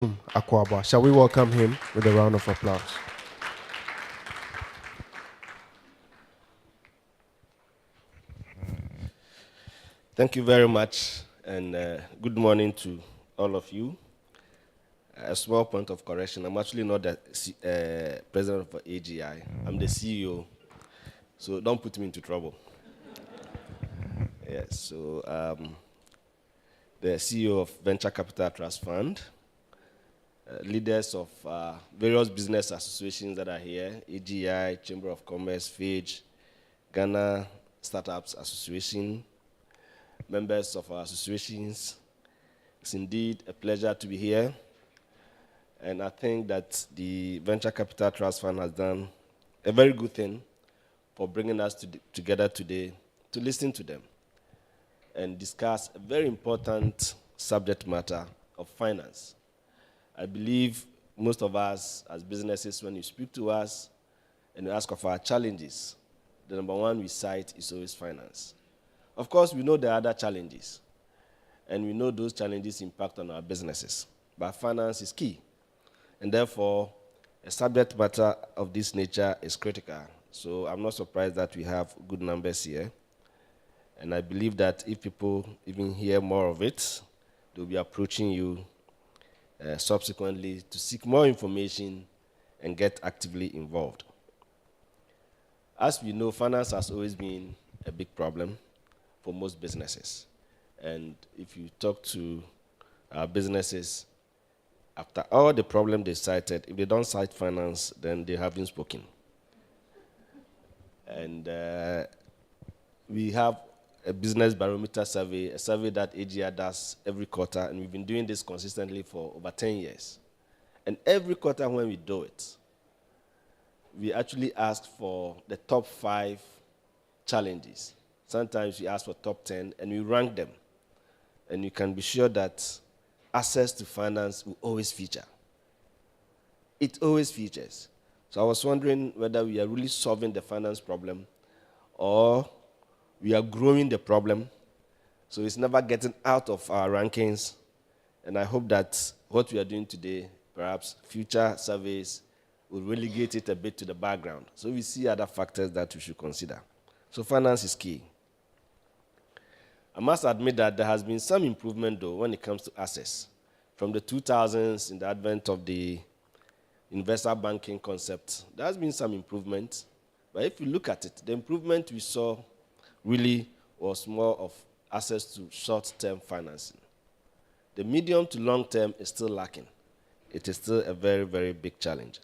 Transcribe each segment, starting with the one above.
Akwaba. Shall we welcome him with a round of applause? Thank you very much, and good morning to all of you. A small point of correction, I'm actually not the president of AGI, I'm the CEO, so don't put me into trouble. Yes, so the CEO of Venture Capital Trust Fund, leaders of various business associations that are here, AGI, Chamber of Commerce, FAGE, Ghana Startups Association, members of our associations. It's indeed a pleasure to be here. And I think that the Venture Capital Trust Fund has done a very good thing for bringing us together today to listen to them and discuss a very important subject matter of finance. I believe most of us as businesses, when you speak to us and you ask of our challenges, the number one we cite is always finance. Of course, we know there are other challenges, and we know those challenges impact on our businesses, but finance is key. And therefore, a subject matter of this nature is critical. So I'm not surprised that we have good numbers here. And I believe that if people even hear more of it, they'll be approaching you subsequently to seek more information and get actively involved. As we know, finance has always been a big problem for most businesses. And if you talk to our businesses, after all the problems they cited, if they don't cite finance, then they haven't spoken. And we have a business barometer survey, a survey that AGI does every quarter, and we've been doing this consistently for over 10 years. And every quarter when we do it, we actually ask for the top 5 challenges. Sometimes we ask for top 10, and we rank them. And you can be sure that access to finance will always feature. It always features. So I was wondering whether we are really solving the finance problem or we are growing the problem, so it's never getting out of our rankings. And I hope that what we are doing today, perhaps future surveys, will relegate it a bit to the background. So we see other factors that we should consider. So finance is key. I must admit that there has been some improvement, though, when it comes to access. From the 2000s, in the advent of the investor banking concept, there has been some improvement. But if you look at it, the improvement we saw really was more of access to short-term financing. The medium to long-term is still lacking. It is still a very, very big challenge.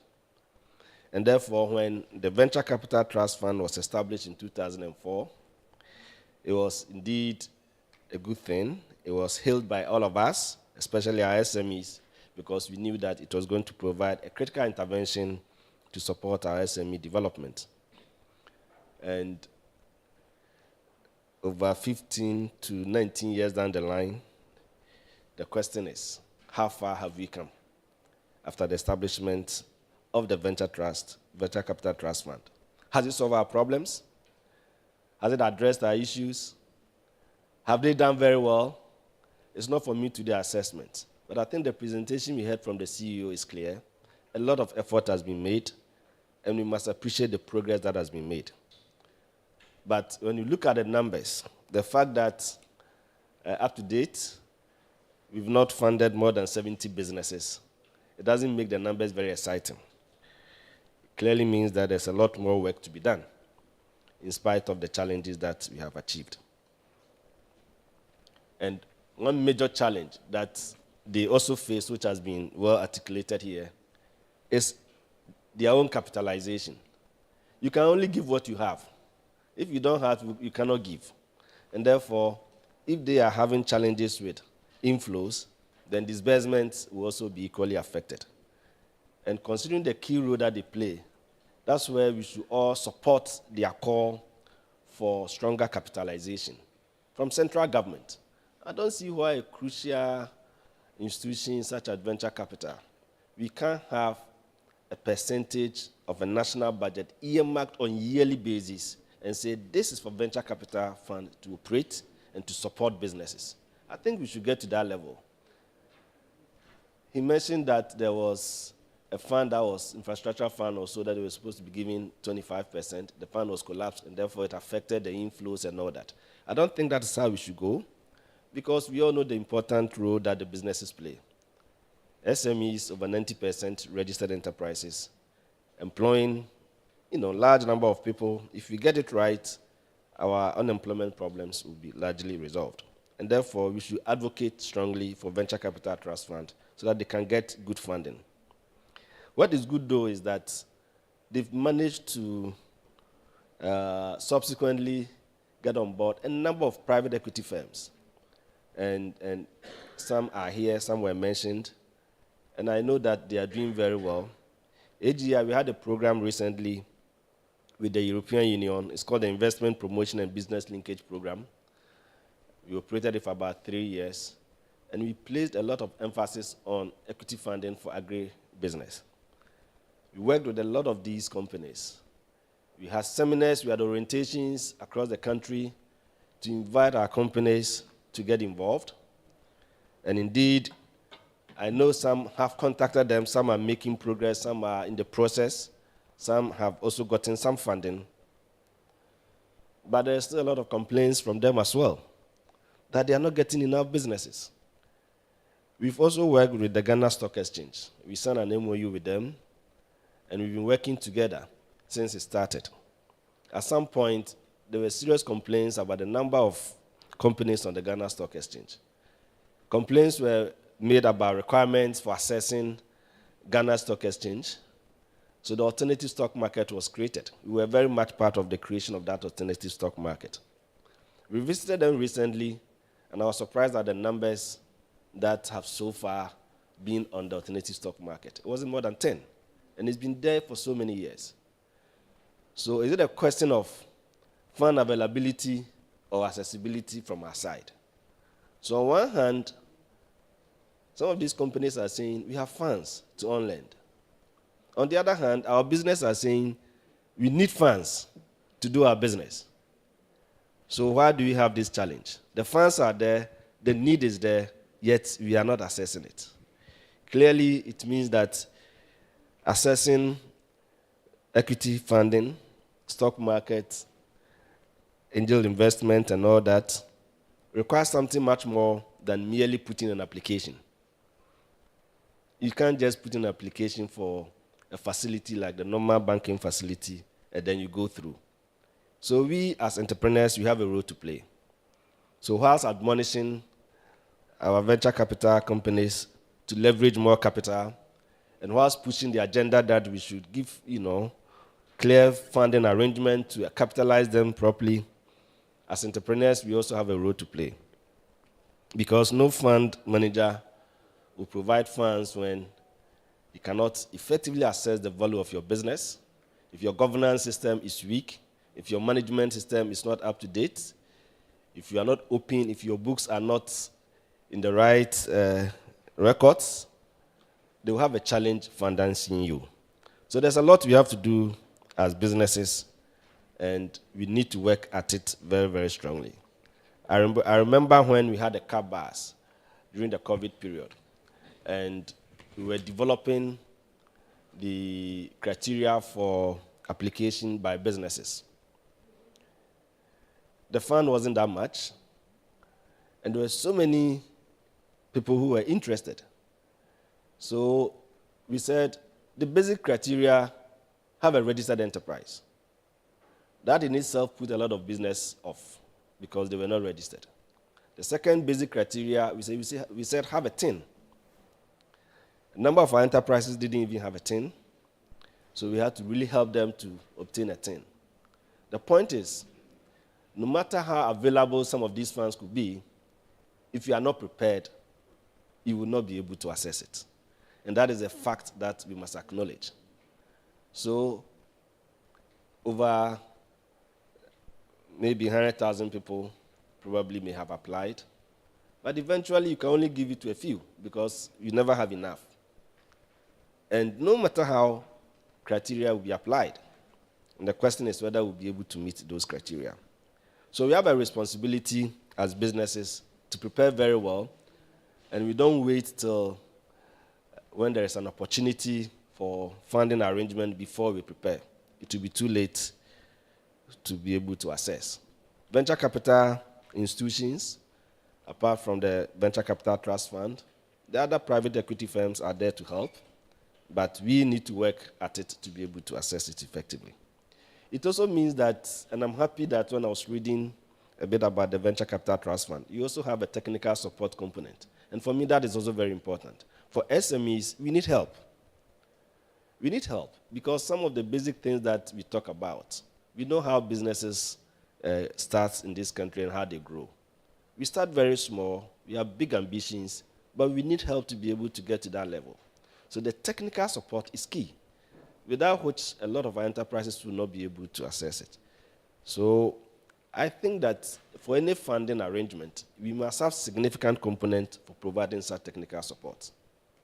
And therefore, when the Venture Capital Trust Fund was established in 2004, it was indeed a good thing. It was hailed by all of us, especially our SMEs, because we knew that it was going to provide a critical intervention to support our SME development. And over 15 to 19 years down the line, the question is, how far have we come after the establishment of the Venture Capital Trust Fund? Has it solved our problems? Has it addressed our issues? Have they done very well? It's not for me to do assessment, but I think the presentation we heard from the CEO is clear. A lot of effort has been made, and we must appreciate the progress that has been made. But when you look at the numbers, the fact that up to date, we've not funded more than 70 businesses, it doesn't make the numbers very exciting. It clearly means that there's a lot more work to be done, in spite of the challenges that we have achieved. And one major challenge that they also face, which has been well articulated here, is their own capitalization. You can only give what you have. If you don't have, you cannot give. And therefore, if they are having challenges with inflows, then disbursements will also be equally affected. And considering the key role that they play, that's where we should all support their call for stronger capitalization from central government. I don't see why a crucial institution such as venture capital, we can't have a percentage of a national budget earmarked on a yearly basis and say this is for venture capital fund to operate and to support businesses. I think we should get to that level. he mentioned that there was a fund that was infrastructure fund also that they were supposed to be giving 25%. The fund was collapsed, and therefore it affected the inflows and all that. I don't think that is how we should go, because we all know the important role that the businesses play. SMEs, over 90% registered enterprises, employing large number of people. If we get it right, our unemployment problems will be largely resolved. And therefore, we should advocate strongly for venture capital trust fund so that they can get good funding. What is good, though, is that they've managed to subsequently get on board a number of private equity firms. And some are here, some were mentioned. And I know that they are doing very well. AGI, we had a program recently with the European Union. It's called the Investment Promotion and Business Linkage Program. We operated it for about 3 years. And we placed a lot of emphasis on equity funding for agri-business. We worked with a lot of these companies. We had seminars, we had orientations across the country to invite our companies to get involved. And indeed, I know some have contacted them, some are making progress, some are in the process, some have also gotten some funding. But there's still a lot of complaints from them as well, that they are not getting enough businesses. We've also worked with the Ghana Stock Exchange. We signed an MOU with them, and we've been working together since it started. At some point, there were serious complaints about the number of companies on the Ghana Stock Exchange. Complaints were made about requirements for accessing Ghana Stock Exchange. So the alternative stock market was created. We were very much part of the creation of that alternative stock market. We visited them recently, and I was surprised at the numbers that have so far been on the alternative stock market. It wasn't more than 10, and it's been there for so many years. So is it a question of fund availability or accessibility from our side? So on one hand, some of these companies are saying, we have funds to own land. On the other hand, our business are saying, we need funds to do our business. So why do we have this challenge? The funds are there, the need is there, yet we are not accessing it. Clearly, it means that accessing equity funding, stock market, angel investment, and all that requires something much more than merely putting an application. You can't just put in an application for a facility like the normal banking facility, and then you go through. So we, as entrepreneurs, we have a role to play. So whilst admonishing our venture capital companies to leverage more capital, and whilst pushing the agenda that we should give, clear funding arrangement to capitalize them properly, as entrepreneurs, we also have a role to play. Because no fund manager will provide funds when you cannot effectively assess the value of your business, if your governance system is weak, if your management system is not up to date, if you are not open, if your books are not in the right records, they will have a challenge financing you. So there's a lot we have to do as businesses, and we need to work at it very, very strongly. I remember when we had the car bars during the COVID period, and we were developing the criteria for application by businesses. The fund wasn't that much, and there were so many people who were interested. So we said, the basic criteria, have a registered enterprise. That in itself put a lot of business off because they were not registered. The second basic criteria, we said have a TIN. A number of our enterprises didn't even have a TIN, so we had to really help them to obtain a TIN. The point is, no matter how available some of these funds could be, if you are not prepared, you will not be able to access it. And that is a fact that we must acknowledge. So, over maybe 100,000 people probably may have applied, but eventually you can only give it to a few because you never have enough. And no matter how criteria will be applied, and the question is whether we'll be able to meet those criteria. So we have a responsibility as businesses to prepare very well, and we don't wait till when there is an opportunity for funding arrangement before we prepare, it will be too late to be able to assess. Venture capital institutions, apart from the Venture Capital Trust Fund, the other private equity firms are there to help, but we need to work at it to be able to assess it effectively. It also means that, and I'm happy that when I was reading a bit about the Venture Capital Trust Fund, you also have a technical support component. And for me, that is also very important. For SMEs, we need help. We need help because some of the basic things that we talk about, we know how businesses start in this country and how they grow. We start very small, we have big ambitions, but we need help to be able to get to that level. So the technical support is key, without which a lot of our enterprises will not be able to access it. So I think that for any funding arrangement, we must have significant component for providing such technical support,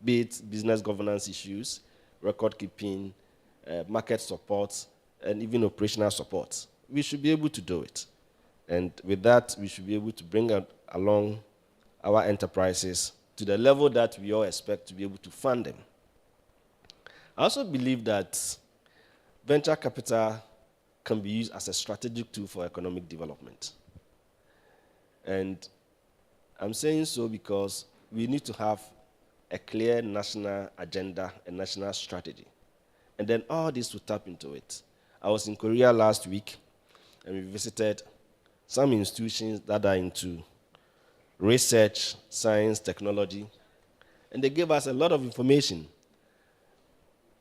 be it business governance issues, record keeping, market support, and even operational support. We should be able to do it. And with that, we should be able to bring along our enterprises to the level that we all expect to be able to fund them. I also believe that venture capital can be used as a strategic tool for economic development. And I'm saying so because we need to have a clear national agenda and national strategy. And then all this will tap into it. I was in Korea last week, and we visited some institutions that are into research, science, technology, and they gave us a lot of information.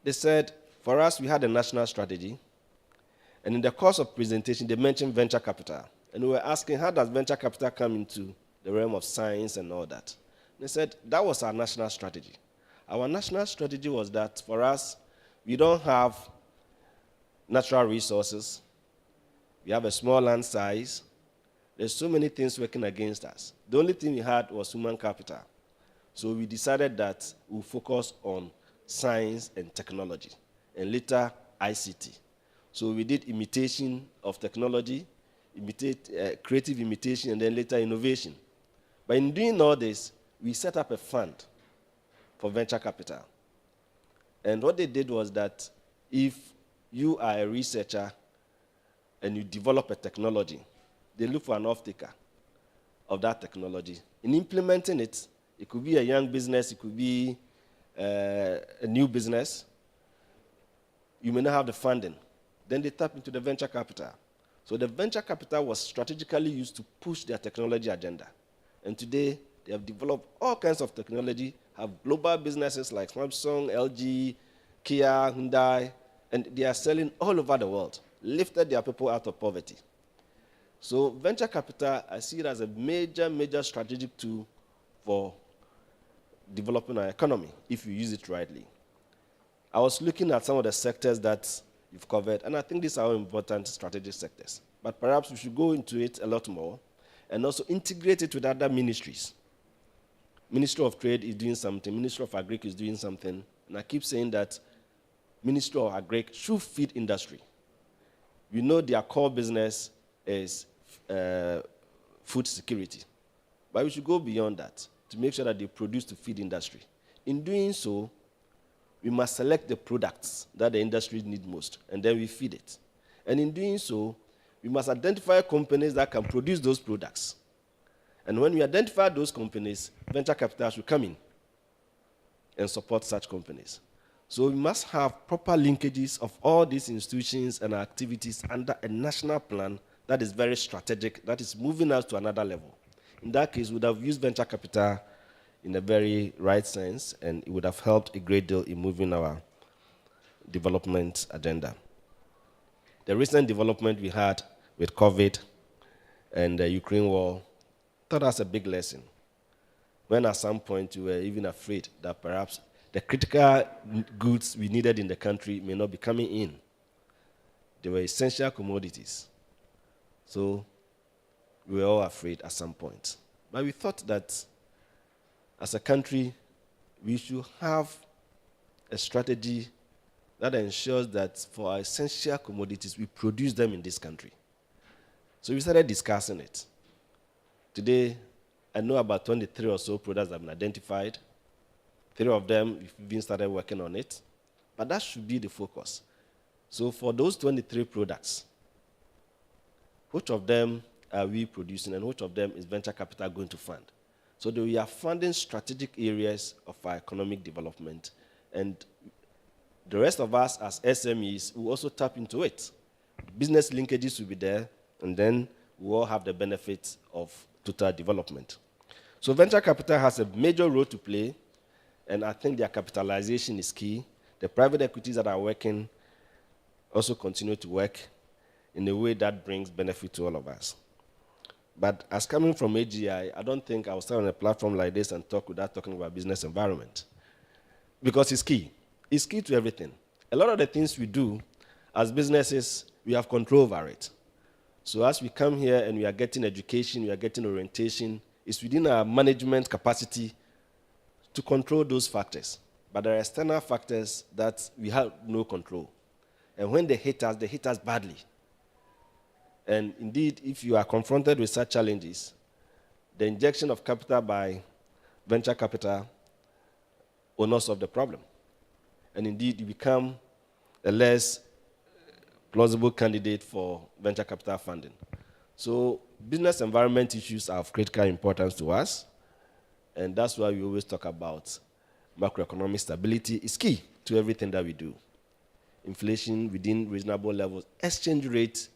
They said, for us, we had a national strategy, and in the course of presentation, they mentioned venture capital. And we were asking, how does venture capital come into the realm of science and all that? They said, that was our national strategy. Our national strategy was that, for us, we don't have natural resources. We have a small land size. There's so many things working against us. The only thing we had was human capital. So we decided that we'll focus on science and technology, and later ICT. So we did imitation of technology, creative imitation, and then later innovation. But in doing all this, we set up a fund for venture capital. And what they did was that if you are a researcher and you develop a technology, they look for an off-taker of that technology. In implementing it, it could be a young business, it could be a new business. You may not have the funding. Then they tap into the venture capital. So the venture capital was strategically used to push their technology agenda. And today, they have developed all kinds of technology, have global businesses like Samsung, LG, Kia, Hyundai, and they are selling all over the world, lifted their people out of poverty. So venture capital, I see it as a major, major strategic tool for developing our economy, if you use it rightly. I was looking at some of the sectors that you've covered, and I think these are all important strategic sectors. But perhaps we should go into it a lot more and also integrate it with other ministries. Ministry of Trade is doing something, Ministry of Agric is doing something, and I keep saying that Ministry of Agric should feed industry. We know their core business is food security, but we should go beyond that to make sure that they produce to feed industry. In doing so, we must select the products that the industry needs most, and then we feed it. And in doing so, we must identify companies that can produce those products. And when we identify those companies, venture capital should come in and support such companies. So we must have proper linkages of all these institutions and activities under a national plan that is very strategic, that is moving us to another level. In that case, we would have used venture capital in a very right sense, and it would have helped a great deal in moving our development agenda. The recent development we had with COVID and the Ukraine war taught us a big lesson. When at some point we were even afraid that perhaps the critical goods we needed in the country may not be coming in. They were essential commodities. So we were all afraid at some point. But we thought that as a country, we should have a strategy that ensures that for our essential commodities, we produce them in this country. So we started discussing it. Today, I know about 23 or so products that have been identified. 3 of them, we've even started working on it. But that should be the focus. So for those 23 products, which of them are we producing and which of them is venture capital going to fund? So we are funding strategic areas of our economic development, and the rest of us as SMEs will also tap into it. Business linkages will be there, and then we all have the benefits of total development. So venture capital has a major role to play, and I think their capitalization is key. The private equities that are working also continue to work in a way that brings benefit to all of us. But as coming from AGI, I don't think I'll stand on a platform like this and talk without talking about business environment. Because it's key. It's key to everything. A lot of the things we do as businesses, we have control over it. So as we come here and we are getting education, we are getting orientation, it's within our management capacity to control those factors. But there are external factors that we have no control. And when they hit us badly. And indeed, if you are confronted with such challenges, the injection of capital by venture capital will not solve the problem. And indeed, you become a less plausible candidate for venture capital funding. So business environment issues are of critical importance to us, and that's why we always talk about macroeconomic stability is key to everything that we do. Inflation within reasonable levels, exchange rate,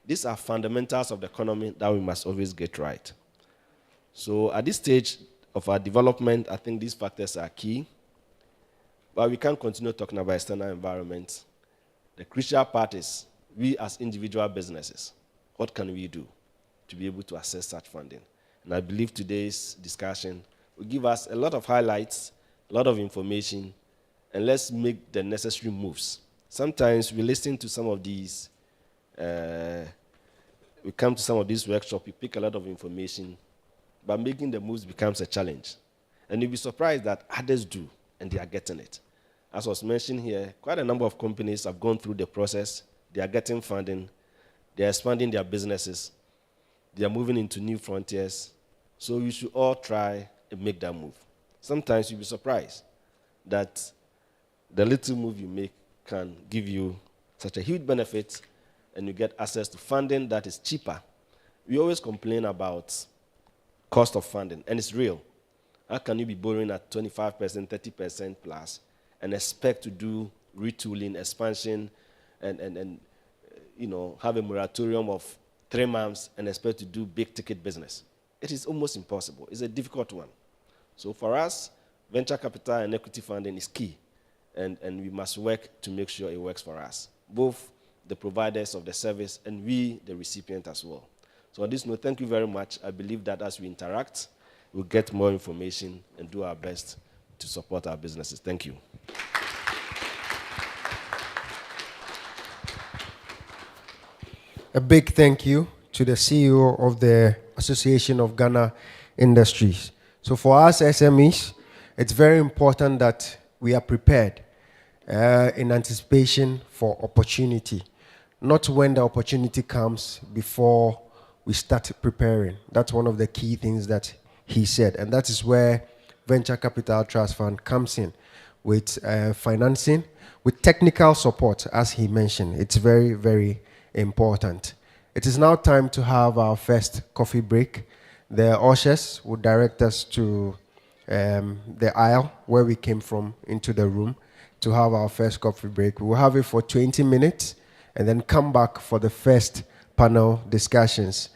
these are fundamentals of the economy that we must always get right. So at this stage of our development, I think these factors are key. But we can't continue talking about external environment. The crucial part is we as individual businesses, what can we do to be able to access such funding? And I believe today's discussion will give us a lot of highlights, a lot of information, and let's make the necessary moves. Sometimes we listen to some of these, we come to some of these workshops, we pick a lot of information, but making the moves becomes a challenge. And you'll be surprised that others do, and they are getting it. As was mentioned here, quite a number of companies have gone through the process. They are getting funding. They are expanding their businesses. They are moving into new frontiers. So you should all try and make that move. Sometimes you'll be surprised that the little move you make can give you such a huge benefit, and you get access to funding that is cheaper. We always complain about cost of funding, and it's real. How can you be borrowing at 25%, 30% plus, and expect to do retooling, expansion, and have a moratorium of 3 months and expect to do big ticket business? It is almost impossible. It's a difficult one. So for us, venture capital and equity funding is key, and we must work to make sure it works for us, both the providers of the service and we, the recipient as well. So on this note, thank you very much. I believe that as we interact, we'll get more information and do our best to support our businesses. Thank you. A big thank you to the CEO of the Association of Ghana Industries. So for us SMEs, it's very important that we are prepared in anticipation for opportunity, not when the opportunity comes before we start preparing. That's one of the key things that he said, and that is where Venture Capital Trust Fund comes in with financing, with technical support, as he mentioned. It's very, very important. It is now time to have our first coffee break. The ushers will direct us to the aisle where we came from into the room to have our first coffee break. We'll have it for 20 minutes and then come back for the first panel discussions.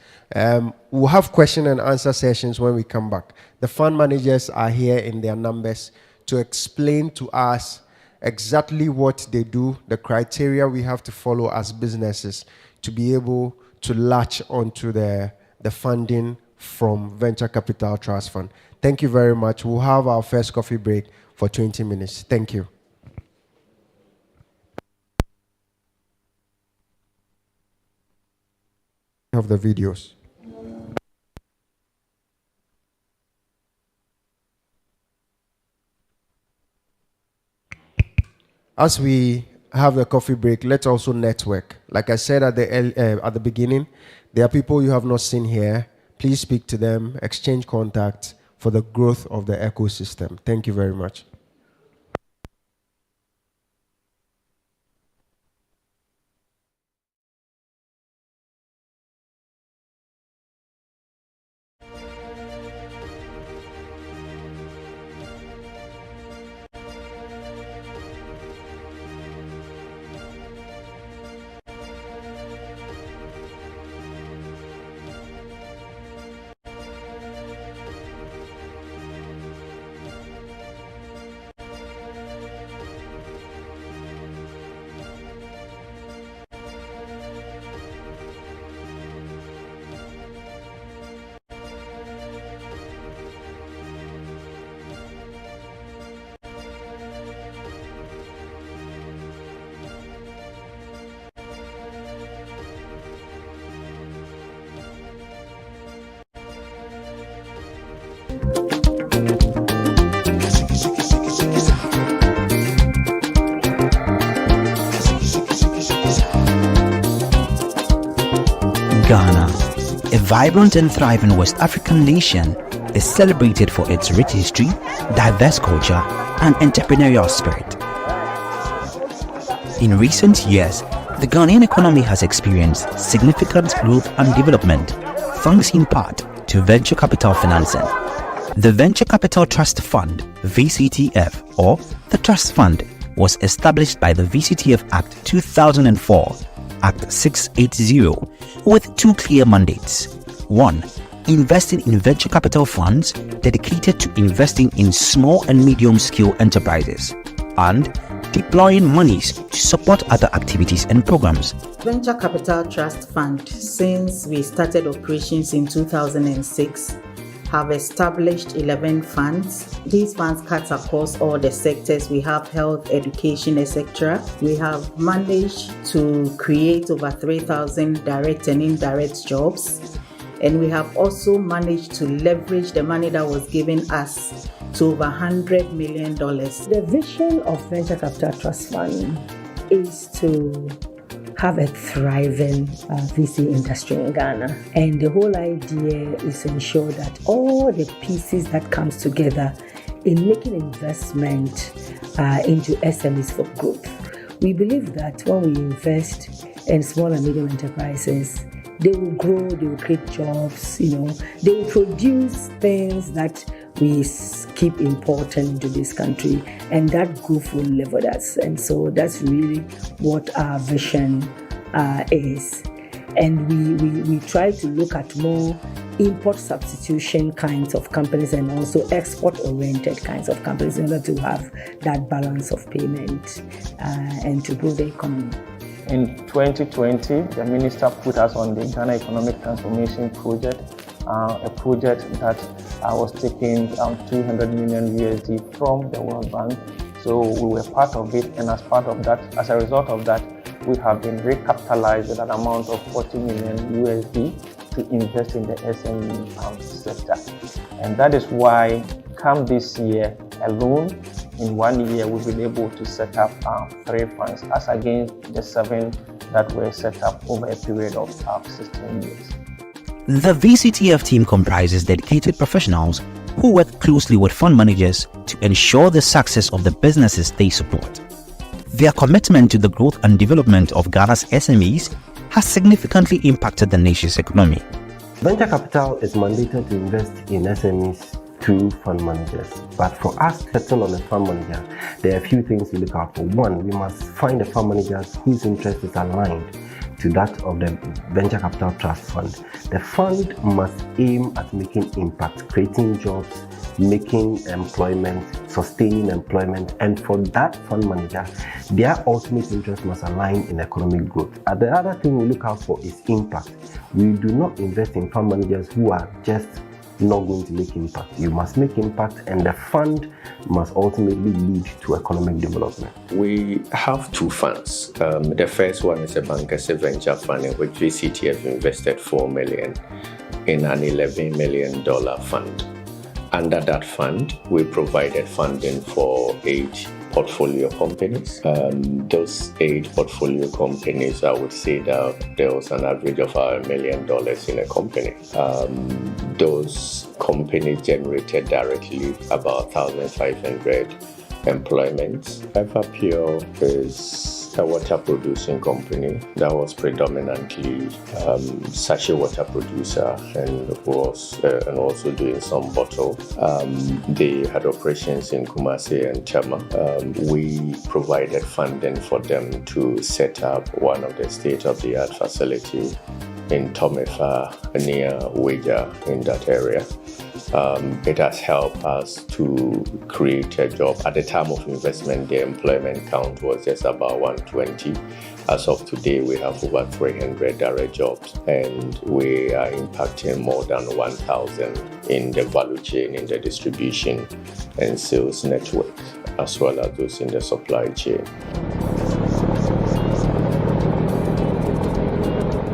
We'll have question and answer sessions when we come back. The fund managers are here in their numbers to explain to us exactly what they do, the criteria we have to follow as businesses to be able to latch onto the funding from Venture Capital Trust Fund. Thank you very much. We'll have our first coffee break for 20 minutes. Thank you. Of the videos. As we have the coffee break, let's also network. Like I said at the beginning, there are people you have not seen here. Please speak to them, exchange contacts for the growth of the ecosystem. Thank you very much. Ghana, a vibrant and thriving West African nation, is celebrated for its rich history, diverse culture, and entrepreneurial spirit. In recent years, the Ghanaian economy has experienced significant growth and development, thanks in part to venture capital financing. The Venture Capital Trust Fund, VCTF, or the Trust Fund, was established by the VCTF Act 2004, Act 680, with two clear mandates. 1. Investing in venture capital funds dedicated to investing in small and medium-scale enterprises, and deploying monies to support other activities and programs. Venture Capital Trust Fund, since we started operations in 2006, have established 11 funds. These funds cut across all the sectors. We have health, education, etc. We have managed to create over 3,000 direct and indirect jobs. And we have also managed to leverage the money that was given us to over $100 million. The vision of Venture Capital Trust Fund is to have a thriving VC industry in Ghana. And the whole idea is to ensure that all the pieces that comes together in making investment into SMEs for growth. We believe that when we invest in small and medium enterprises, they will grow, they will create jobs, they will produce things that we keep important into this country, and that growth will live with us. And so that's really what our vision is. And we try to look at more import substitution kinds of companies and also export-oriented kinds of companies in order to have that balance of payment and to grow the economy. In 2020, the minister put us on the Ghana Economic Transformation Project, a project that was taking $200 million USD from the World Bank. So we were part of it, and as a result of that, we have been recapitalized with an amount of $40 million USD to invest in the SME sector. And that is why, come this year alone, in 1 year, we've been able to set up 3 funds, as against the 7 that were set up over a period of 16 years. The VCTF team comprises dedicated professionals who work closely with fund managers to ensure the success of the businesses they support. Their commitment to the growth and development of Ghana's SMEs has significantly impacted the nation's economy. Venture capital is mandated to invest in SMEs through fund managers. But for us to settle on a fund manager, there are a few things to look out for. 1, we must find a fund manager whose interest is aligned to that of the Venture Capital Trust Fund. The fund must aim at making impact, creating jobs, making employment, sustaining employment, and for that fund manager, their ultimate interest must align in economic growth. The other thing we look out for is impact. We do not invest in fund managers who are just not going to make impact. You must make impact, and the fund must ultimately lead to economic development. We have 2 funds. The first one is a bankers venture fund in which VCTF invested $4 million in an $11 million fund. Under that fund, we provided funding for 8 portfolio companies. Those 8 portfolio companies, I would say that there was an average of $1 million in a company. Those companies generated directly about 1,500 employments. Everpure is a water producing company that was predominantly sachet water producer and also doing some bottle. They had operations in Kumasi and Tema. We provided funding for them to set up one of the state-of-the-art facilities in Tomefa near Weja in that area. It has helped us to create a job. At the time of investment, the employment count was just about 120. As of today, we have over 300 direct jobs, and we are impacting more than 1,000 in the value chain, in the distribution and sales network, as well as those in the supply chain.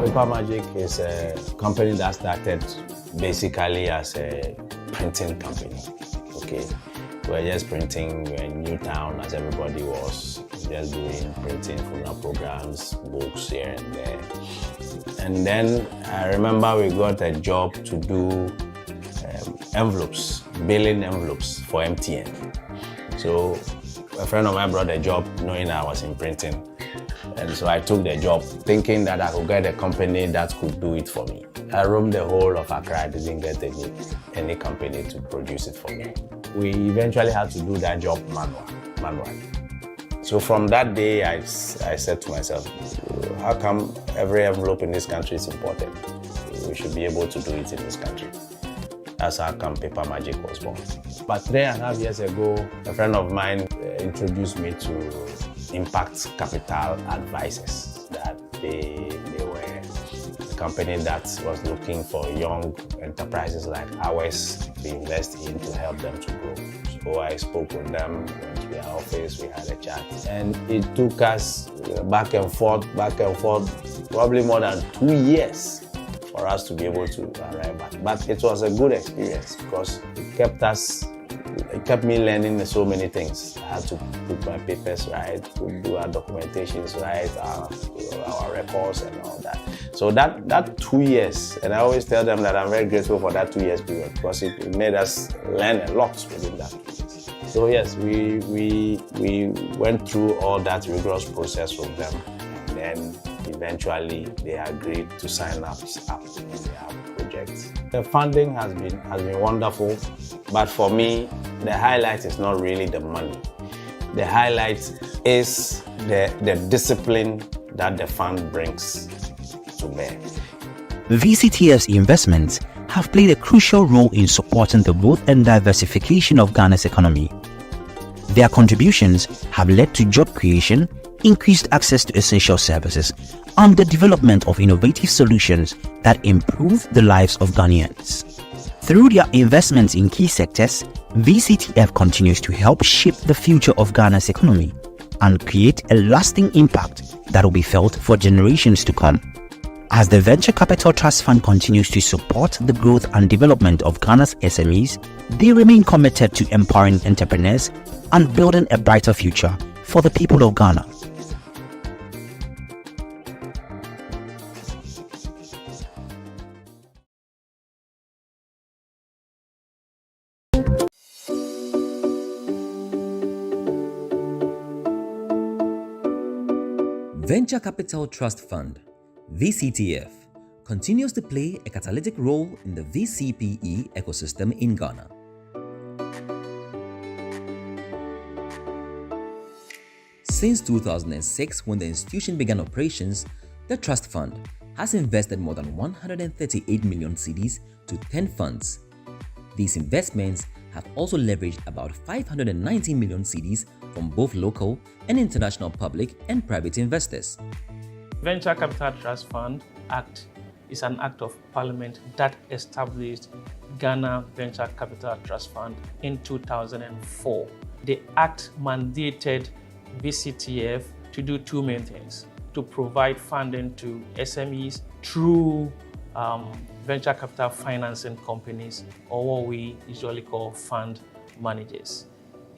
Paper Magic is a company that started basically as a printing company. Okay, We were just printing. We were in Newtown, as everybody was, just doing printing, funeral programs, books here and there. And then I remember we got a job to do envelopes, billing envelopes for MTN. So a friend of mine brought a job knowing I was in printing. And so I took the job thinking that I could get a company that could do it for me. I roamed the whole of Accra. I didn't get any company to produce it for me. We eventually had to do that job manually. So from that day, I said to myself, how come every envelope in this country is imported? We should be able to do it in this country. That's how come Paper Magic was born. But 3.5 years ago, a friend of mine introduced me to Impact Capital Advisors. That they were a company that was looking for young enterprises like ours to invest in to help them to grow. So I spoke with them, went to their office, we had a chat. And it took us back and forth, probably more than 2 years for us to be able to arrive at. But it was a good experience because it kept me learning so many things. I had to put my papers right, to do our documentations right, our records and all that. So that 2 years, and I always tell them that I'm very grateful for that 2 years period because it made us learn a lot within that 2 years. So yes, we went through all that rigorous process with them, and then eventually they agreed to sign up in their projects. The funding has been wonderful, but for me, the highlight is not really the money. The highlight is the discipline that the fund brings to bear. VCTF's investments have played a crucial role in supporting the growth and diversification of Ghana's economy. Their contributions have led to job creation, increased access to essential services, and the development of innovative solutions that improve the lives of Ghanaians. Through their investments in key sectors, VCTF continues to help shape the future of Ghana's economy and create a lasting impact that will be felt for generations to come. As the Venture Capital Trust Fund continues to support the growth and development of Ghana's SMEs, they remain committed to empowering entrepreneurs and building a brighter future for the people of Ghana. Venture Capital Trust Fund, VCTF, continues to play a catalytic role in the VCPE ecosystem in Ghana. Since 2006, when the institution began operations, the Trust Fund has invested more than 138 million cedis to 10 funds. These investments have also leveraged about 590 million cedis from both local and international public and private investors. Venture Capital Trust Fund Act is an act of parliament that established Ghana Venture Capital Trust Fund in 2004. The act mandated VCTF to do two main things: to provide funding to SMEs through venture capital financing companies, or what we usually call fund managers.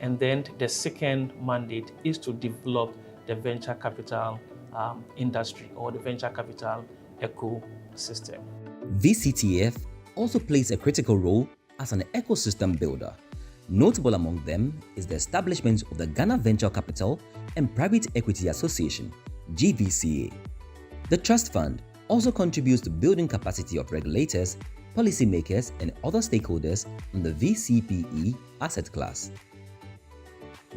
And then the second mandate is to develop the venture capital industry, or the venture capital ecosystem. VCTF also plays a critical role as an ecosystem builder. Notable among them is the establishment of the Ghana Venture Capital and Private Equity Association, GVCA. The Trust Fund also contributes to building capacity of regulators, policymakers, and other stakeholders in the VCPE asset class.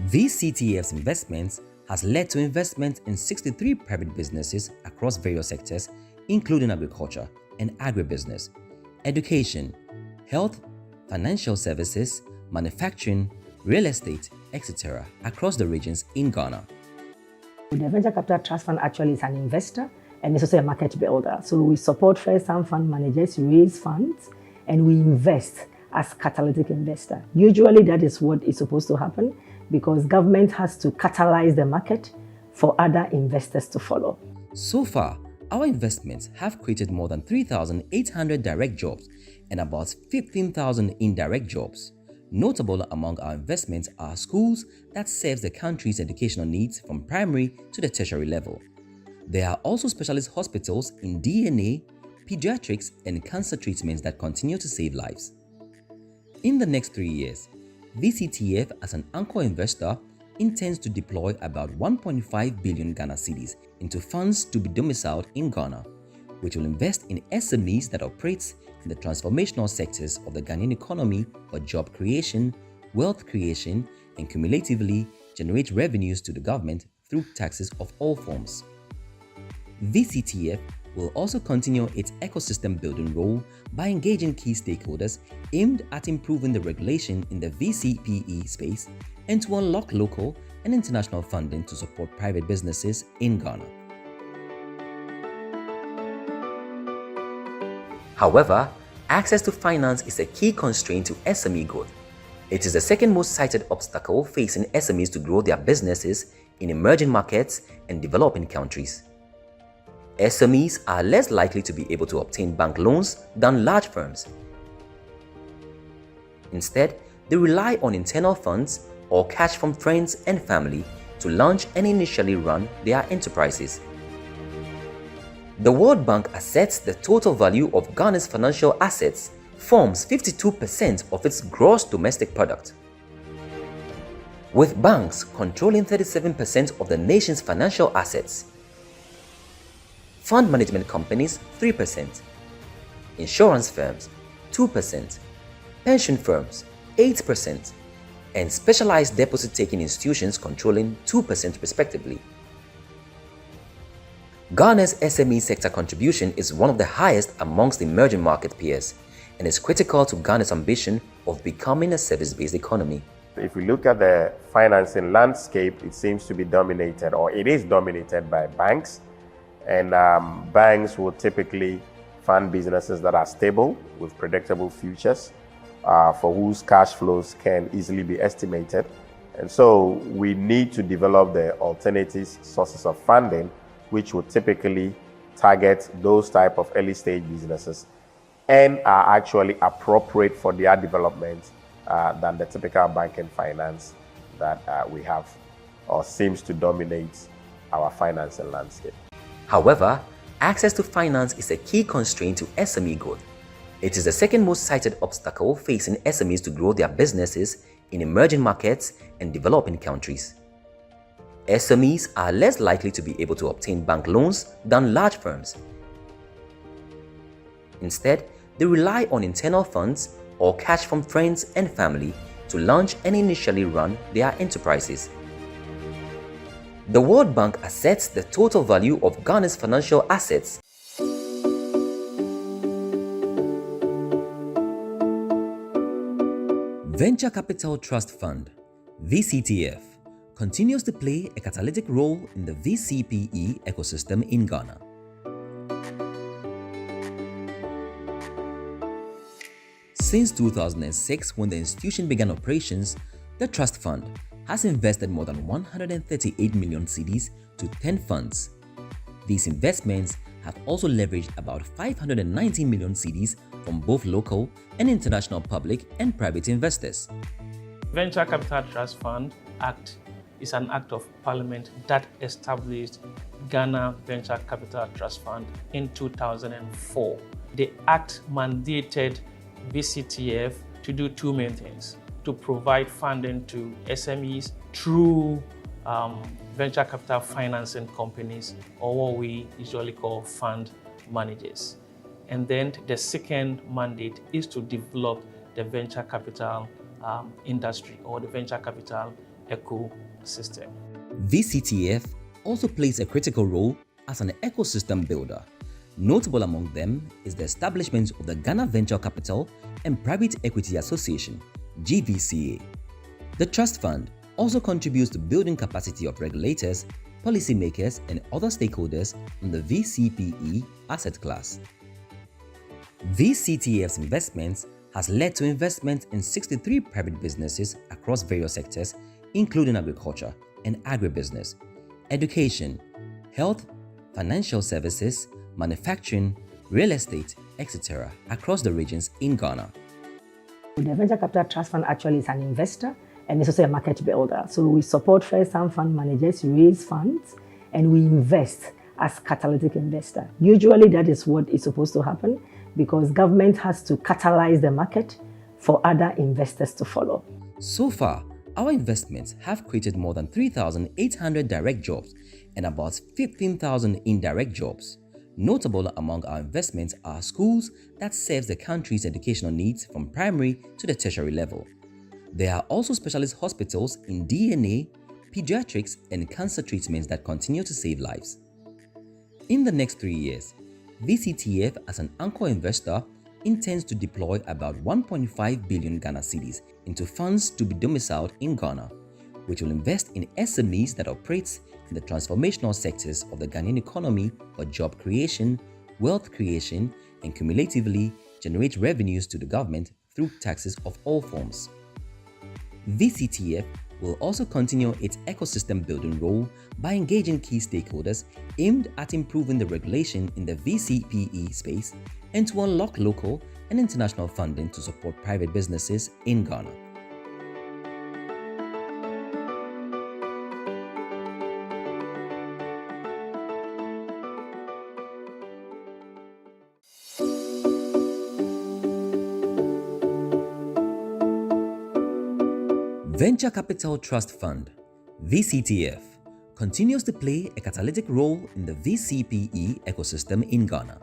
VCTF's investments has led to investment in 63 private businesses across various sectors, including agriculture and agribusiness, education, health, financial services, manufacturing, real estate, etc., across the regions in Ghana. The Venture Capital Trust Fund actually is an investor and it's also a market builder. So we support first-time fund managers, raise funds, and we invest as catalytic investor. Usually that is what is supposed to happen because government has to catalyze the market for other investors to follow. So far, our investments have created more than 3,800 direct jobs and about 15,000 indirect jobs. Notable among our investments are schools that serve the country's educational needs from primary to the tertiary level. There are also specialist hospitals in DNA, pediatrics, and cancer treatments that continue to save lives. In the next 3 years, VCTF as an anchor investor intends to deploy about 1.5 billion Ghana cedis into funds to be domiciled in Ghana, which will invest in SMEs that operate in the transformational sectors of the Ghanaian economy for job creation, wealth creation, and cumulatively generate revenues to the government through taxes of all forms. VCTF will also continue its ecosystem building role by engaging key stakeholders aimed at improving the regulation in the VCPE space and to unlock local and international funding to support private businesses in Ghana. However, access to finance is a key constraint to SME growth. It is the second most cited obstacle facing SMEs to grow their businesses in emerging markets and developing countries. SMEs are less likely to be able to obtain bank loans than large firms. Instead, they rely on internal funds or cash from friends and family to launch and initially run their enterprises. The World Bank assets the total value of Ghana's financial assets forms 52% of its gross domestic product, with banks controlling 37% of the nation's financial assets. Fund management companies 3%, insurance firms 2%, pension firms 8%, and specialized deposit-taking institutions controlling 2% respectively. Ghana's SME sector contribution is one of the highest amongst emerging market peers and is critical to Ghana's ambition of becoming a service-based economy. If we look at the financing landscape, it seems to be dominated, or it is dominated by banks. And banks will typically fund businesses that are stable with predictable futures, for whose cash flows can easily be estimated. And so we need to develop the alternative sources of funding, which will typically target those type of early stage businesses and are actually appropriate for their development than the typical banking finance that we have or seems to dominate our financing landscape. However, access to finance is a key constraint to SME growth. It is the second most cited obstacle facing SMEs to grow their businesses in emerging markets and developing countries. SMEs are less likely to be able to obtain bank loans than large firms. Instead, they rely on internal funds or cash from friends and family to launch and initially run their enterprises. The World Bank assets the total value of Ghana's financial assets. Venture Capital Trust Fund, VCTF, continues to play a catalytic role in the VCPE ecosystem in Ghana. Since 2006, when the institution began operations, the Trust Fund has invested more than 138 million cedis to 10 funds. These investments have also leveraged about 590 million cedis from both local and international public and private investors. Venture Capital Trust Fund Act is an act of parliament that established Ghana Venture Capital Trust Fund in 2004. The act mandated VCTF to do two main things: to provide funding to SMEs through venture capital financing companies, or what we usually call fund managers. And then the second mandate is to develop the venture capital industry, or the venture capital ecosystem. VCTF also plays a critical role as an ecosystem builder. Notable among them is the establishment of the Ghana Venture Capital and Private Equity Association, GVCA. The Trust Fund also contributes to building capacity of regulators, policymakers, and other stakeholders on the VCPE asset class. VCTF's investments has led to investment in 63 private businesses across various sectors, including agriculture and agribusiness, education, health, financial services, manufacturing, real estate, etc., across the regions in Ghana. The Venture Capital Trust Fund actually is an investor and it's also a market builder. So we support first-time fund managers, raise funds, and we invest as catalytic investor. Usually that is what is supposed to happen because government has to catalyze the market for other investors to follow. So far, our investments have created more than 3,800 direct jobs and about 15,000 indirect jobs. Notable among our investments are schools that serve the country's educational needs from primary to the tertiary level. There are also specialist hospitals in DNA, pediatrics, and cancer treatments that continue to save lives. In the next 3 years, VCTF as an anchor investor intends to deploy about 1.5 billion Ghana cedis into funds to be domiciled in Ghana, which will invest in SMEs that operate in the transformational sectors of the Ghanaian economy for job creation, wealth creation, and cumulatively generate revenues to the government through taxes of all forms. VCTF will also continue its ecosystem building role by engaging key stakeholders aimed at improving the regulation in the VCPE space and to unlock local and international funding to support private businesses in Ghana. Venture Capital Trust Fund (VCTF) continues to play a catalytic role in the VCPE ecosystem in Ghana.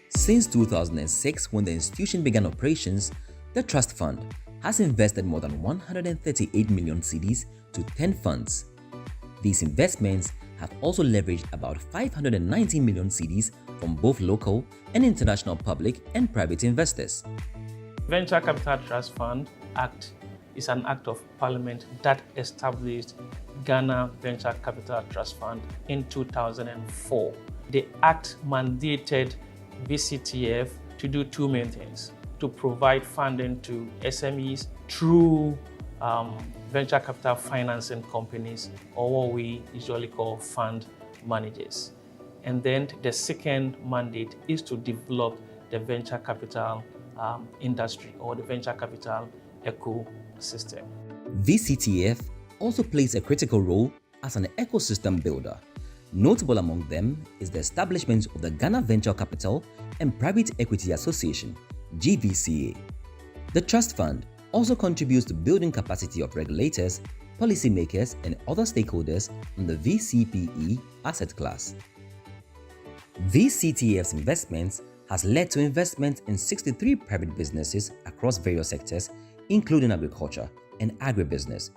Since 2006, when the institution began operations, the Trust Fund has invested more than 138 million cedis to 10 funds. These investments have also leveraged about 590 million cedis from both local and international public and private investors. Venture Capital Trust Fund Act is an act of parliament that established Ghana Venture Capital Trust Fund in 2004. The act mandated VCTF to do two main things: to provide funding to SMEs through venture capital financing companies, or what we usually call fund managers. And then the second mandate is to develop the venture capital industry or the venture capital ecosystem. VCTF also plays a critical role as an ecosystem builder. Notable among them is the establishment of the Ghana Venture Capital and Private Equity Association, GVCA. The Trust Fund also contributes to building capacity of regulators, policymakers, and other stakeholders on the VCPE asset class. VCTF's investments has led to investment in 63 private businesses across various sectors, including agriculture and agribusiness,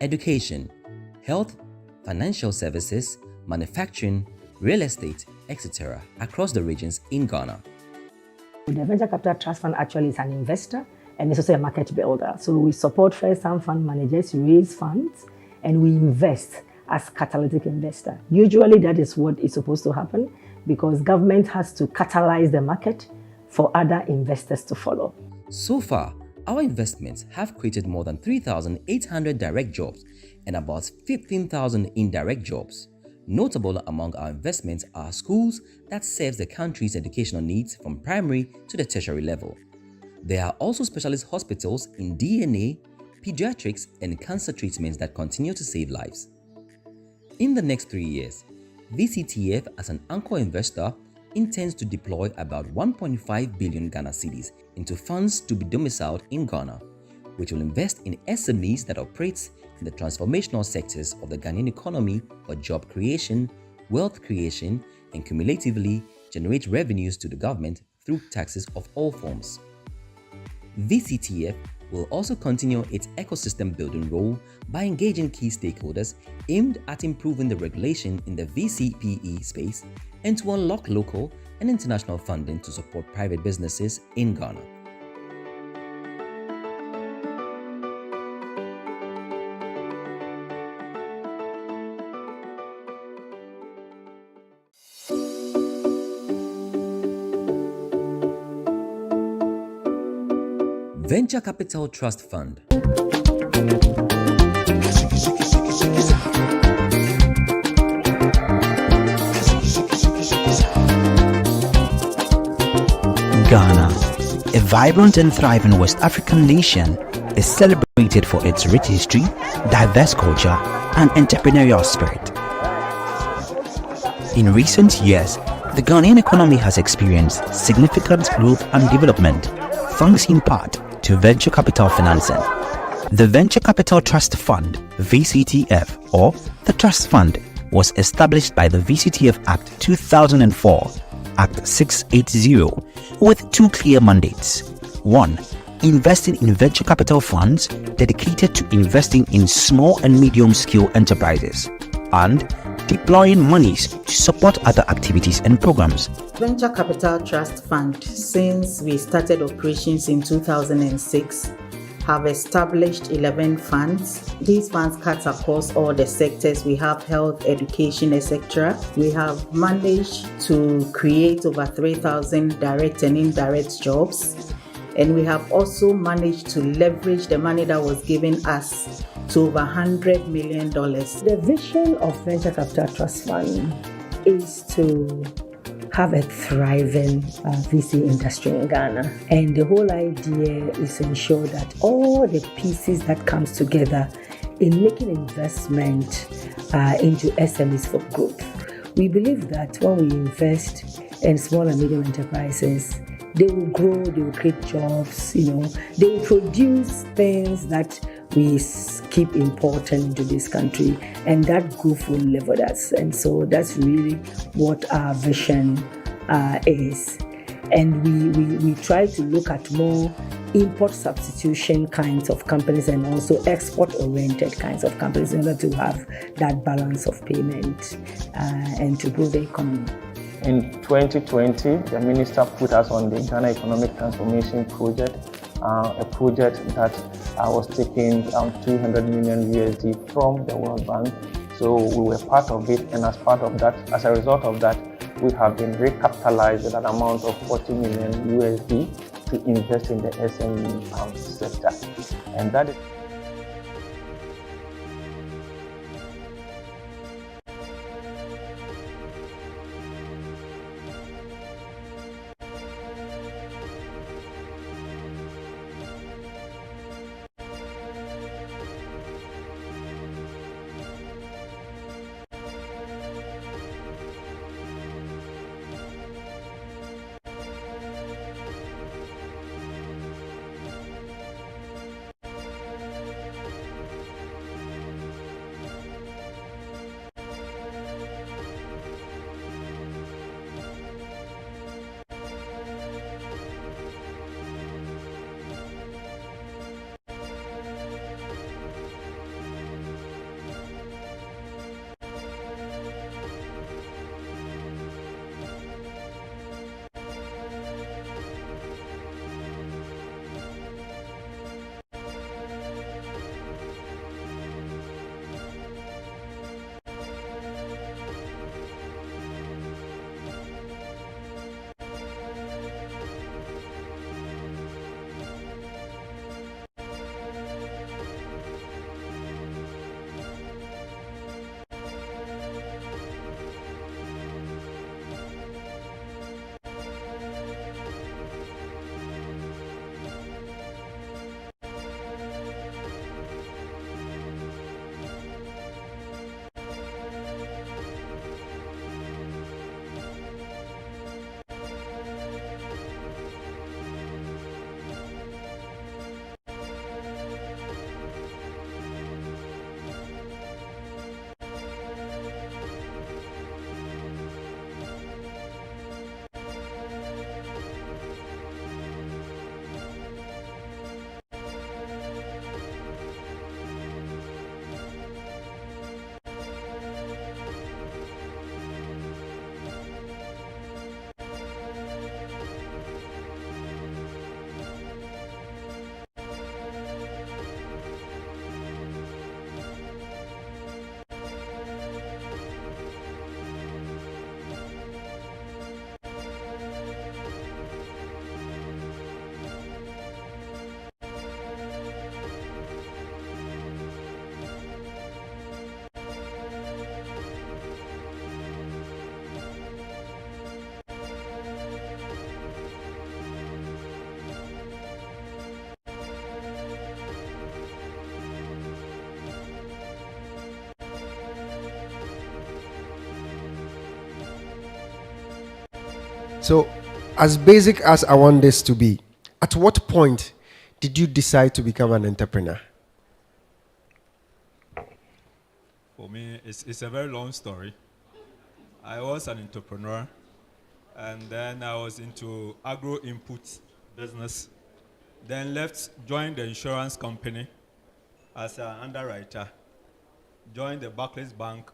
education, health, financial services, manufacturing, real estate, etc. across the regions in Ghana. The Venture Capital Trust Fund actually is an investor and it's also a market builder. So we support first-time fund managers, raise funds, and we invest as catalytic investor. Usually that is what is supposed to happen because government has to catalyze the market for other investors to follow. So far, our investments have created more than 3,800 direct jobs and about 15,000 indirect jobs. Notable among our investments are schools that serve the country's educational needs from primary to the tertiary level. There are also specialist hospitals in DNA, pediatrics, and cancer treatments that continue to save lives. In the next 3 years, VCTF as an anchor investor intends to deploy about 1.5 billion Ghana cedis into funds to be domiciled in Ghana, which will invest in SMEs that operate in the transformational sectors of the Ghanaian economy for job creation, wealth creation, and cumulatively generate revenues to the government through taxes of all forms. VCTF will also continue its ecosystem building role by engaging key stakeholders aimed at improving the regulation in the VCPE space and to unlock local and international funding to support private businesses in Ghana. Venture Capital Trust Fund. Ghana, a vibrant and thriving West African nation, is celebrated for its rich history, diverse culture, and entrepreneurial spirit. In recent years, the Ghanaian economy has experienced significant growth and development, thanks in part to venture capital financing. The Venture Capital Trust Fund, VCTF, or the Trust Fund, was established by the VCTF Act 2004, Act 680, with two clear mandates. 1. Investing in venture capital funds dedicated to investing in small and medium-scale enterprises, and deploying monies to support other activities and programs. Venture Capital Trust Fund, since we started operations in 2006, have established 11 funds. These funds cut across all the sectors. We have health, education, etc. We have managed to create over 3,000 direct and indirect jobs. And we have also managed to leverage the money that was given us to over $100 million. The vision of Venture Capital Trust Fund is to have a thriving VC industry in Ghana. And the whole idea is to ensure that all the pieces that comes together in making investment into SMEs for growth. We believe that when we invest in small and medium enterprises, they will grow, they will create jobs, they will produce things that we keep importing into this country, and that growth will live with us. And so that's really what our vision is. And we try to look at more import substitution kinds of companies and also export-oriented kinds of companies in order to have that balance of payment and to grow the economy. In 2020, the minister put us on the Ghana Economic Transformation Project, a project that was taking $200 million USD from the World Bank. So we were part of it, and as a result of that, we have been recapitalized with an amount of $40 million USD to invest in the SME sector. And that is So, as basic as I want this to be, at what point did you decide to become an entrepreneur? For me, it's a very long story. I was an entrepreneur, and then I was into agro input business. Then joined the insurance company as an underwriter. Joined the Barclays Bank.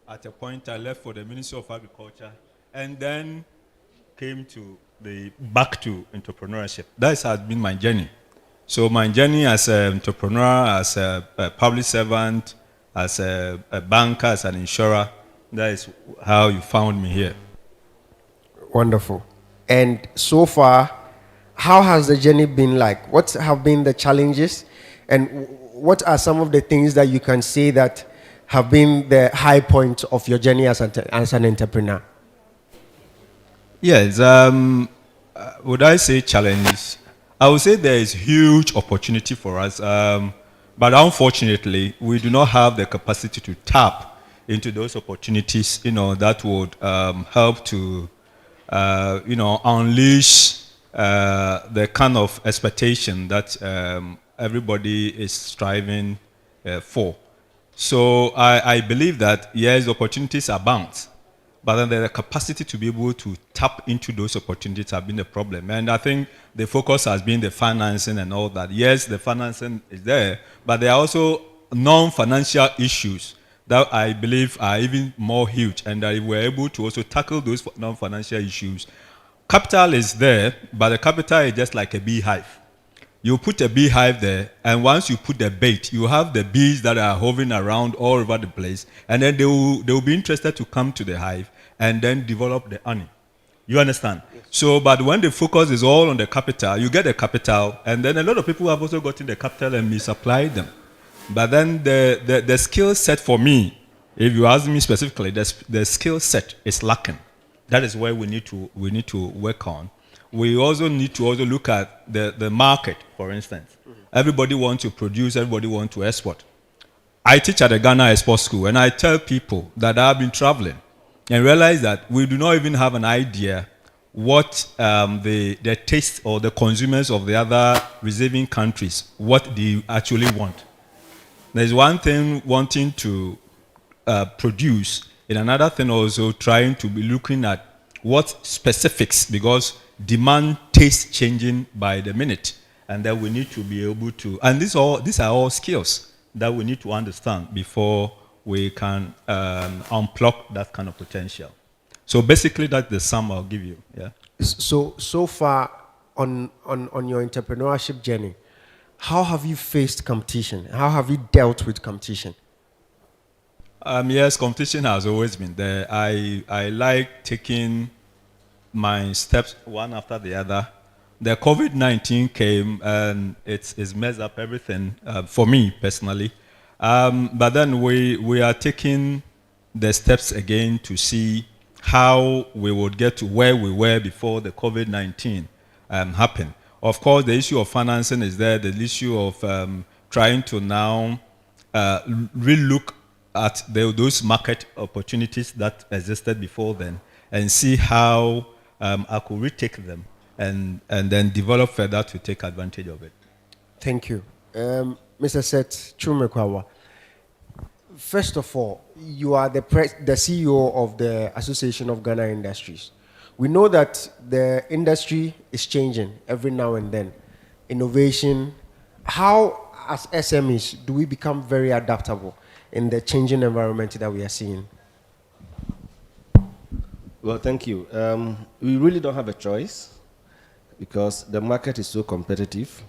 At a point, I left for the Ministry of Agriculture, and then came back to entrepreneurship. That has been my journey. So my journey as an entrepreneur, as a public servant, as a banker, as an insurer, that is how you found me here. Wonderful. And so far, how has the journey been like? What have been the challenges? And what are some of the things that you can say that have been the high point of your journey as an entrepreneur? Yes, would I say challenges? I would say there is huge opportunity for us, but unfortunately, we do not have the capacity to tap into those opportunities, that would help to, unleash the kind of expectation that everybody is striving for. So I believe that, yes, opportunities abound, but then the capacity to be able to tap into those opportunities have been a problem. And I think the focus has been the financing and all that. Yes, the financing is there, but there are also non-financial issues that I believe are even more huge, and that if we're able to also tackle those non-financial issues. Capital is there, but the capital is just like a beehive. You put a beehive there, and once you put the bait, you have the bees that are hovering around all over the place, and then they will be interested to come to the hive and then develop the honey. You understand? Yes. So, but when the focus is all on the capital, you get the capital, and then a lot of people have also gotten the capital and misapplied them. But then the skill set for me, if you ask me specifically, the skill set is lacking. That is where we need to work on. We also need to look at the market, for instance. Mm-hmm. Everybody wants to produce, everybody wants to export. I teach at the Ghana Export School, and I tell people that I've been traveling and realize that we do not even have an idea what the taste or the consumers of the other receiving countries, what they actually want. There's one thing wanting to produce, and another thing also trying to be looking at what specifics, because demand tastes changing by the minute, and that we need to be able to, and these are all skills that we need to understand before we can unblock that kind of potential. So basically, that's the sum I'll give you. Yeah. So far on your entrepreneurship journey, how have you faced competition? How have you dealt with competition? Yes, competition has always been there. I like taking my steps one after the other. The COVID-19 came and it's messed up everything for me personally. But then we are taking the steps again to see how we would get to where we were before the COVID-19 happened. Of course, the issue of financing is there. The issue of trying to now relook at those market opportunities that existed before then and see how I could retake them and then develop further to take advantage of it. Thank you. Mr. Seth Chumekwawa, first of all, you are the CEO of the Association of Ghana Industries. We know that the industry is changing every now and then. Innovation. How, as SMEs, do we become very adaptable in the changing environment that we are seeing? Well, thank you. We really don't have a choice because the market is so competitive.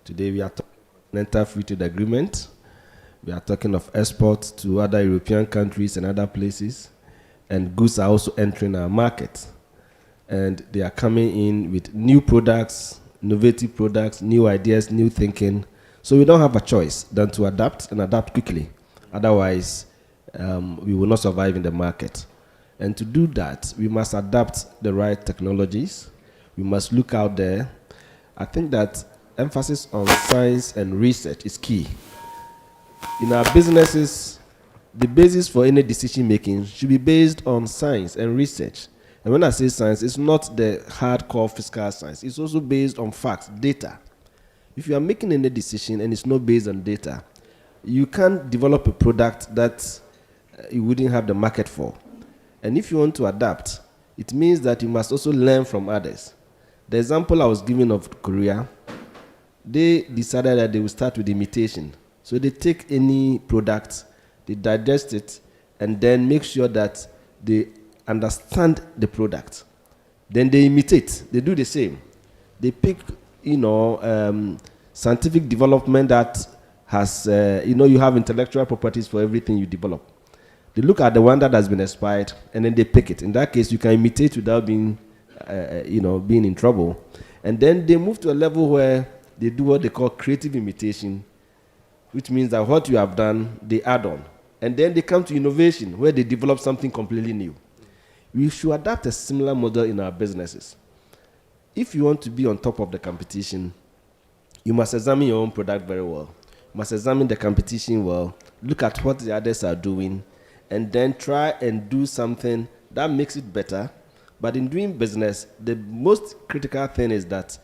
Today we are talking Continental Free Trade Agreement. We are talking of exports to other European countries and other places. And goods are also entering our market. And they are coming in with new products, innovative products, new ideas, new thinking. So we don't have a choice than to adapt and adapt quickly. Otherwise, we will not survive in the market. And to do that, we must adapt the right technologies. We must look out there. I think that emphasis on science and research is key. In our businesses, the basis for any decision making should be based on science and research. And when I say science, it's not the hardcore fiscal science. It's also based on facts, data. If you are making any decision and it's not based on data, you can't develop a product that you wouldn't have the market for. And if you want to adapt, it means that you must also learn from others. The example I was giving of Korea, they decided that they will start with imitation. So they take any product, they digest it, and then make sure that they understand the product. Then they imitate. They do the same. They pick, scientific development that has, you have intellectual properties for everything you develop. They look at the one that has been expired, and then they pick it. In that case, you can imitate without being, being in trouble. And then they move to a level where they do what they call creative imitation, which means that what you have done, they add on. And then they come to innovation, where they develop something completely new. We should adapt a similar model in our businesses. If you want to be on top of the competition, you must examine your own product very well. You must examine the competition well, look at what the others are doing, and then try and do something that makes it better. But in doing business, the most critical thing is that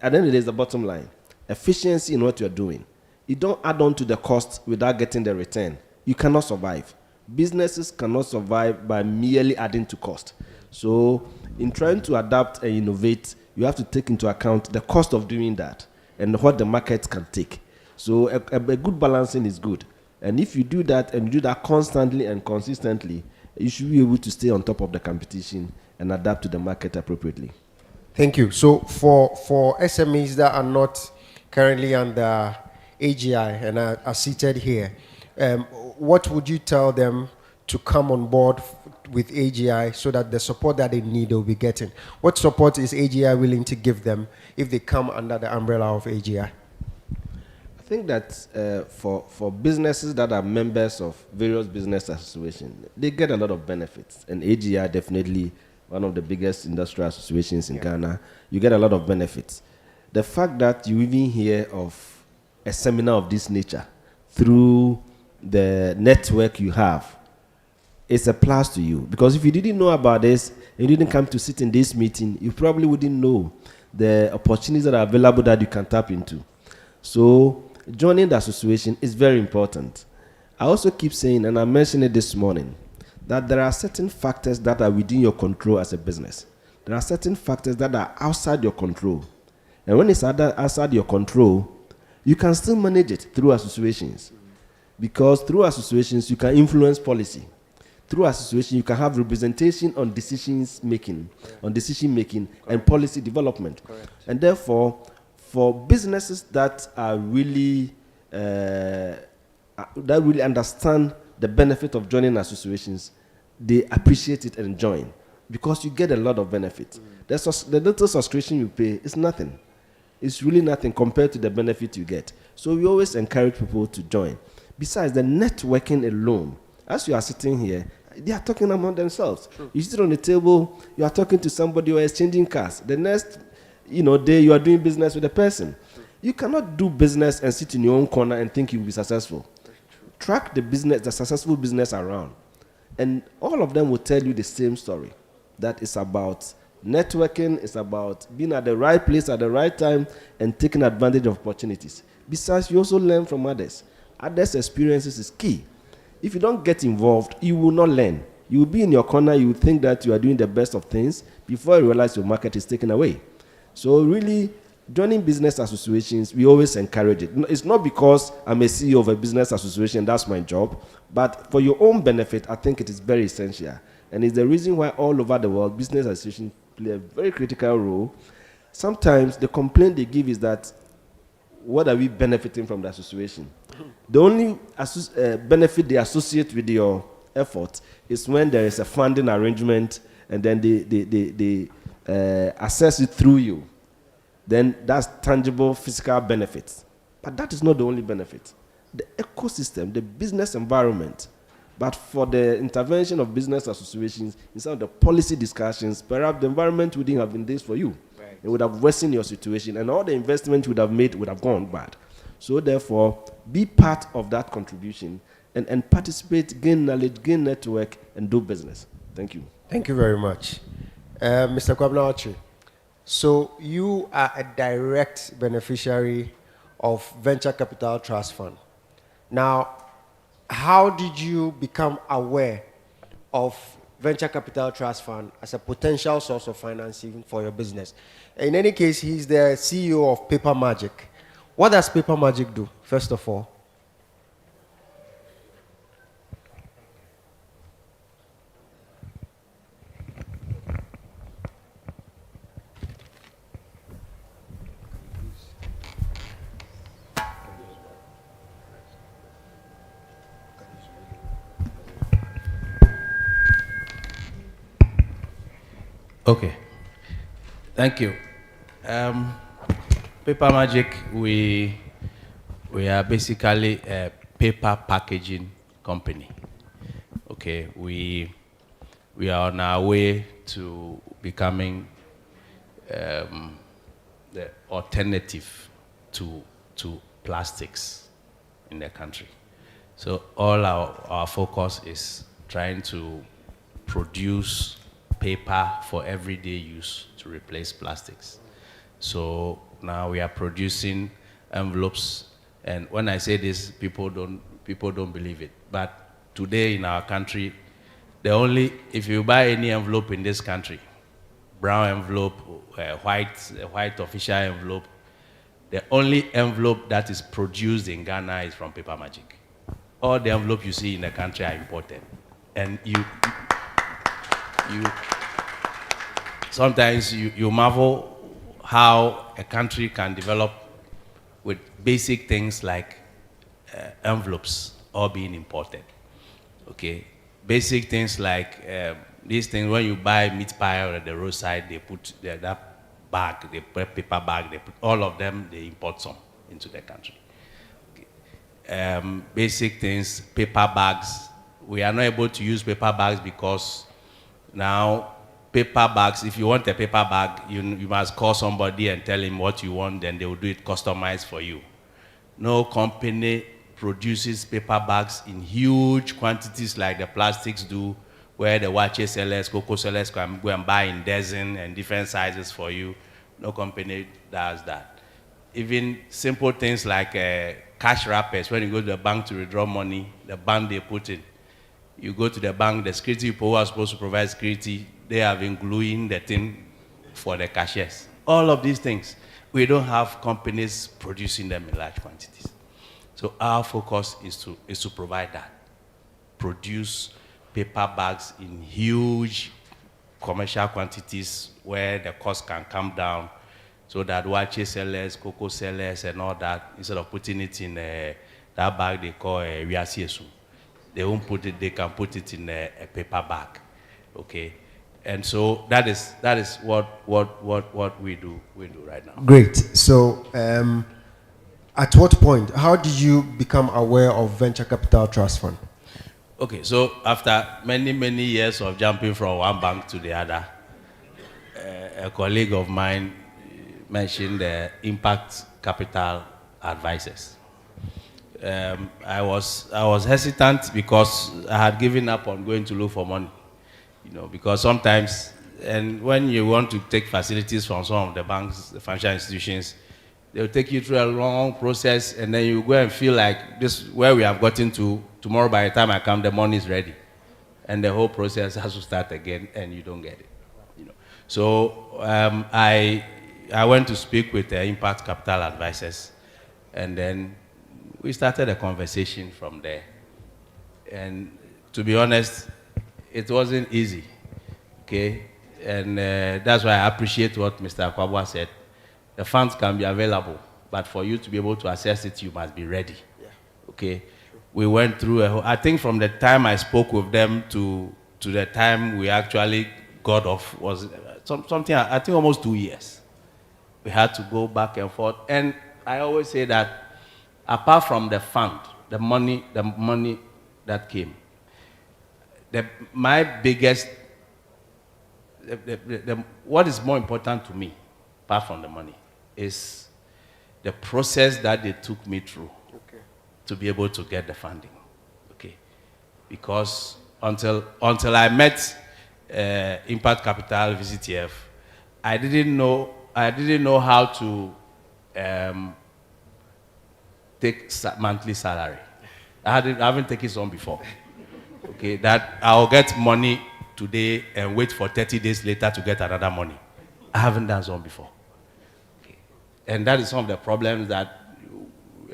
at the end of the day, it's the bottom line. Efficiency in what you're doing. You don't add on to the cost without getting the return. You cannot survive. Businesses cannot survive by merely adding to cost. So in trying to adapt and innovate, you have to take into account the cost of doing that and what the market can take. So a good balancing is good. And if you do that and you do that constantly and consistently, you should be able to stay on top of the competition and adapt to the market appropriately. Thank you. So for SMEs that are not currently under AGI and are seated here, what would you tell them to come on board with AGI so that the support that they need they'll be getting? What support is AGI willing to give them if they come under the umbrella of AGI? I think that for businesses that are members of various business associations, they get a lot of benefits. And AGI definitely one of the biggest industrial associations in Ghana. You get a lot of benefits. The fact that you even hear of a seminar of this nature through the network you have, it's a plus to you. Because if you didn't know about this, and you didn't come to sit in this meeting, you probably wouldn't know the opportunities that are available that you can tap into. So joining the association is very important. I also keep saying, and I mentioned it this morning, that there are certain factors that are within your control as a business. There are certain factors that are outside your control. And when it's outside your control, you can still manage it through associations. Because through associations, you can influence policy. Through association, you can have representation on decision making and policy development. Correct. And therefore, for businesses that are really understand the benefit of joining associations, they appreciate it and join because you get a lot of benefits. The little subscription you pay is nothing. It's really nothing compared to the benefit you get. So we always encourage people to join. Besides, the networking alone, as you are sitting here, they are talking among themselves. True. You sit on the table, you are talking to somebody or exchanging cards. The next day you are doing business with a person. True. You cannot do business and sit in your own corner and think you will be successful. Track the business, the successful business around. And all of them will tell you the same story. That is about networking, it's about being at the right place at the right time and taking advantage of opportunities. Besides, you also learn from others. Others' experiences is key. If you don't get involved, you will not learn. You will be in your corner, you will think that you are doing the best of things before you realize your market is taken away. So really, joining business associations, we always encourage it. It's not because I'm a CEO of a business association, that's my job, but for your own benefit, I think it is very essential. And it's the reason why all over the world, business associations play a very critical role. Sometimes the complaint they give is that, what are we benefiting from the association? The only benefit they associate with your effort is when there is a funding arrangement and then they assess it through you. Then that's tangible physical benefits. But that is not the only benefit. The ecosystem, the business environment, but for the intervention of business associations, in some of the policy discussions, perhaps the environment wouldn't have been this for you. Right. It would have worsened your situation, and all the investment you would have made would have gone bad. So therefore, be part of that contribution and participate, gain knowledge, gain network, and do business. Thank you. Thank you very much. Mr. Kwabena, so you are a direct beneficiary of Venture Capital Trust Fund. Now, how did you become aware of Venture Capital Trust Fund as a potential source of financing for your business? In any case, he's the CEO of Paper Magic. What does Paper Magic do, first of all? Okay, thank you. Paper Magic, we are basically a paper packaging company. Okay, we are on our way to becoming the alternative to plastics in the country. So all our focus is trying to produce paper for everyday use to replace plastics. So now we are producing envelopes, and when I say this, people don't believe it. But today in our country, if you buy any envelope in this country, brown envelope, white official envelope, the only envelope that is produced in Ghana is from Paper Magic. All the envelopes you see in the country are imported, and sometimes you marvel how a country can develop with basic things like envelopes all being imported. Okay, basic things like these things, when you buy meat pie or at the roadside, they put that bag, they put paper bag, they put all of them, they import some into the country. Okay. Basic things, paper bags. We are not able to use paper bags because now paper bags, if you want a paper bag, you must call somebody and tell him what you want, then they will do it customized for you. No company produces paper bags in huge quantities like the plastics do, where the wache sellers, cocoa sellers can go and buy in dozen and different sizes for you. No company does that. Even simple things like cash wrappers, when you go to the bank to withdraw money, the bank they put in. You go to the bank, the security people who are supposed to provide security, they have been gluing the thing for the cashiers. All of these things, we don't have companies producing them in large quantities. So our focus is to provide that. Produce paper bags in huge commercial quantities where the cost can come down, so that wache sellers, cocoa sellers, and all that, instead of putting it in that bag they call a riasiesu, they won't put it. They can put it in a paper bag, okay. And so that is what we do right now. Great. So, at what point? How did you become aware of Venture Capital Trust Fund? Okay. So after many years of jumping from one bank to the other, a colleague of mine mentioned the Impact Capital Advisors. I was hesitant because I had given up on going to look for money, because sometimes, and when you want to take facilities from some of the banks, the financial institutions, they'll take you through a long process, and then you go and feel like this, where we have gotten to, tomorrow by the time I come, the money is ready. And the whole process has to start again, and you don't get it. So I went to speak with the Impact Capital Advisors, and then we started a conversation from there. And to be honest, it wasn't easy, okay? And that's why I appreciate what Mr. Akwabwa said. The funds can be available, but for you to be able to access it, you must be ready, okay? We went through I think from the time I spoke with them to the time we actually got off was something, I think almost 2 years. We had to go back and forth. And I always say that apart from the fund, the money that came, my biggest, what is more important to me, apart from the money, is the process that they took me through to be able to get the funding, okay? Because until I met Impact Capital VCTF, I didn't know how to take monthly salary. I haven't taken some before. Okay, that I'll get money today and wait for 30 days later to get another money. I haven't done some before. Okay. And that is some of the problems that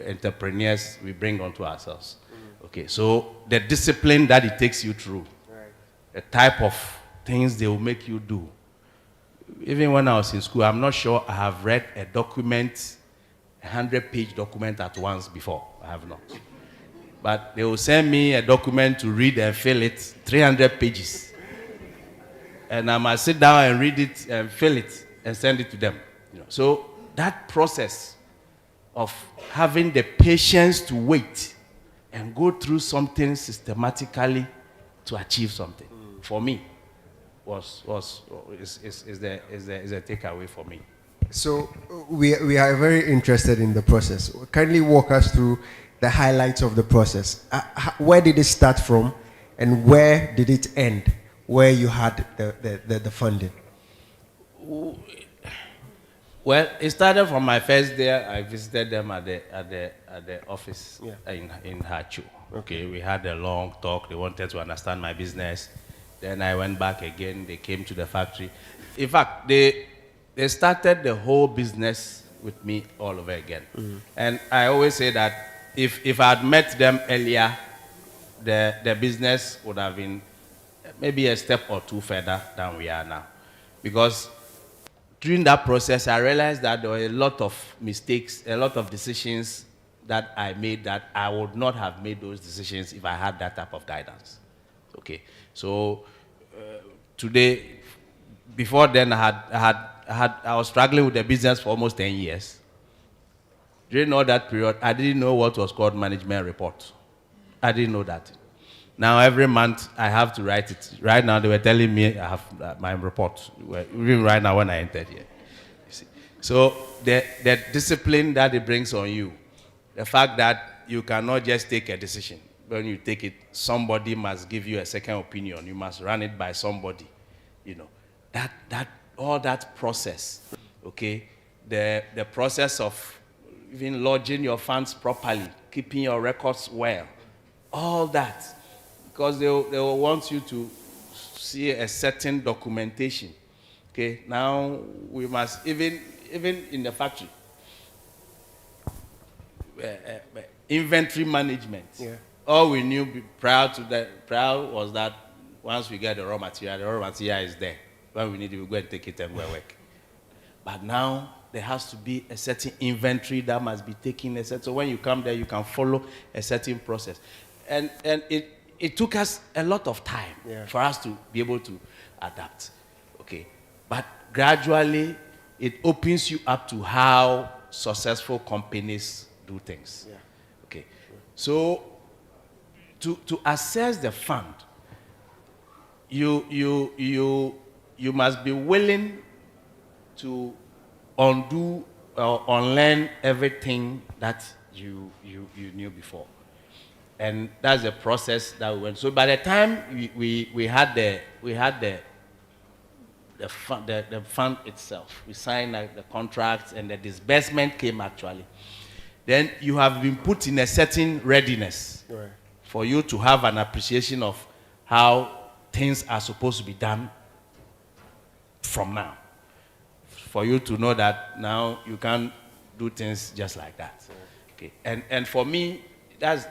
entrepreneurs we bring onto ourselves. Okay, so the discipline that it takes you through, the type of things they will make you do. Even when I was in school, I'm not sure I have read a document, a 100-page document at once before. I have not. But they will send me a document to read and fill it, 300 pages. And I must sit down and read it and fill it and send it to them. You know, so that process of having the patience to wait and go through something systematically to achieve something, for me, is a takeaway for me. So we are very interested in the process. Kindly walk us through the highlights of the process. Where did it start from, and where did it end? Where you had the funding? Well, it started from my first day. I visited them at the office in Hachu. Okay, we had a long talk. They wanted to understand my business. Then I went back again. They came to the factory. In fact, they started the whole business with me all over again. And I always say that if I had met them earlier, the business would have been maybe a step or two further than we are now. Because during that process, I realized that there were a lot of mistakes, a lot of decisions that I made that I would not have made those decisions if I had that type of guidance. Okay, so today, before then, I was struggling with the business for almost 10 years. During all that period, I didn't know what was called management report. I didn't know that. Now, every month, I have to write it. Right now, they were telling me I have my report. Even right now, when I entered here. You see. So, the discipline that it brings on you, the fact that you cannot just take a decision. When you take it, somebody must give you a second opinion. You must run it by somebody. You know, all that process, okay? The process of even lodging your funds properly, keeping your records well, all that. Because they will want you to see a certain documentation. Okay, now we must, even in the factory, inventory management. Yeah. All we knew prior was that once we get the raw material is there. When we need it, we go and take it and go and work. But now there has to be a certain inventory that must be taken. So when you come there, you can follow a certain process. And it took us a lot of time for us to be able to adapt. Okay. But gradually, it opens you up to how successful companies do things. Yeah. Okay. So to assess the fund, you must be willing to undo or unlearn everything that you knew before. And that's the process that we went. So by the time we had the fund itself, we signed the contracts and the disbursement came actually. Then you have been put in a certain readiness for you to have an appreciation of how things are supposed to be done from now. For you to know that now you can't do things just like that. Okay. And for me, that's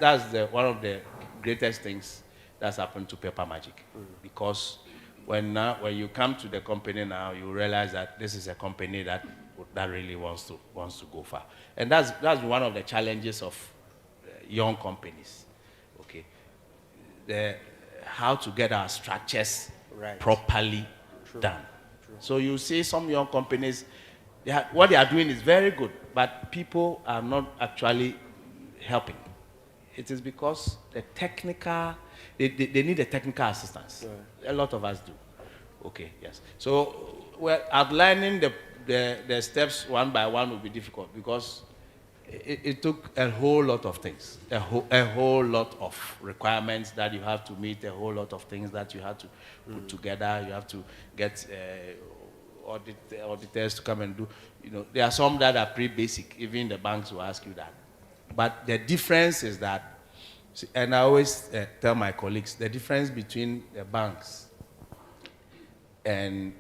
one of the greatest things that's happened to Paper Magic. Because when you come to the company now, you realize that this is a company that really wants to go far. And that's one of the challenges of young companies. Okay, how to get our structures properly done. So you see some young companies, what they are doing is very good, but people are not actually helping. It is because they need a technical assistance. A lot of us do. Okay, yes. So outlining the steps one by one will be difficult because it took a whole lot of things, a whole lot of requirements that you have to meet, a whole lot of things that you have to put together. You have to get auditors to come and do. There are some that are pretty basic. Even the banks will ask you that. But the difference is that, and I always tell my colleagues, the difference between the banks and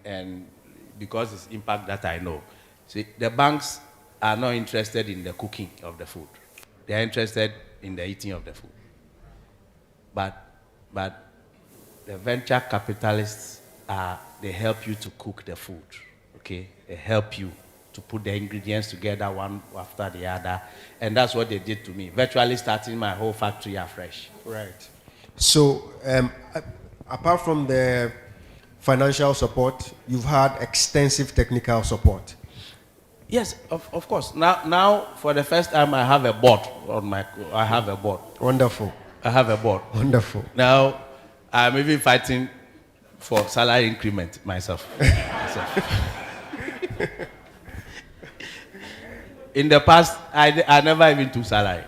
because it's impact that I know. See, the banks are not interested in the cooking of the food. They are interested in the eating of the food. But the venture capitalists they help you to cook the food. Okay, they help you to put the ingredients together one after the other, and that's what they did to me. Virtually starting my whole factory afresh. Right. So, apart from the financial support, you've had extensive technical support. Yes, of course. Now, for the first time, I have a board I have a board. Wonderful. I have a board. Wonderful. Now, I'm even fighting for salary increment myself. In the past, I never even took salary,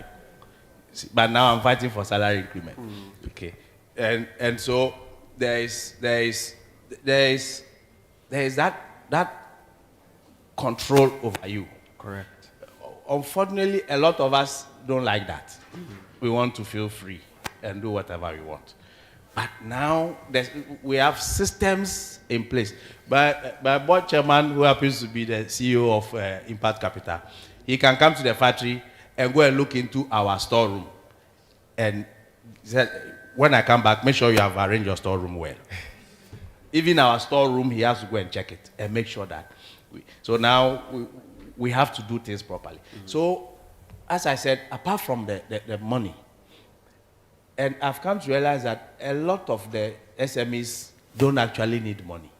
but now I'm fighting for salary increment. Okay, and so there is that control over you. Correct. Unfortunately, a lot of us don't like that. We want to feel free and do whatever we want. But now we have systems in place. My board chairman, who happens to be the CEO of Impact Capital, he can come to the factory and go and look into our storeroom. And he said, when I come back, make sure you have arranged your storeroom well. Even our storeroom, he has to go and check it and make sure that. So now we have to do things properly. So, as I said, apart from the money, and I've come to realize that a lot of the SMEs don't actually need money.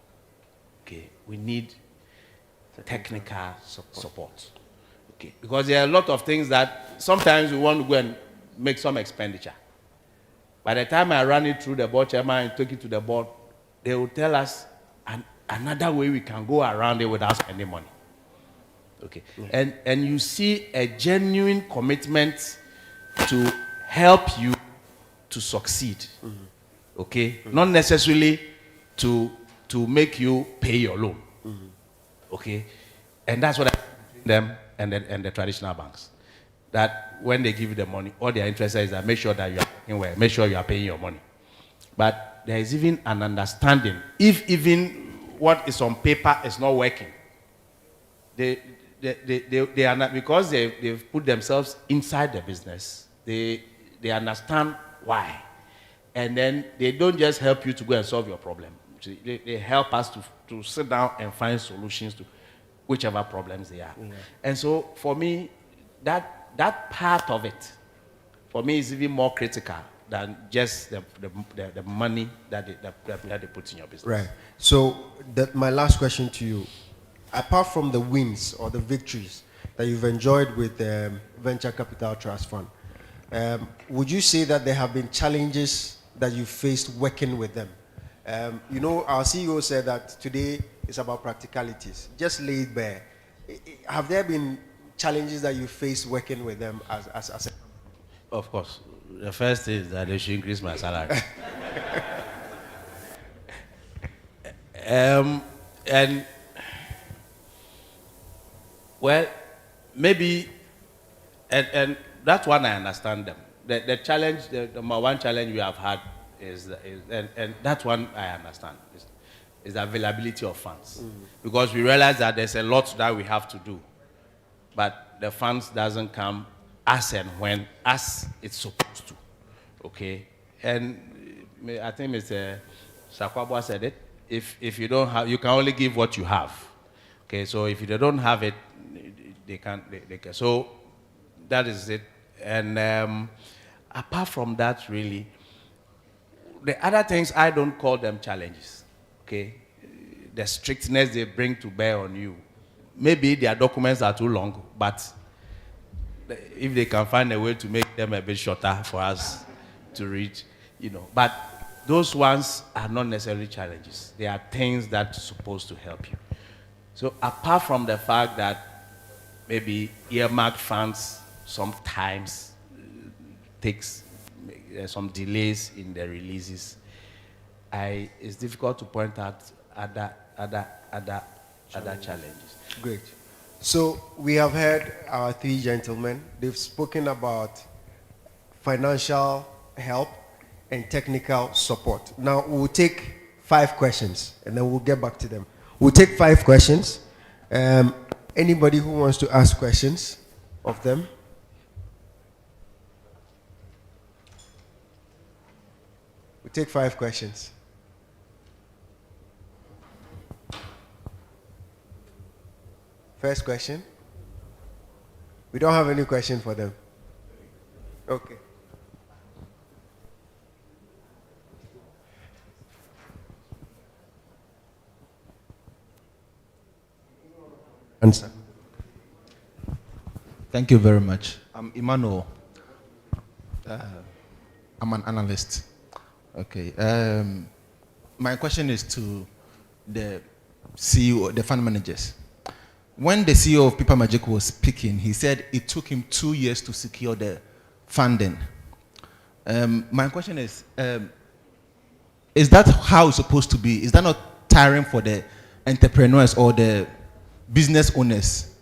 Okay, we need technical support. Okay, because there are a lot of things that sometimes we want to go and make some expenditure. By the time I run it through the board chairman and take it to the board, they will tell us another way we can go around it without spending money. Okay, and you see a genuine commitment to help you to succeed. Okay, not necessarily to make you pay your loan. Okay, and that's what I them and the traditional banks. That when they give you the money, all their interest is that make sure that you are paying well, make sure you are paying your money. But there is even an understanding, if even what is on paper is not working, they are not, because they've put themselves inside the business, they understand why. And then they don't just help you to go and solve your problem. They help us to sit down and find solutions to whichever problems they are. And so for me, that part of it, for me, is even more critical than just the money that they put in your business. Right. So my last question to you, apart from the wins or the victories that you've enjoyed with the Venture Capital Trust Fund, would you say that there have been challenges that you faced working with them? Our CEO said that today is about practicalities. Just lay it bare. Have there been challenges that you faced working with them as a company? Of course. The first is that they should increase my salary. And well, maybe, and that's one I understand them. The challenge, the number one challenge we have had is and that one I understand, is the availability of funds. Because we realize that there's a lot that we have to do, but the funds doesn't come as and when as it's supposed to. Okay, and I think Mr. Sakwabwa said it. If you don't have, you can only give what you have. Okay, so if they don't have it, they can't. They can. So that is it. And apart from that, really, the other things I don't call them challenges. Okay, the strictness they bring to bear on you. Maybe their documents are too long, but if they can find a way to make them a bit shorter for us to read, But those ones are not necessarily challenges. They are things that are supposed to help you. So apart from the fact that maybe earmarked funds sometimes takes some delays in the releases. It's difficult to point out other challenges. Great. So we have heard our three gentlemen. They've spoken about financial help and technical support. Now we'll take 5 questions and then we'll get back to them. We'll take 5 questions. Anybody who wants to ask questions of them? We'll take 5 questions. First question. We don't have any question for them. Okay. Answer. Thank you very much. I'm Emmanuel. I'm an analyst. Okay. My question is to the CEO, the fund managers. When the CEO of Pipa Magic was speaking, he said it took him 2 years to secure the funding. My question is that how it's supposed to be? Is that not tiring for the entrepreneurs or the business owners?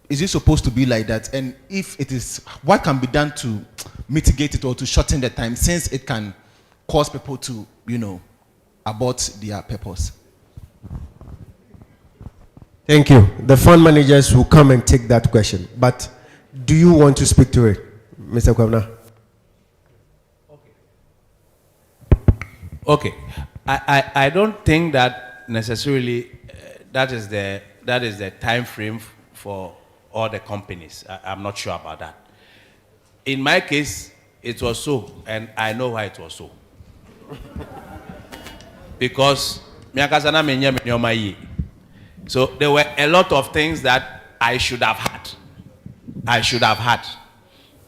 Is it supposed to be like that? And if it is, what can be done to mitigate it or to shorten the time, since it can cause people to, abort their purpose? Thank you. The fund managers will come and take that question. But do you want to speak to it, Mr. Kwabna? Okay. I don't think that necessarily that is the time frame for all the companies. I'm not sure about that. In my case, it was so, and I know why it was so. Because so there were a lot of things that I should have had.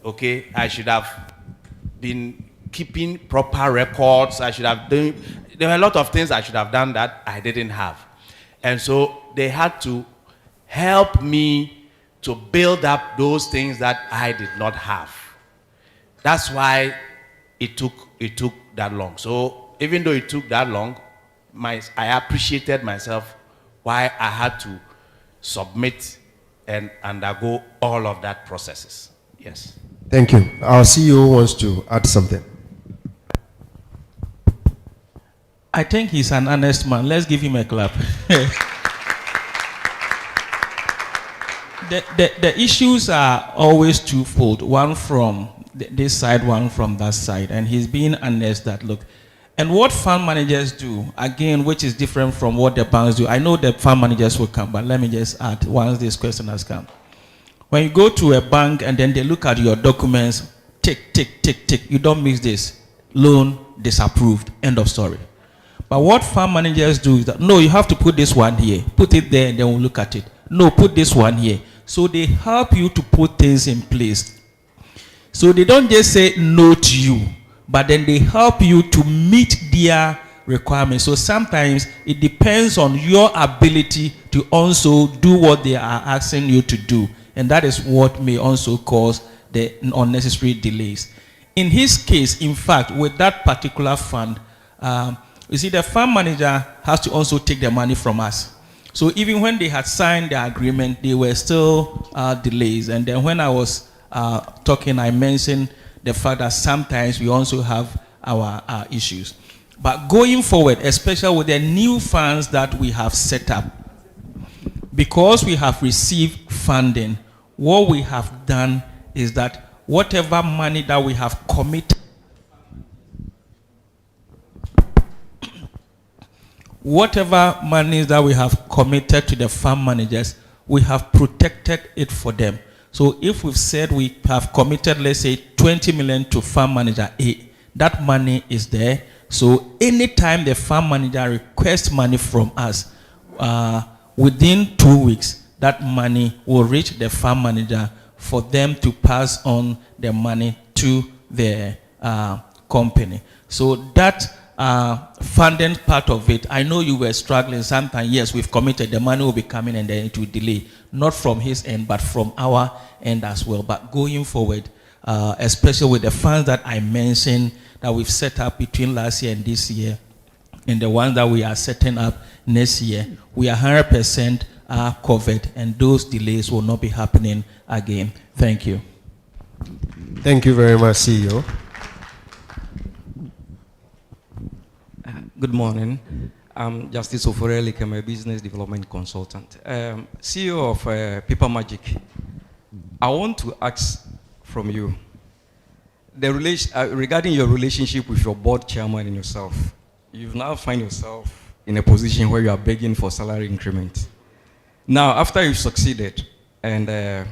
Okay, I should have been keeping proper records. There were a lot of things I should have done that I didn't have. And so they had to help me to build up those things that I did not have. That's why it took that long. So even though it took that long, I appreciated myself why I had to submit and undergo all of that processes. Yes. Thank you. Our CEO wants to add something. I think he's an honest man. Let's give him a clap. The issues are always twofold. One from this side, one from that side. And he's being honest that, look, and what fund managers do, again, which is different from what the banks do. I know the fund managers will come, but let me just add once this question has come. When you go to a bank and then they look at your documents, tick, tick, tick, tick, you don't miss this. Loan disapproved, end of story. But what fund managers do is that, no, you have to put this one here, put it there, and then we'll look at it. No, put this one here. So they help you to put things in place. So they don't just say no to you, but then they help you to meet their requirements. So sometimes it depends on your ability to also do what they are asking you to do. And that is what may also cause the unnecessary delays. In his case, in fact, with that particular fund, you see, the fund manager has to also take the money from us. So even when they had signed the agreement, there were still delays. And then when I was talking, I mentioned the fact that sometimes we also have our issues. But going forward, especially with the new funds that we have set up, because we have received funding, what we have done is that whatever money that we have committed, whatever monies that we have committed to the fund managers, we have protected it for them. So if we've said we have committed, let's say, 20 million to fund manager A, that money is there. So anytime the fund manager requests money from us, within 2 weeks, that money will reach the fund manager for them to pass on the money to the company. So that funding part of it, I know you were struggling sometimes. Yes, we've committed, the money will be coming and then it will delay. not from his end, but from our end as well. But going forward, especially with the funds that I mentioned that we've set up between last year and this year, and the ones that we are setting up next year, we are 100% covered, and those delays will not be happening again. Thank you. Thank you very much, CEO. Good morning. I'm Justice Oforelike. I'm a business development consultant. CEO of Paper Magic. I want to ask from you, regarding your relationship with your board chairman and yourself. You've now find yourself in a position where you are begging for salary increment. Now, after you've succeeded, and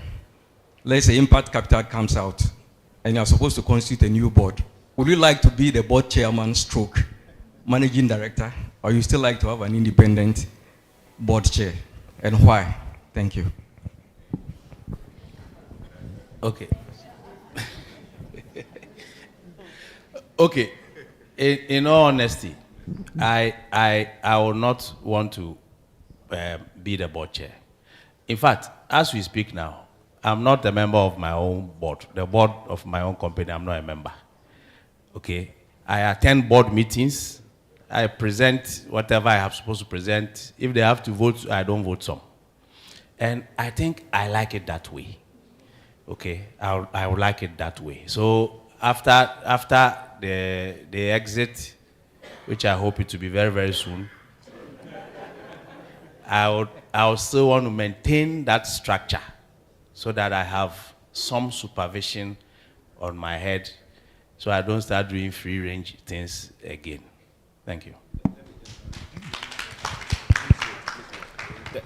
let's say Impact Capital comes out, and you're supposed to constitute a new board, would you like to be the board chairman stroke managing director, or you still like to have an independent board chair, and why? Thank you. Okay. Okay. In all honesty, I will not want to be the board chair. In fact, as we speak now, I'm not a member of my own board. The board of my own company, I'm not a member. Okay? I attend board meetings. I present whatever I have supposed to present. If they have to vote, I don't vote some. And I think I like it that way. Okay? I would like it that way. So after the exit, which I hope it to be very, very soon, I would still want to maintain that structure so that I have some supervision on my head so I don't start doing free range things again. Thank you.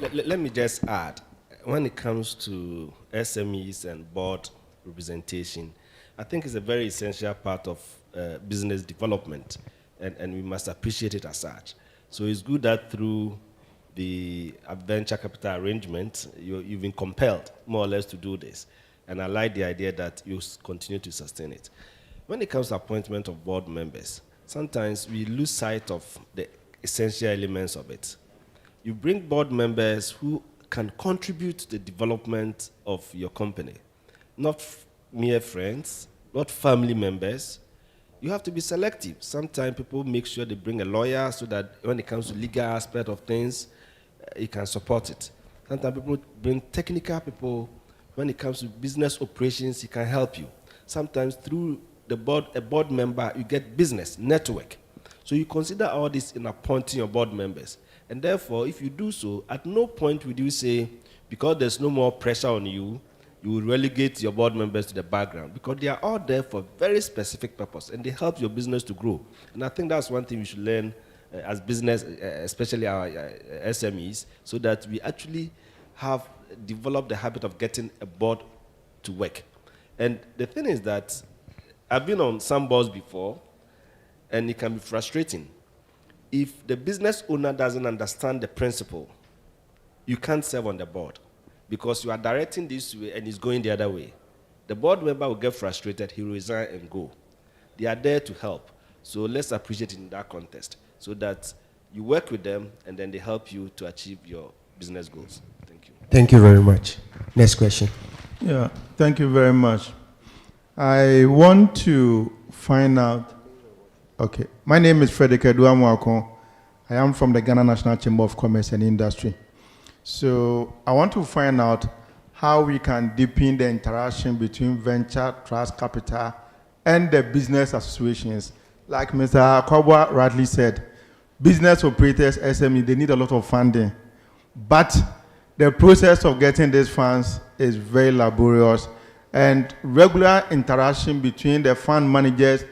Let me just add, when it comes to SMEs and board representation, I think it's a very essential part of business development, and we must appreciate it as such. So it's good that through the venture capital arrangement, you've been compelled, more or less, to do this. And I like the idea that you continue to sustain it. When it comes to appointment of board members, sometimes we lose sight of the essential elements of it. You bring board members who can contribute to the development of your company, not mere friends, not family members. You have to be selective. Sometimes people make sure they bring a lawyer so that when it comes to legal aspect of things, you can support it. Sometimes people bring technical people. When it comes to business operations, he can help you. Sometimes through the board, a board member, you get business, network. So you consider all this in appointing your board members. And therefore, if you do so, at no point would you say, because there's no more pressure on you, you will relegate your board members to the background, because they are all there for very specific purpose, and they help your business to grow. And I think that's one thing we should learn as business, especially our SMEs, so that we actually have developed the habit of getting a board to work. And the thing is that I've been on some boards before, and it can be frustrating. If the business owner doesn't understand the principle, you can't serve on the board, because you are directing this way and it's going the other way. The board member will get frustrated, he will resign and go. They are there to help. So let's appreciate it in that context, so that you work with them and then they help you to achieve your business goals. Thank you. Thank you very much. Next question. Yeah, thank you very much. I want to find out, okay, my name is Frederick Eduamuako. I am from the Ghana National Chamber of Commerce and Industry. So I want to find out how we can deepen the interaction between venture, trust capital, and the business associations. Like Mr. Kwabwa rightly said, business operators, SME, they need a lot of funding. But the process of getting these funds is very laborious, and regular interaction between the fund managers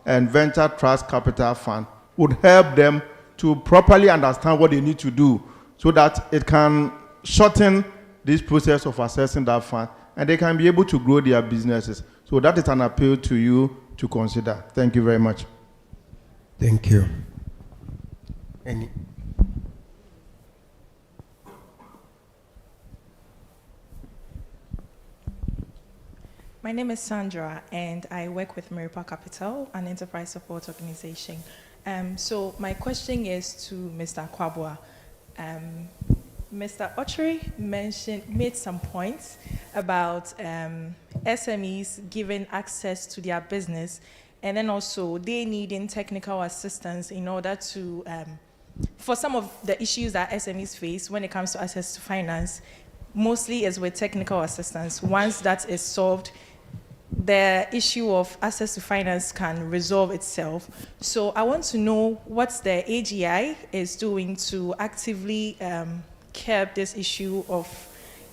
and venture trust capital fund would help them to properly understand what they need to do, so that it can shorten this process of assessing that fund, and they can be able to grow their businesses. So that is an appeal to you to consider. Thank you very much. Thank you. Any? My name is Sandra, and I work with Meripa Capital, an enterprise support organization. So my question is to Mr. Kwabwa. Mr. Ochiri made some points about SMEs giving access to their business, and then also they needing technical assistance in order to, for some of the issues that SMEs face when it comes to access to finance, mostly is with technical assistance. Once that is solved, the issue of access to finance can resolve itself. So I want to know what the AGI is doing to actively curb this issue of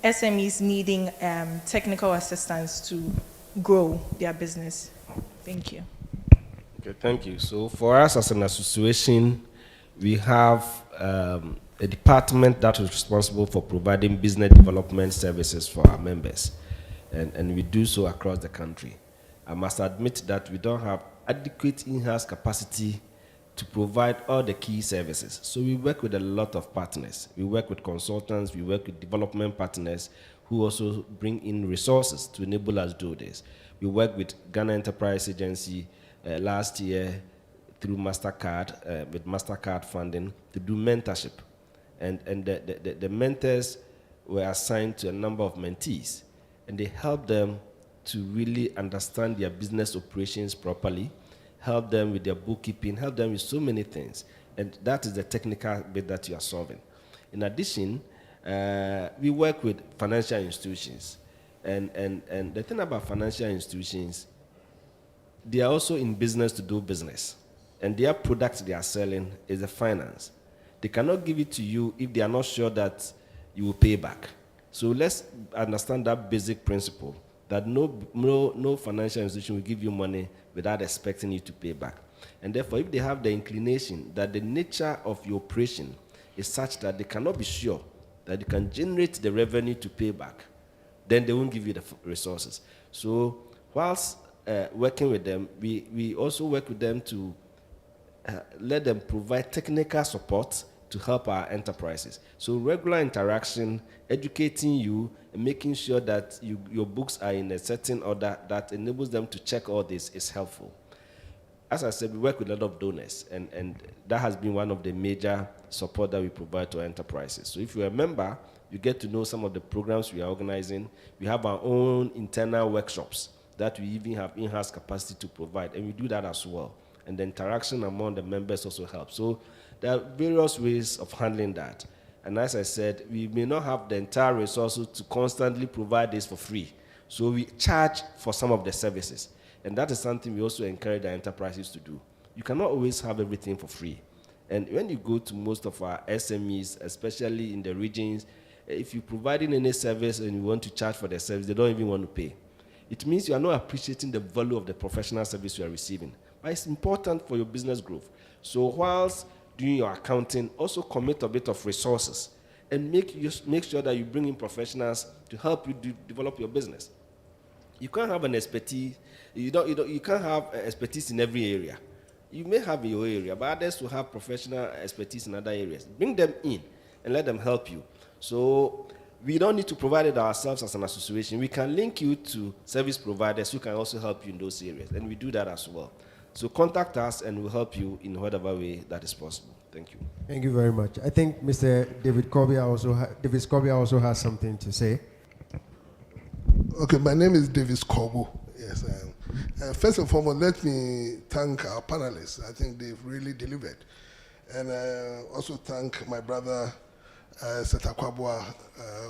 SMEs needing technical assistance to grow their business. Thank you. Okay, thank you. So for us as an association, we have a department that is responsible for providing business development services for our members. And we do so across the country. I must admit that we don't have adequate in-house capacity to provide all the key services. So we work with a lot of partners. We work with consultants, we work with development partners who also bring in resources to enable us do this. We work with Ghana Enterprise Agency last year through MasterCard, with MasterCard funding to do mentorship. And the mentors were assigned to a number of mentees, and they help them to really understand their business operations properly, help them with their bookkeeping, help them with so many things. And that is the technical bit that you are solving. In addition, we work with financial institutions. And the thing about financial institutions, they are also in business to do business. And their product they are selling is the finance. They cannot give it to you if they are not sure that you will pay back. So let's understand that basic principle, that no financial institution will give you money without expecting you to pay back. And therefore, if they have the inclination that the nature of your operation is such that they cannot be sure that you can generate the revenue to pay back, then they won't give you the resources. So whilst working with them, we also work with them to let them provide technical support to help our enterprises. So regular interaction, educating you, and making sure that your books are in a certain order that enables them to check all this is helpful. As I said, we work with a lot of donors, and that has been one of the major support that we provide to enterprises. So if you're a member, you get to know some of the programs we are organizing. We have our own internal workshops that we even have in-house capacity to provide, and we do that as well. And the interaction among the members also helps. So there are various ways of handling that. And as I said, we may not have the entire resources to constantly provide this for free. So we charge for some of the services. And that is something we also encourage our enterprises to do. You cannot always have everything for free. And when you go to most of our SMEs, especially in the regions, if you're providing any service and you want to charge for the service, they don't even want to pay. It means you are not appreciating the value of the professional service you are receiving. But it's important for your business growth. So whilst doing your accounting, also commit a bit of resources and make sure that you bring in professionals to help you develop your business. You can't have an expertise. You can't have expertise in every area. You may have in your area, but others will have professional expertise in other areas. Bring them in and let them help you. So we don't need to provide it ourselves as an association. We can link you to service providers who can also help you in those areas, and we do that as well. So contact us and we'll help you in whatever way that is possible. Thank you. Thank you very much. I think Mr. David Scobia also has something to say. Okay, my name is David Scobo. Yes, first and foremost, let me thank our panelists. I think they've really delivered. And also thank my brother, Seta Kwabwa,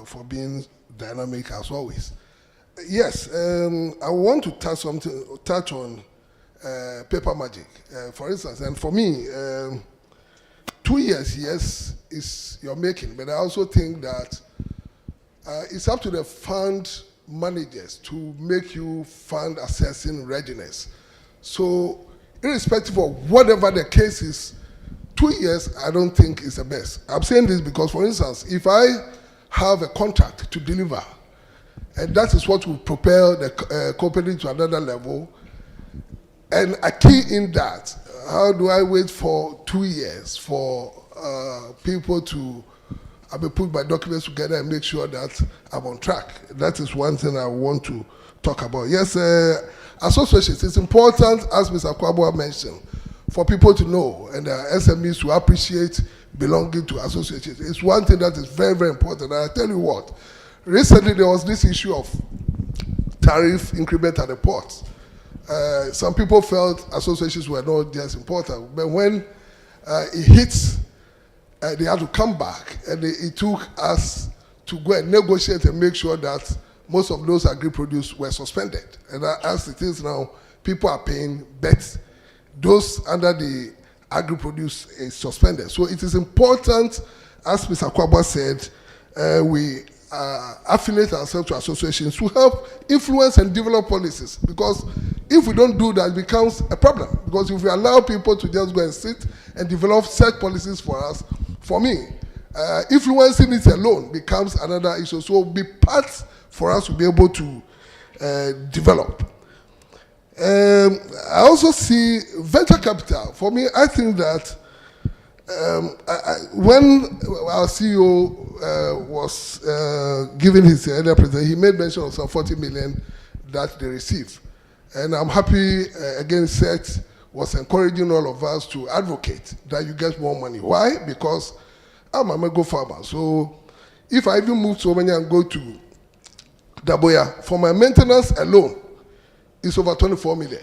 for being dynamic as always. Yes, I want to touch on paper magic, for instance. And for me, 2 years, yes, is your making. But I also think that it's up to the fund managers to make you fund assessing readiness. So irrespective of whatever the case is, 2 years I don't think is the best. I'm saying this because, for instance, if I have a contract to deliver, and that is what will propel the company to another level, and I key in that, how do I wait for 2 years for people to put my documents together and make sure that I'm on track? That is one thing I want to talk about. Yes, associations, it's important, as Mr. Kwabwa mentioned, for people to know and SMEs to appreciate belonging to associations. It's one thing that is very, very important. And I tell you what, recently there was this issue of tariff increment at the ports. Some people felt associations were not just important, but when it hits, they had to come back, and it took us to go and negotiate and make sure that most of those agri-produce were suspended. And as it is now, people are paying, but those under the agri-produce is suspended. So it is important, as Mr. Kwabwa said, we affiliate ourselves to associations to help influence and develop policies, because if we don't do that, it becomes a problem. Because if we allow people to just go and sit and develop such policies for us, for me, influencing it alone becomes another issue. So it will be part for us to be able to develop. I also see venture capital. For me, I think that when our CEO was giving his earlier presentation, he made mention of some 40 million that they received. And I'm happy, again, Seth was encouraging all of us to advocate that you get more money. Why? Because I'm a mango farmer. So if I even move to Omania and go to Daboya, for my maintenance alone, it's over 24 million.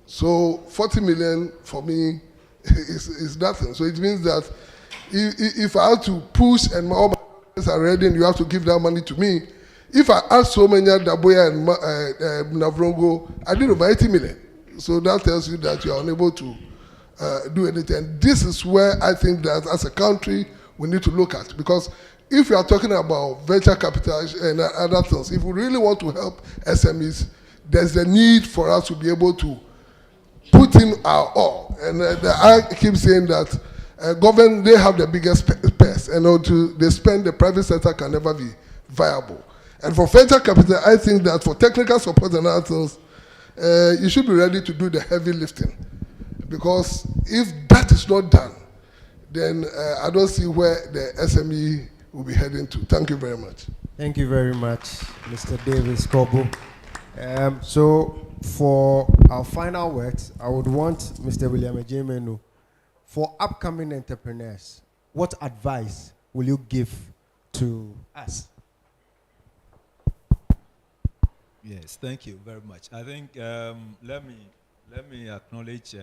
So 40 million for me is nothing. So it means that if I have to push and all my friends are ready and you have to give that money to me, if I ask so many Daboya and Navrongo, I did over 80 million. So that tells you that you are unable to do anything. And this is where I think that as a country we need to look at, because if we are talking about venture capital and other things, if we really want to help SMEs, there's a need for us to be able to put in our all. And I keep saying that government, they have the biggest purse, and until they spend, the private sector can never be viable. And for venture capital, I think that for technical support and other things, you should be ready to do the heavy lifting. Because if that is not done, then I don't see where the SME will be heading to. Thank you very much. Thank you very much, Mr. Davis Kobo. So for our final words, I would want Mr. William Ejemenu, for upcoming entrepreneurs, what advice will you give to us? Yes, thank you very much. I think let me acknowledge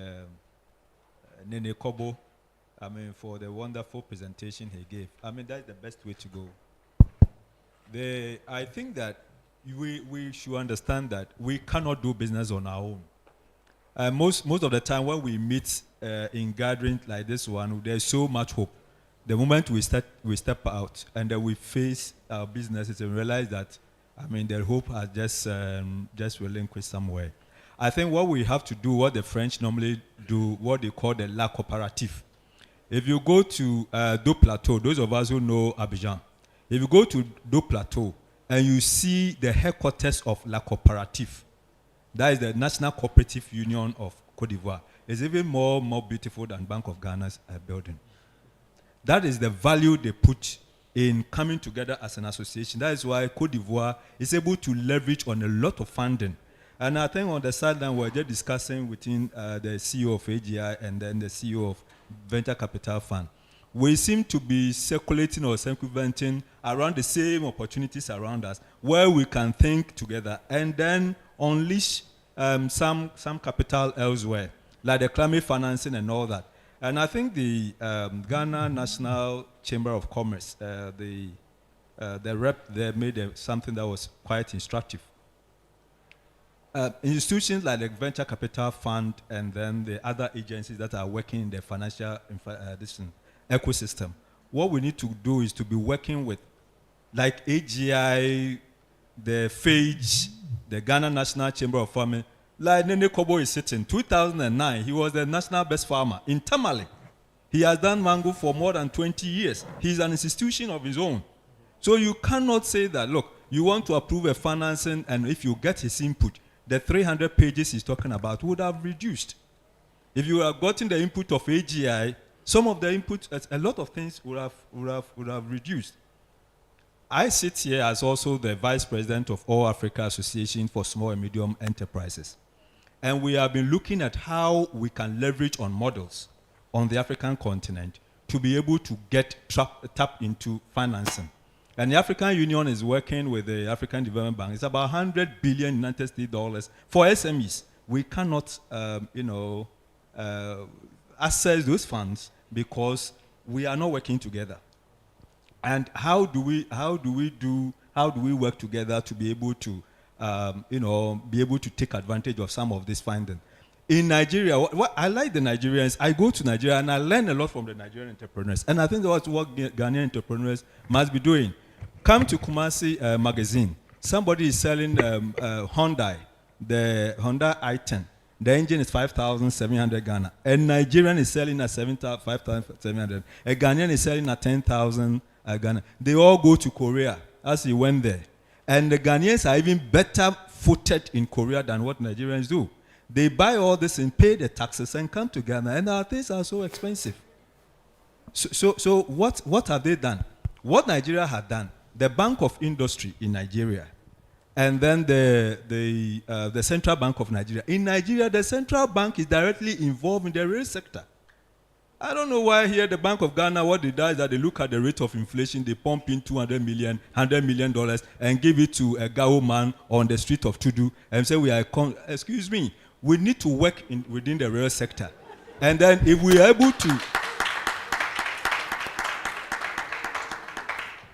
Nene Kobo, for the wonderful presentation he gave. That's the best way to go. I think that we should understand that we cannot do business on our own. Most of the time when we meet in gatherings like this one, there's so much hope. The moment we step out and then we face our businesses and realize that the hope has just relinquished somewhere. I think what we have to do, what the French normally do, what they call the La Coopérative. If you go to Do Plateau, those of us who know Abidjan, if you go to Do Plateau and you see the headquarters of La Coopérative, that is the National Cooperative Union of Côte d'Ivoire, it's even more beautiful than Bank of Ghana's building. That is the value they put in coming together as an association. That is why Côte d'Ivoire is able to leverage on a lot of funding. And I think on the sideline, we're just discussing within the CEO of AGI and then the CEO of Venture Capital Fund. We seem to be circulating or circumventing around the same opportunities around us, where we can think together and then unleash some capital elsewhere, like the climate financing and all that. And I think the Ghana National Chamber of Commerce, the rep there made something that was quite instructive. Institutions like the Venture Capital Fund and then the other agencies that are working in the financial ecosystem, what we need to do is to be working with, like AGI, the FAGE, the Ghana National Chamber of Farming. Like Nene Kobo is sitting, 2009, he was the national best farmer in Tamale. He has done mango for more than 20 years. He's an institution of his own. So you cannot say that, look, you want to approve a financing, and if you get his input, the 300 pages he's talking about would have reduced. If you have gotten the input of AGI, some of the input, a lot of things would have reduced. I sit here as also the Vice President of All Africa Association for Small and Medium Enterprises. And we have been looking at how we can leverage on models on the African continent to be able to tap into financing. And the African Union is working with the African Development Bank. It's about 100 billion United States dollars for SMEs. We cannot, access those funds because we are not working together. And how do we work together to be able to, take advantage of some of this funding? In Nigeria, what I like the Nigerians. I go to Nigeria and I learn a lot from the Nigerian entrepreneurs. And I think that's what Ghanaian entrepreneurs must be doing. Come to Kumasi magazine. Somebody is selling Hyundai, the Honda i10. The engine is 5,700 Ghana. A Nigerian is selling at 5,700. A Ghanaian is selling at 10,000 Ghana. They all go to Korea as he went there. And the Ghanaians are even better footed in Korea than what Nigerians do. They buy all this and pay the taxes and come to Ghana, and our things are so expensive. So what have they done? What Nigeria had done, the Bank of Industry in Nigeria, and then the Central Bank of Nigeria. In Nigeria, the Central Bank is directly involved in the real sector. I don't know why here the Bank of Ghana, what they do is that they look at the rate of inflation, they pump in $100 million and give it to a Gao man on the street of Tudu and say, excuse me, we need to work within the real sector. And then if we are able to...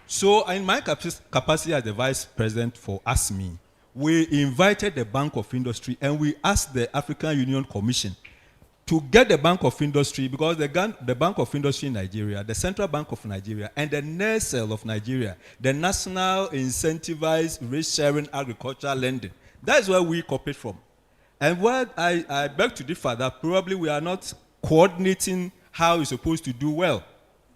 So in my capacity as the Vice President for ASME, we invited the Bank of Industry and we asked the African Union Commission to get the Bank of Industry, because the Bank of Industry in Nigeria, the Central Bank of Nigeria, and the NERCEL of Nigeria, the National Incentivized Risk-Sharing Agricultural Lending, that's where we cooperate from. And what I beg to differ that probably we are not coordinating how we're supposed to do well.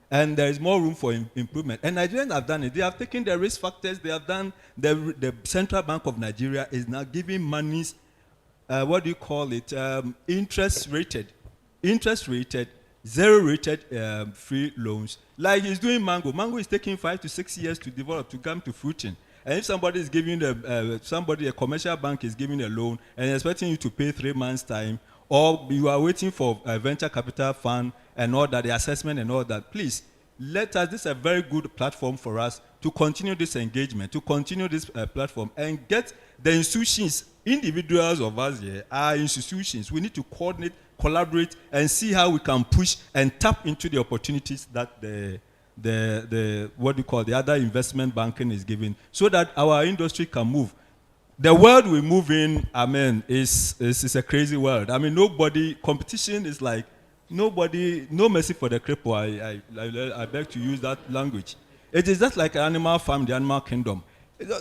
And there is more room for improvement. And Nigerians have done it. They have taken the risk factors. They have done, the Central Bank of Nigeria is now giving monies, what do you call it, interest rated, zero rated free loans. Like he's doing mango. Mango is taking 5 to 6 years to develop, to come to fruiting. And if somebody is giving a commercial bank is giving a loan and expecting you to pay 3 months' time, or you are waiting for a venture capital fund and all that, the assessment and all that, please, this is a very good platform for us to continue this engagement, to continue this platform and get the institutions, individuals of us here, our institutions, we need to coordinate, collaborate, and see how we can push and tap into the opportunities that the other investment banking is giving, so that our industry can move. The world we move in, is a crazy world. Competition is like, no mercy for the cripple. I beg to use that language. It is just like an animal farm, the animal kingdom.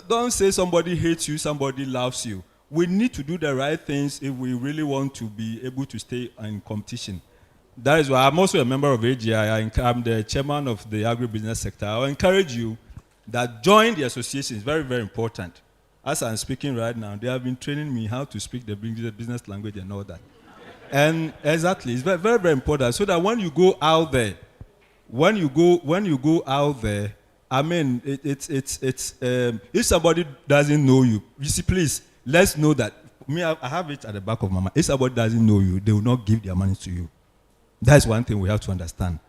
Don't say somebody hates you, somebody loves you. We need to do the right things if we really want to be able to stay in competition. That is why I'm also a member of AGI. I'm the chairman of the agribusiness sector. I encourage you that join the association. It's very, very important. As I'm speaking right now, they have been training me how to speak the business language and all that. And exactly, it's very, very, very important. So that when you go out there, if somebody doesn't know you, see, please, let's know that. I have it at the back of my mind. If somebody doesn't know you, they will not give their money to you. That's one thing we have to understand.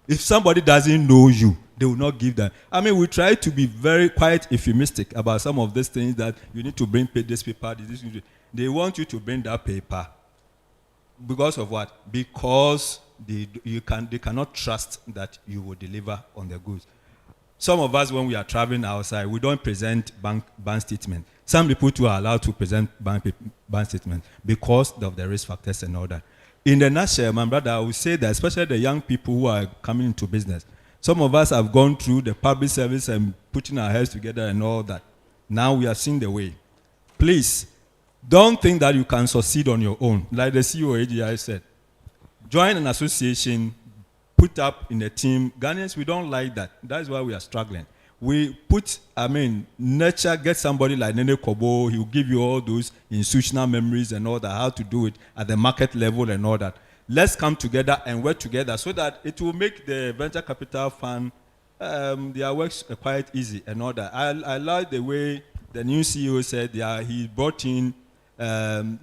If somebody doesn't know you, they will not give them. We try to be very quite euphemistic about some of these things, that you need to bring this paper. They want you to bring that paper. Because of what? Because they cannot trust that you will deliver on the goods. Some of us, when we are traveling outside, we don't present bank statement. Some people too are allowed to present bank statement because of the risk factors and all that. In the nutshell, my brother, I would say that especially the young people who are coming into business, some of us have gone through the public service and putting our heads together and all that. Now we are seeing the way. Please, don't think that you can succeed on your own. Like the CEO of AGI said, join an association, put up in a team. Ghanaians, we don't like that. That's why we are struggling. We put, nurture, get somebody like Nene Kobo, he will give you all those institutional memories and all that, how to do it at the market level and all that. Let's come together and work together so that it will make the venture capital fund, their works quite easy and all that. I like the way the new CEO said he brought in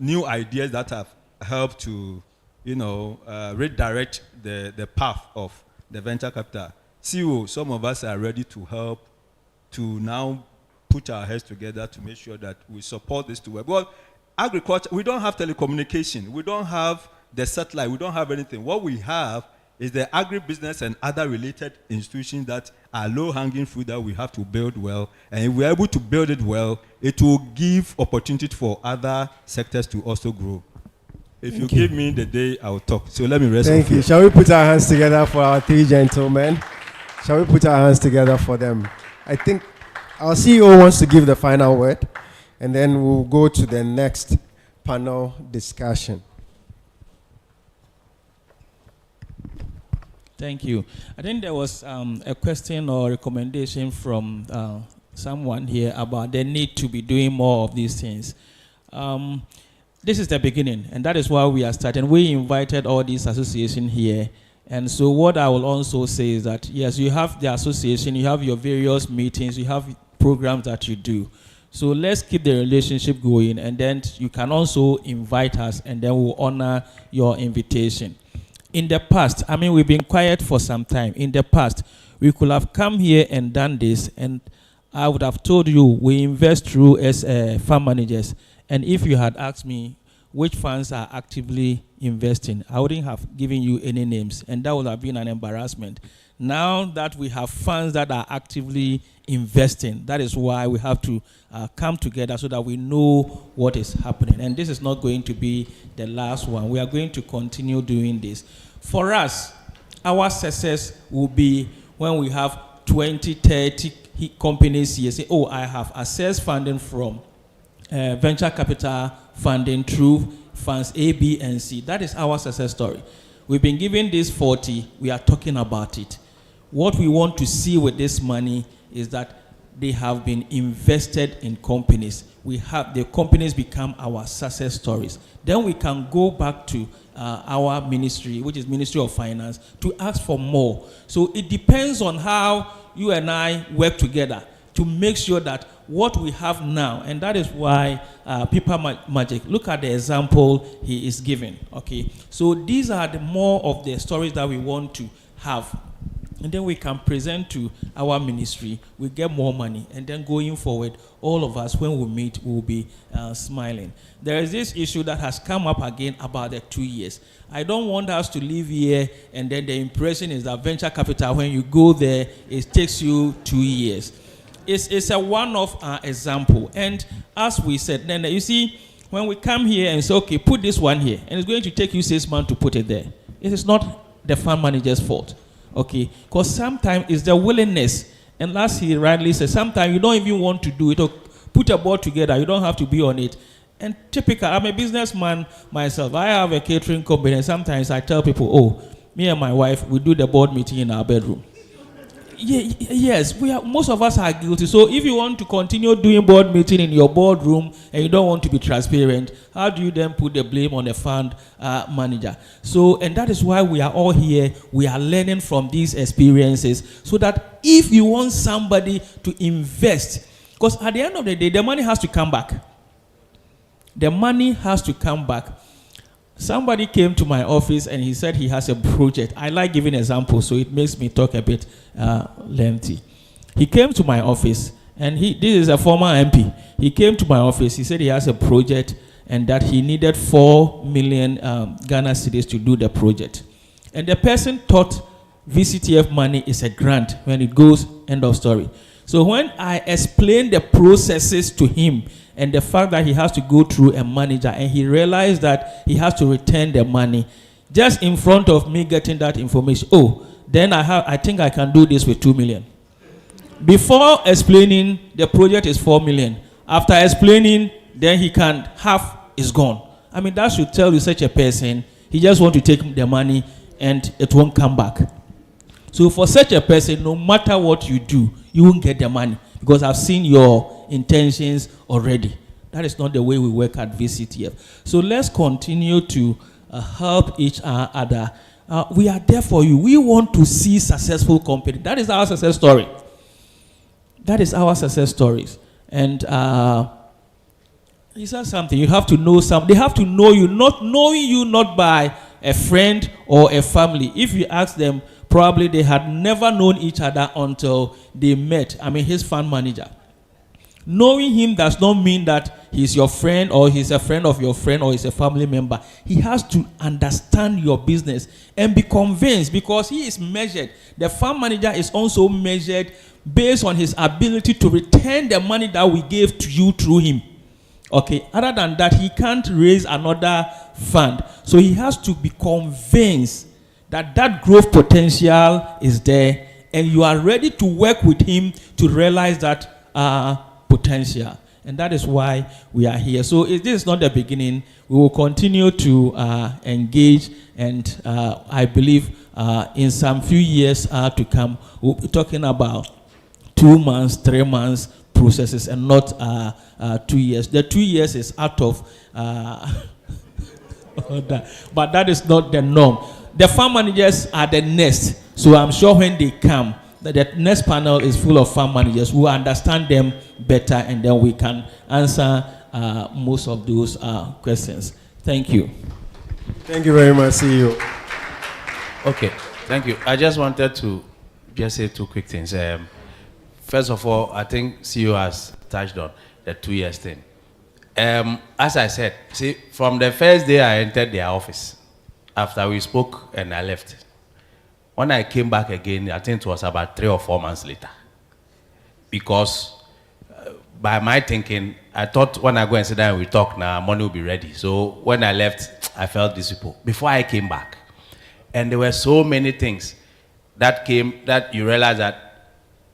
new ideas that have helped to, redirect the path of the venture capital. CEO, some of us are ready to help to now put our heads together to make sure that we support this to work. Well, agriculture, we don't have telecommunication, we don't have the satellite, we don't have anything. What we have is the agribusiness and other related institutions that are low-hanging fruit that we have to build well. And if we're able to build it well, it will give opportunity for other sectors to also grow. If you give me the day, I will talk. So let me rest. Thank you. Shall we put our hands together for our three gentlemen? Shall we put our hands together for them? I think our CEO wants to give the final word, and then we'll go to the next panel discussion. Thank you. I think there was a question or recommendation from someone here about the need to be doing more of these things. This is the beginning, and that is why we are starting. We invited all these associations here. And so what I will also say is that, yes, you have the association, you have your various meetings, you have programs that you do. So let's keep the relationship going, and then you can also invite us, and then we'll honor your invitation. In the past, I mean, we've been quiet for some time. In the past, we could have come here and done this, and I would have told you we invest through as fund managers. And if you had asked me which funds are actively investing, I wouldn't have given you any names, and that would have been an embarrassment. Now that we have funds that are actively investing, that is why we have to come together so that we know what is happening. And this is not going to be the last one. We are going to continue doing this. For us, our success will be when we have 20, 30 companies here say, oh, I have access funding from venture capital funding through funds A, B, and C. That is our success story. We've been given this 40, we are talking about it. What we want to see with this money is that they have been invested in companies. We have the companies become our success stories. Then we can go back to our ministry, which is Ministry of Finance, to ask for more. So it depends on how you and I work together to make sure that what we have now, and that is why Paper Magic, look at the example he is giving, okay? So these are the more of the stories that we want to have. And then we can present to our ministry, we get more money, and then going forward, all of us, when we meet, will be smiling. There is this issue that has come up again about the 2 years. I don't want us to live here, and then the impression is that venture capital, when you go there, it takes you 2 years. It's a one-off example. And as we said, then you see, when we come here and say, okay, put this one here, and it's going to take you 6 months to put it there, it is not the fund manager's fault. Okay, because sometimes it's the willingness, and last he rightly said, sometimes you don't even want to do it or put a board together, you don't have to be on it. And typical, I'm a businessman myself, I have a catering company, and sometimes I tell people, oh, me and my wife, we do the board meeting in our bedroom. Yes, most of us are guilty. So if you want to continue doing board meeting in your boardroom and you don't want to be transparent, how do you then put the blame on the fund manager? So, and that is why we are all here. We are learning from these experiences so that if you want somebody to invest, because at the end of the day, the money has to come back. The money has to come back. Somebody came to my office and he said he has a project. I like giving examples, so it makes me talk a bit lengthy. He came to my office, and this is a former MP. He came to my office. He said he has a project and that he needed 4 million Ghana cedis to do the project. And the person thought VCTF money is a grant. When it goes, end of story. So when I explained the processes to him, and the fact that he has to go through a manager, and he realized that he has to return the money, just in front of me getting that information, oh, then I think I can do this with 2 million. Before explaining, the project is 4 million. After explaining, then he can half is gone. I mean, that should tell you such a person, he just want to take the money and it won't come back. So for such a person, no matter what you do, you won't get the money, because I've seen your intentions already. That is not the way we work at VCTF. So let's continue to help each other. We are there for you. We want to see successful companies. That is our success story. That is our success stories. And he said something. You have to know something. They have to know you, not knowing you not by a friend or a family. If you ask them, Probably they had never known each other until they met. I mean, his fund manager. Knowing him does not mean that he's your friend or he's a friend of your friend or he's a family member. He has to understand your business and be convinced, because he is measured. The fund manager is also measured based on his ability to return the money that we gave to you through him. Okay, other than that, he can't raise another fund. So he has to be convinced that that growth potential is there, and you are ready to work with him to realize that potential. And that is why we are here. So this is not the beginning. We will continue to engage, and I believe in some few years to come, we'll be talking about 2 months, 3 months processes, and not 2 years. The 2 years is out of but that is not the norm. The fund managers are the next. So I'm sure when they come, the next panel is full of fund managers who understand them better, and then we can answer most of those questions. Thank you. Thank you very much, CEO. Okay, thank you. I just wanted to just say 2 quick things. First of all, I think CEO has touched on the 2 years thing. As I said, see, from the first day I entered their office, after we spoke and I left, when I came back again, I think it was about 3 or 4 months later. Because by my thinking, I thought when I go and sit down and we talk now, money will be ready. So when I left, I felt these people. Before I came back, and there were so many things that came that you realize that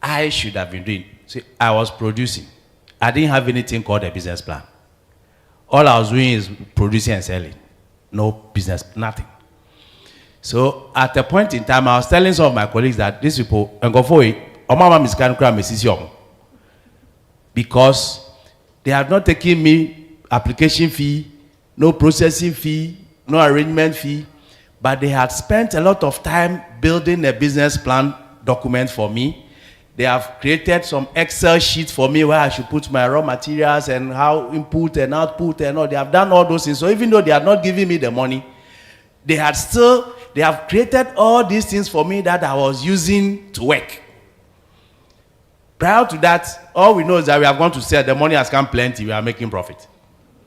I should have been doing. See, I was producing. I didn't have anything called a business plan. All I was doing is producing and selling. No business, nothing. So at a point in time, I was telling some of my colleagues that these people, because they have not taken me application fee, no processing fee, no arrangement fee, but they had spent a lot of time building a business plan document for me. They have created some Excel sheets for me where I should put my raw materials and how input and output and all. They have done all those things. So even though they are not giving me the money, they have created all these things for me that I was using to work. Prior to that, all we know is that we have gone to sell. The money has come plenty. We are making profit.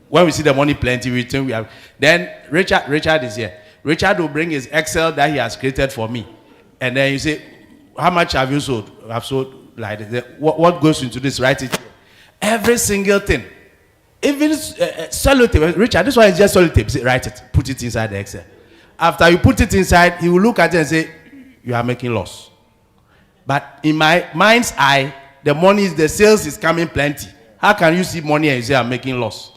When we see the money plenty, we think we have. Then Richard is here. Richard will bring his Excel that he has created for me. And then you say, how much have you sold? I've sold like this. What goes into this? Write it. Every single thing. Even sellotape. Richard, this one is just sellotape. Write it. Put it inside the Excel. After you put it inside, he will look at it and say, you are making loss. But in my mind's eye, the money is, the sales is coming plenty. How can you see money and you say I'm making loss?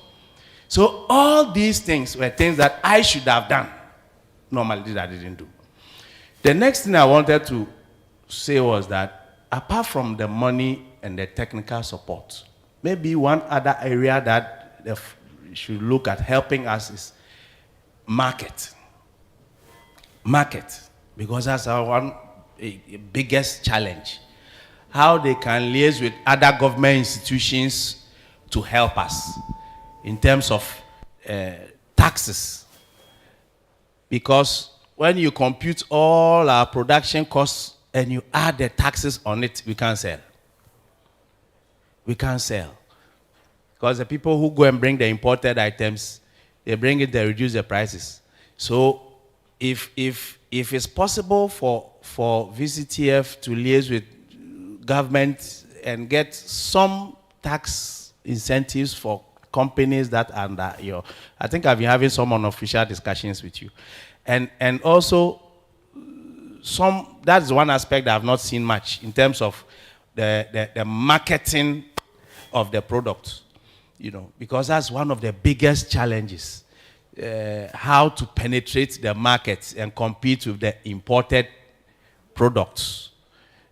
So all these things were things that I should have done. Normally that I didn't do. The next thing I wanted to say was that apart from the money and the technical support, maybe one other area that we should look at helping us is market. Market, because that's our biggest challenge. How they can liaise with other government institutions to help us in terms of taxes. Because when you compute all our production costs and you add the taxes on it, we can't sell. We can't sell. Because the people who go and bring the imported items, they bring it, they reduce the prices. So if it's possible for VCTF to liaise with government and get some tax incentives for companies that are under your, I think I've been having some unofficial discussions with you. And also, that's one aspect that I've not seen much in terms of the marketing of the product, because that's one of the biggest challenges, how to penetrate the market and compete with the imported products.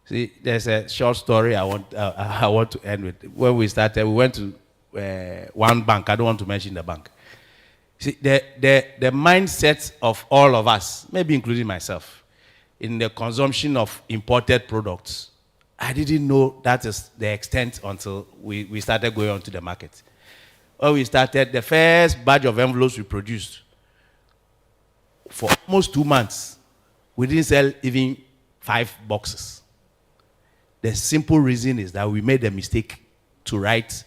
See, there's a short story I want to end with. When we started, we went to one bank. I don't want to mention the bank. See, the mindset of all of us, maybe including myself, in the consumption of imported products, I didn't know that is the extent until we started going onto the market. When we started, the first batch of envelopes we produced, for almost 2 months, we didn't sell even 5 boxes. The simple reason is that we made a mistake to write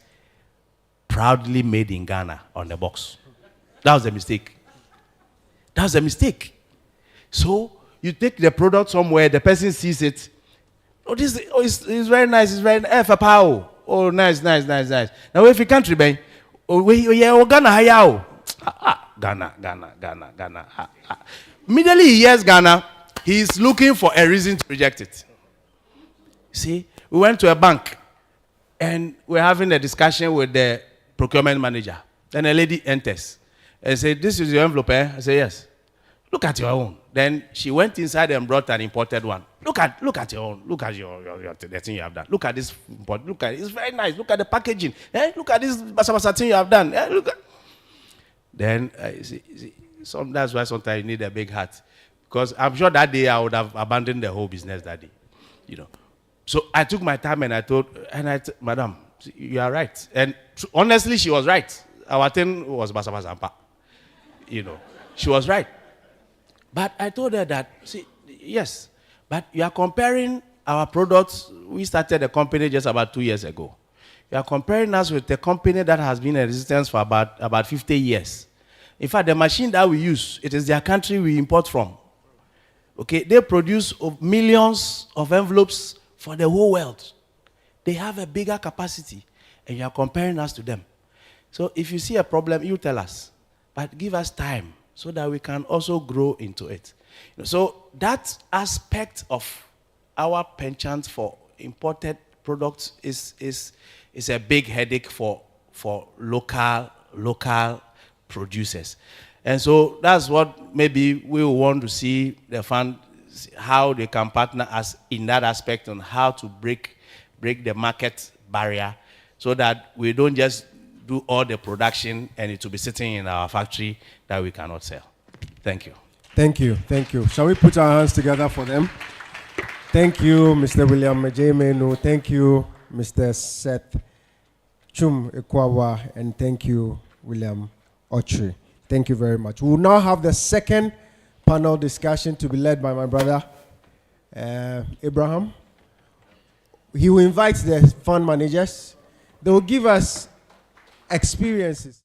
proudly made in Ghana on the box. That was a mistake. That was a mistake. So you take the product somewhere, the person sees it. Oh, it's very nice. It's very nice. Oh, nice. Now, if you can't remember, Ghana, Ghana. Immediately he hears Ghana, he's looking for a reason to reject it. See, we went to a bank and we're having a discussion with the procurement manager. Then a lady enters and said, "This is your envelope, eh?" I said, "Yes." "Look at your own." Then she went inside and brought an imported one. Look at your own. Look at the thing you have done. Look at this. Look at it. It's very nice. Look at the packaging. Eh? Look at this basa thing you have done. Eh? Look at. Then that's why sometimes you need a big heart, because I'm sure that day I would have abandoned the whole business that day, you know. So I took my time and I told, "Madam, you are right." And honestly, she was right. Our thing was basa, you know. She was right. But I told her that, see, yes, but you are comparing our products. We started the company just about 2 years ago. You are comparing us with a company that has been in existence for about 50 years. In fact, the machine that we use, it is their country we import from. Okay, they produce millions of envelopes for the whole world. They have a bigger capacity, and you are comparing us to them. So if you see a problem, you tell us, but give us time so that we can also grow into it. So that aspect of our penchant for imported products is a big headache for local producers. And so that's what maybe we want to see the fund, how they can partner us in that aspect on how to break the market barrier, so that we don't just do all the production and it will be sitting in our factory that we cannot sell. Thank you. Thank you. Shall we put our hands together for them? Thank you, Mr. William Mejemenu. Thank you, Mr. Seth Chum Ekwawa. And thank you, William Ochri. Thank you very much. We will now have the second panel discussion to be led by my brother, Abraham. He will invite the fund managers. They will give us experiences.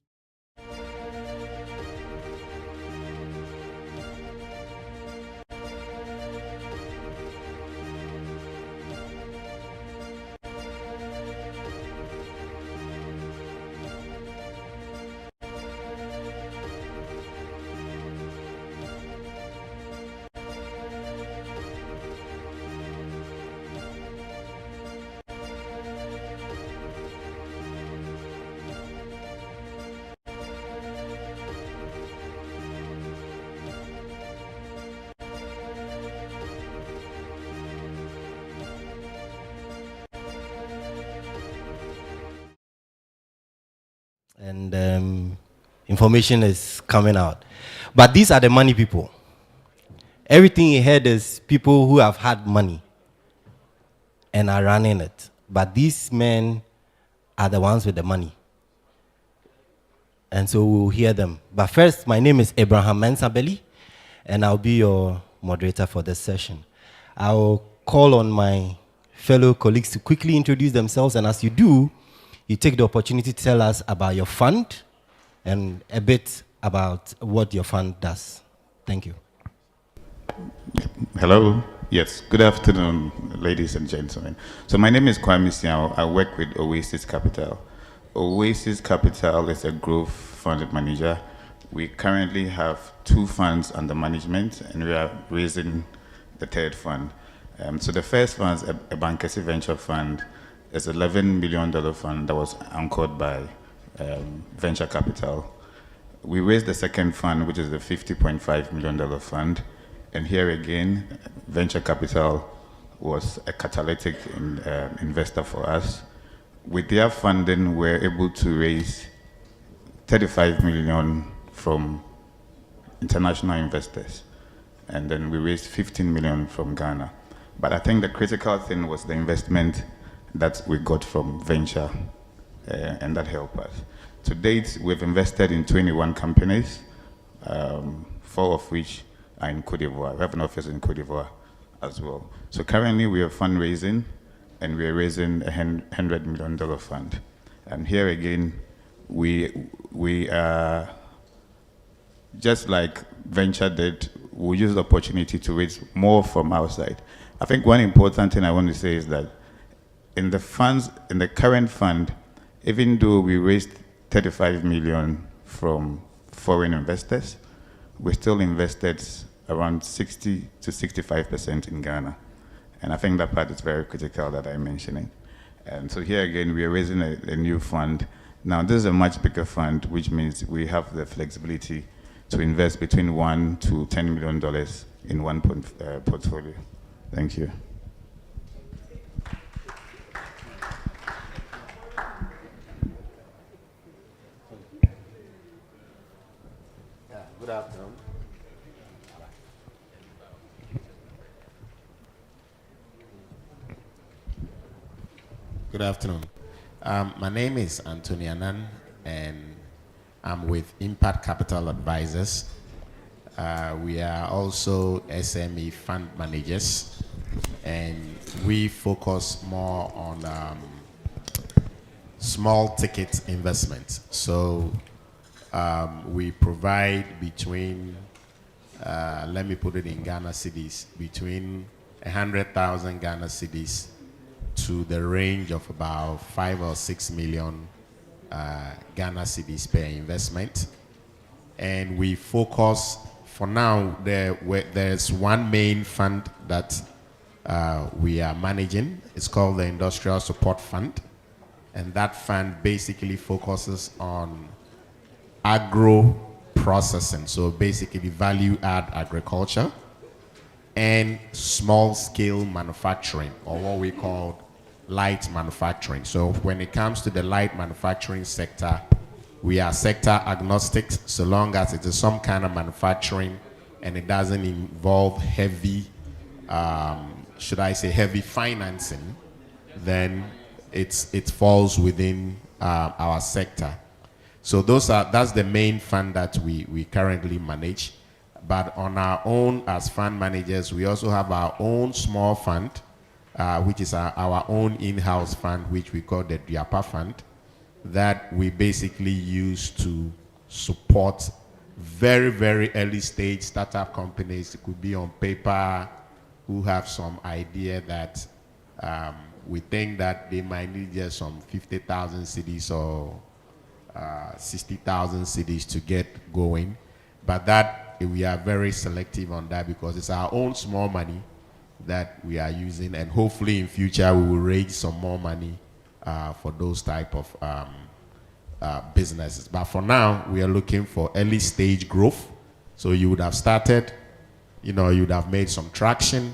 And information is coming out. But these are the money people. Everything you heard is people who have had money and are running it. But these men are the ones with the money. And so we'll hear them. But first, my name is Abraham Mensabeli, and I'll be your moderator for this session. I'll call on my fellow colleagues to quickly introduce themselves, and as you do, you take the opportunity to tell us about your fund and a bit about what your fund does. Thank you. Hello. Yes. Good afternoon, ladies and gentlemen. So my name is Kwame Siao. I work with Oasis Capital. Oasis Capital is a growth fund manager. We currently have 2 funds under management, and we are raising the 3rd fund. So the first fund is a Bankers Venture Fund. It's an $11 million fund that was anchored by venture capital. We raised the 2nd fund, which is the $50.5 million fund. And here again, venture capital was a catalytic investor for us. With their funding, we're able to raise $35 million from international investors. And then we raised $15 million from Ghana. But I think the critical thing was the investment that we got from venture, and that helped us. To date, we've invested in 21 companies, 4 of which are in Côte d'Ivoire. We have an office in Côte d'Ivoire. as well. So currently we are fundraising, and we are raising a $100 million fund. And here again, we are, just like Venture did, we'll use the opportunity to raise more from outside. I think one important thing I want to say is that in the funds, in the current fund, even though we raised 35 million from foreign investors, we still invested around 60 to 65% in Ghana. And I think that part is very critical that I'm mentioning. And so here again, we are raising a new fund. Now, this is a much bigger fund, which means we have the flexibility to invest between $1 to $10 million in one portfolio. Thank you. Good afternoon. Good afternoon. My name is Anthony Anan, and I'm with Impact Capital Advisors. We are also SME fund managers, and we focus more on small ticket investments. So we provide between, let me put it in Ghana cedis, between 100,000 Ghana cedis to the range of about 5 or 6 million Ghana cedis per investment. And we focus, for now, there's one main fund that we are managing. It's called the Industrial Support Fund. And that fund basically focuses on agro processing, so basically value add agriculture and small scale manufacturing, or what we call light manufacturing. So when it comes to the light manufacturing sector, we are sector agnostic, so long as it is some kind of manufacturing and it doesn't involve heavy, should I say heavy financing, then it falls within our sector. So that's the main fund that we currently manage. But on our own as fund managers, we also have our own small fund, which is our own in-house fund, which we call the Diapa Fund, that we basically use to support very, very early stage startup companies. It could be on paper, who have some idea that we think that they might need just some 50,000 cedis or 60,000 cedis to get going. But that we are very selective on that because it's our own small money that we are using, and hopefully in future we will raise some more money for those type of businesses. But for now, we are looking for early stage growth. So you would have started, you would have made some traction,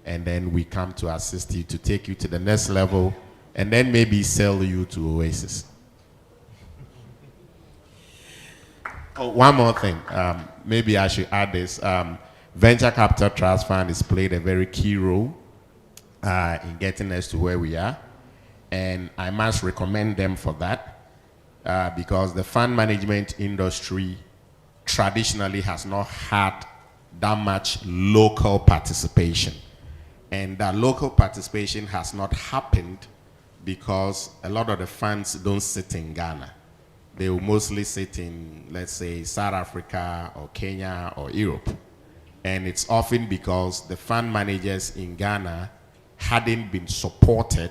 and then we come to assist you to take you to the next level, and then maybe sell you to Oasis. Oh, one more thing. Maybe I should add this. Venture Capital Trust Fund has played a very key role in getting us to where we are. And I must recommend them for that because the fund management industry traditionally has not had that much local participation. And that local participation has not happened because a lot of the funds don't sit in Ghana. They will mostly sit in, let's say, South Africa or Kenya or Europe. And it's often because the fund managers in Ghana hadn't been supported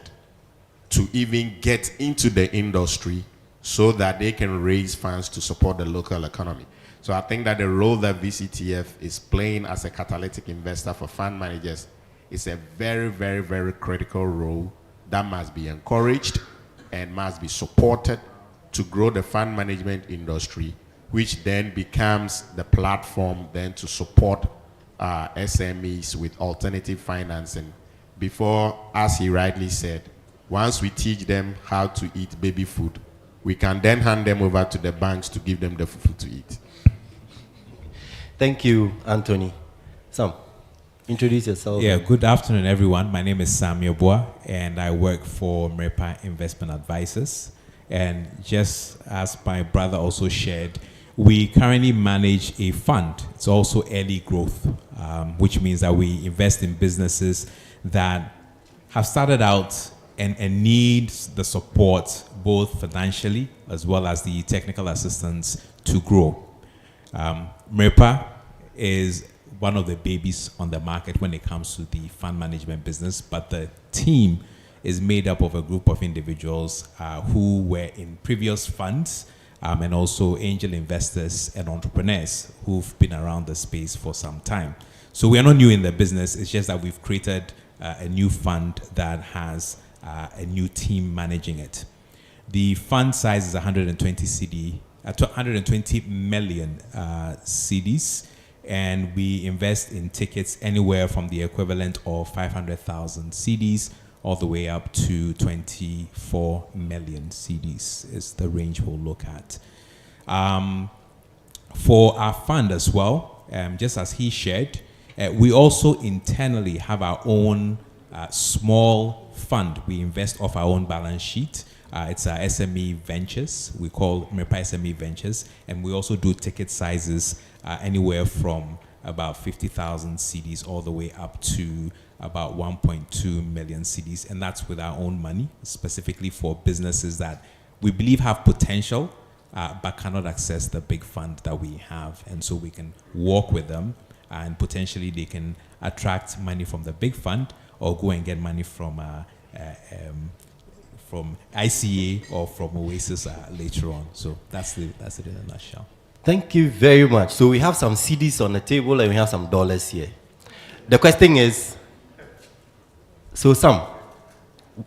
to even get into the industry so that they can raise funds to support the local economy. So I think that the role that VCTF is playing as a catalytic investor for fund managers is a very, very, very critical role that must be encouraged and must be supported to grow the fund management industry, which then becomes the platform then to support SMEs with alternative financing. Before, as he rightly said, once we teach them how to eat baby food, we can then hand them over to the banks to give them the food to eat. Thank you, Anthony. Sam, introduce yourself. Yeah, good afternoon, everyone. My name is Sam Yobua, and I work for Mrepa Investment Advisors. And just as my brother also shared, we currently manage a fund. It's also early growth, which means that we invest in businesses that have started out and need the support, both financially as well as the technical assistance to grow. MRIPA is one of the babies on the market when it comes to the fund management business, but the team is made up of a group of individuals who were in previous funds and also angel investors and entrepreneurs who've been around the space for some time. So we are not new in the business, it's just that we've created a new fund that has a new team managing it. The fund size is 120 million CDs, and we invest in tickets anywhere from the equivalent of 500,000 CDs all the way up to 24 million CDs is the range we'll look at. For our fund as well, just as he shared, we also internally have our own small fund. We invest off our own balance sheet. It's our SME Ventures. We call MRIPA SME Ventures. And we also do ticket sizes anywhere from about 50,000 CDs all the way up to about 1.2 million CDs. And that's with our own money, specifically for businesses that we believe have potential, but cannot access the big fund that we have. And so we can work with them, and potentially they can attract money from the big fund or go and get money from ICA or from Oasis later on. So that's it in a nutshell. Thank you very much. So we have some CDs on the table and we have some dollars here. The question is, so Sam,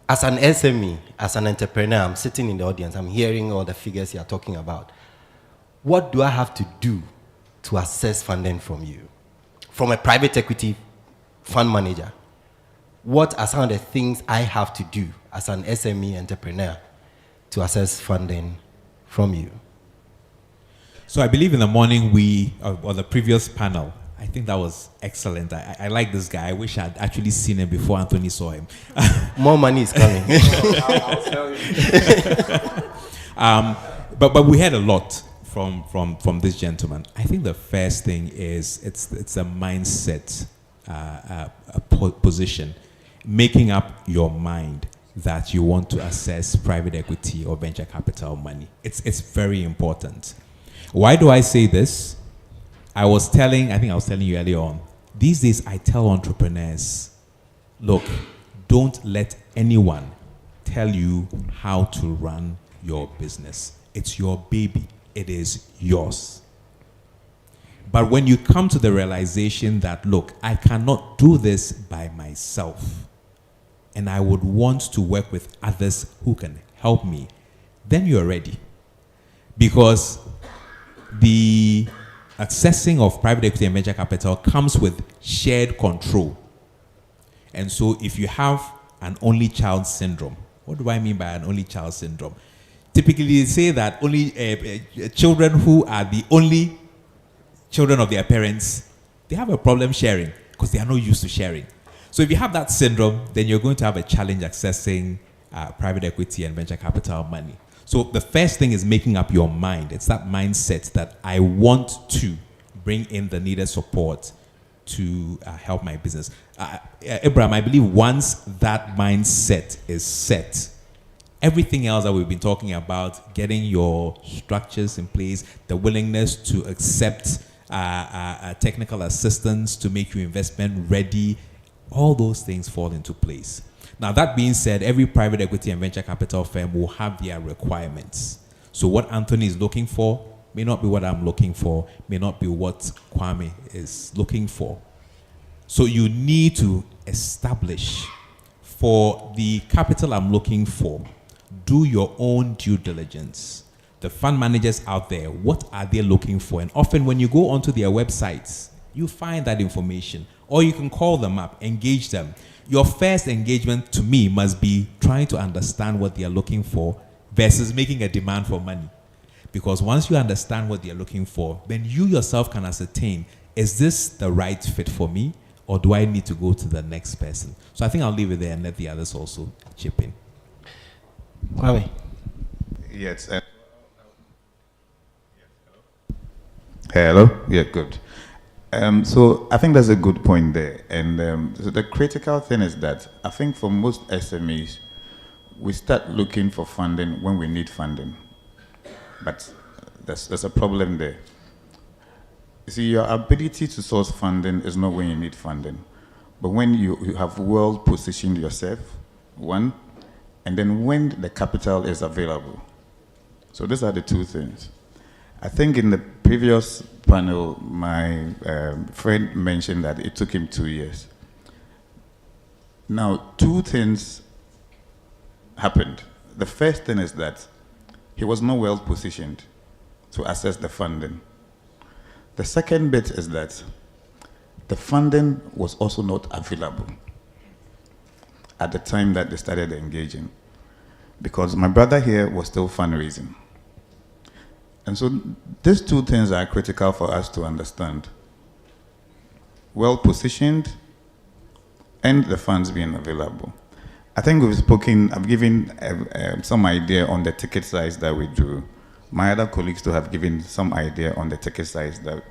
as an SME, as an entrepreneur, I'm sitting in the audience, I'm hearing all the figures you're talking about. What do I have to do to access funding from you? From a private equity fund manager, what are some of the things I have to do as an SME entrepreneur to access funding from you? So I believe in the morning or the previous panel, I think that was excellent. I like this guy. I wish I'd actually seen him before Anthony saw him. More money is coming. I'll tell you. But we heard a lot from this gentleman. I think the first thing is it's a mindset position, making up your mind that you want to access private equity or venture capital money. It's very important. Why do I say this? I think I was telling you earlier on, these days I tell entrepreneurs, look, don't let anyone tell you how to run your business. It's your baby. It is yours. But when you come to the realization that, look, I cannot do this by myself, and I would want to work with others who can help me, then you're ready. Because the accessing of private equity and venture capital comes with shared control. And so if you have an only child syndrome, what do I mean by an only child syndrome? Typically they say that only children who are the only children of their parents, they have a problem sharing because they are not used to sharing. So if you have that syndrome, then you're going to have a challenge accessing private equity and venture capital money. So the first thing is making up your mind. It's that mindset that I want to bring in the needed support to help my business. Abraham, I believe once that mindset is set, everything else that we've been talking about, getting your structures in place, the willingness to accept technical assistance to make you investment ready, all those things fall into place. Now, that being said, every private equity and venture capital firm will have their requirements. So what Anthony is looking for may not be what I'm looking for, may not be what Kwame is looking for. So you need to establish, for the capital I'm looking for, do your own due diligence. The fund managers out there, what are they looking for? And often when you go onto their websites, you find that information. Or you can call them up, engage them. Your first engagement, to me, must be trying to understand what they are looking for versus making a demand for money. Because once you understand what they are looking for, then you yourself can ascertain, is this the right fit for me, or do I need to go to the next person? So I think I'll leave it there and let the others also chip in. Kwame. Yes. Hello? Yeah, good. So I think that's a good point there. And so the critical thing is that I think for most SMEs, we start looking for funding when we need funding. But there's a problem there. You see, your ability to source funding is not when you need funding, but when you have well positioned yourself, one, and then when the capital is available. So these are the two things. I think in the previous panel, my friend mentioned that it took him 2 years. Now, two things happened. The first thing is that he was not well positioned to access the funding. The second bit is that the funding was also not available at the time that they started engaging, because my brother here was still fundraising. And so these two things are critical for us to understand. Well positioned and the funds being available. I think I've given some idea on the ticket size that we do. My other colleagues too have given some idea on the ticket size that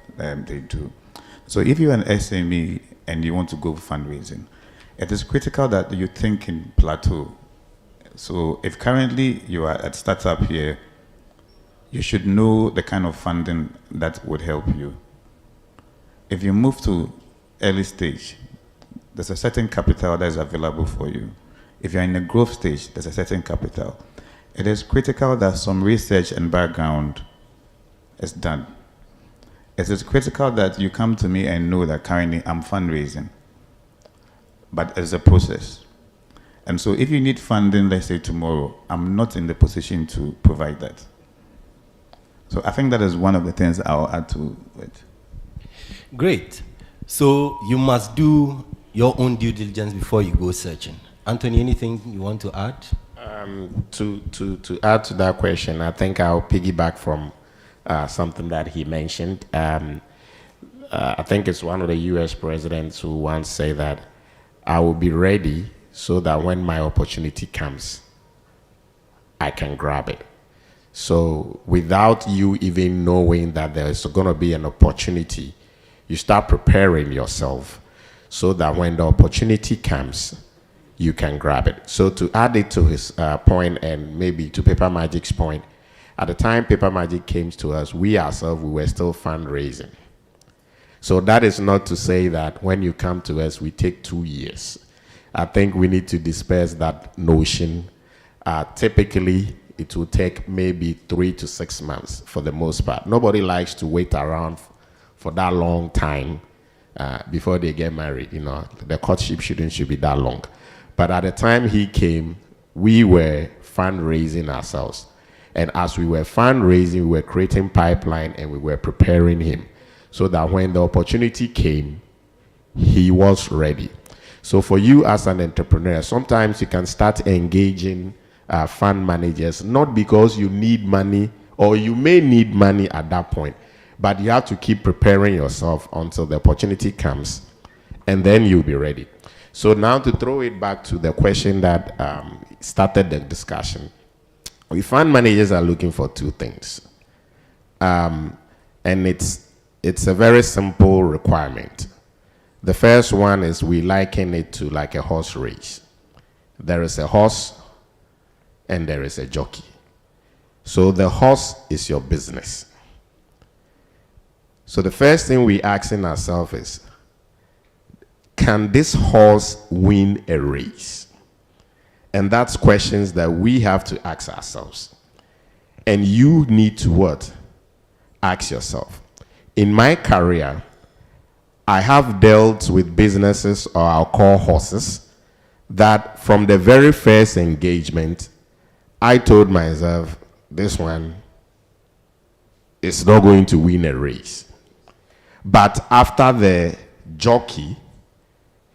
they do. So if you're an SME and you want to go fundraising, it is critical that you think in plateau. So if currently you are at startup here, you should know the kind of funding that would help you. If you move to early stage, there's a certain capital that is available for you. If you're in a growth stage, there's a certain capital. It is critical that some research and background is done. It is critical that you come to me and know that currently I'm fundraising, but it's a process. And so if you need funding, let's say tomorrow, I'm not in the position to provide that. So I think that is one of the things I'll add to it. Great. So you must do your own due diligence before you go searching. Anthony, anything you want to add? To add to that question, I think I'll piggyback from something that he mentioned. I think it's one of the US presidents who once said that I will be ready so that when my opportunity comes, I can grab it. So without you even knowing that there's going to be an opportunity, you start preparing yourself so that when the opportunity comes, you can grab it. So to add it to his point, and maybe to Paper Magic's point, at the time Paper Magic came to us, we ourselves, we were still fundraising. So that is not to say that when you come to us, we take 2 years. I think we need to disperse that notion. Typically, it will take maybe 3 to 6 months for the most part. Nobody likes to wait around for that long time before they get married. You know, the courtship should be that long. But at the time he came, we were fundraising ourselves. And as we were fundraising, we were creating pipeline and we were preparing him so that when the opportunity came, he was ready. So for you as an entrepreneur, sometimes you can start engaging fund managers, not because you need money, or you may need money at that point, but you have to keep preparing yourself until the opportunity comes, and then you'll be ready. So now to throw it back to the question that started the discussion, we fund managers are looking for two things, and it's a very simple requirement. The first one is we liken it to like a horse race. There is a horse and there is a jockey. So the horse is your business. So the first thing we asking ourselves is, can this horse win a race? And that's questions that we have to ask ourselves. And you need to what? Ask yourself. In my career, I have dealt with businesses, or I'll call horses, that from the very first engagement, I told myself, this one is not going to win a race. But after the jockey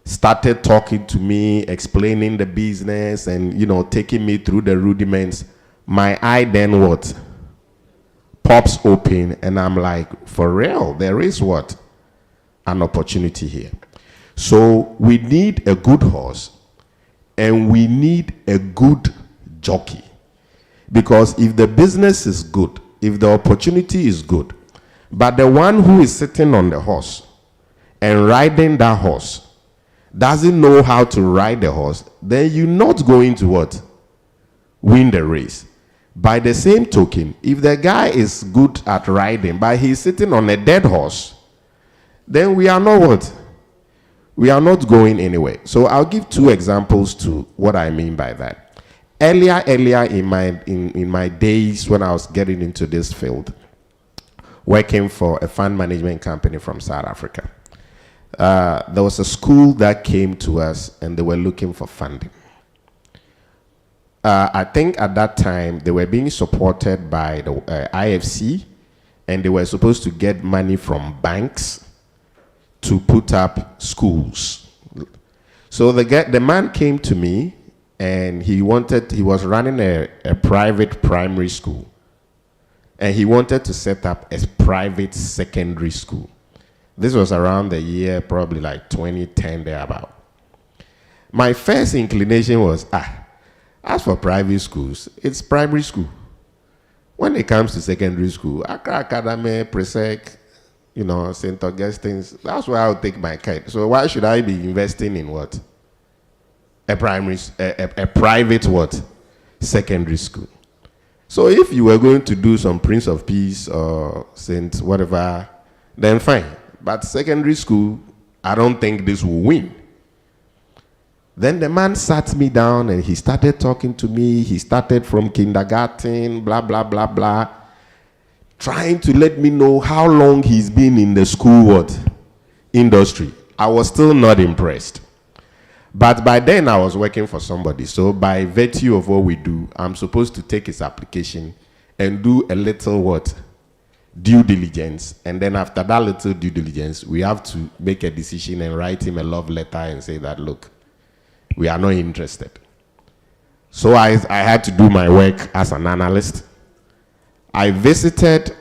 started talking to me, explaining the business and, you know, taking me through the rudiments, my eye then what? Pops open, and I'm like, for real, there is what? An opportunity here. So we need a good horse and we need a good jockey. Because if the business is good, if the opportunity is good, But the one who is sitting on the horse and riding that horse doesn't know how to ride the horse, then you're not going to what? Win the race. By the same token, if the guy is good at riding, but he's sitting on a dead horse, then we are not what? We are not going anywhere. So I'll give two examples to what I mean by that. Earlier in my days when I was getting into this field, working for a fund management company from South Africa, there was a school that came to us and they were looking for funding. I think at that time they were being supported by the IFC, and they were supposed to get money from banks to put up schools. So the man came to me, and he was running a private primary school, and he wanted to set up a private secondary school. This was around the year probably like 2010 thereabout. My first inclination was, as for private schools, it's primary school. When it comes to secondary school, Accra Academy, Presec, St. Augustine's, that's where I'll take my kid. So why should I be investing in what? A private what? Secondary school. So if you were going to do some Prince of Peace or Saint whatever, then fine. But secondary school, I don't think this will win. Then the man sat me down and he started talking to me. He started from kindergarten, blah, blah, blah, blah, trying to let me know how long he's been in the school industry. I was still not impressed. But by then I was working for somebody. So by virtue of what we do, I'm supposed to take his application and do a little due diligence. And then after that little due diligence, we have to make a decision and write him a love letter and say that, look, we are not interested. So I had to do my work as an analyst. I visited,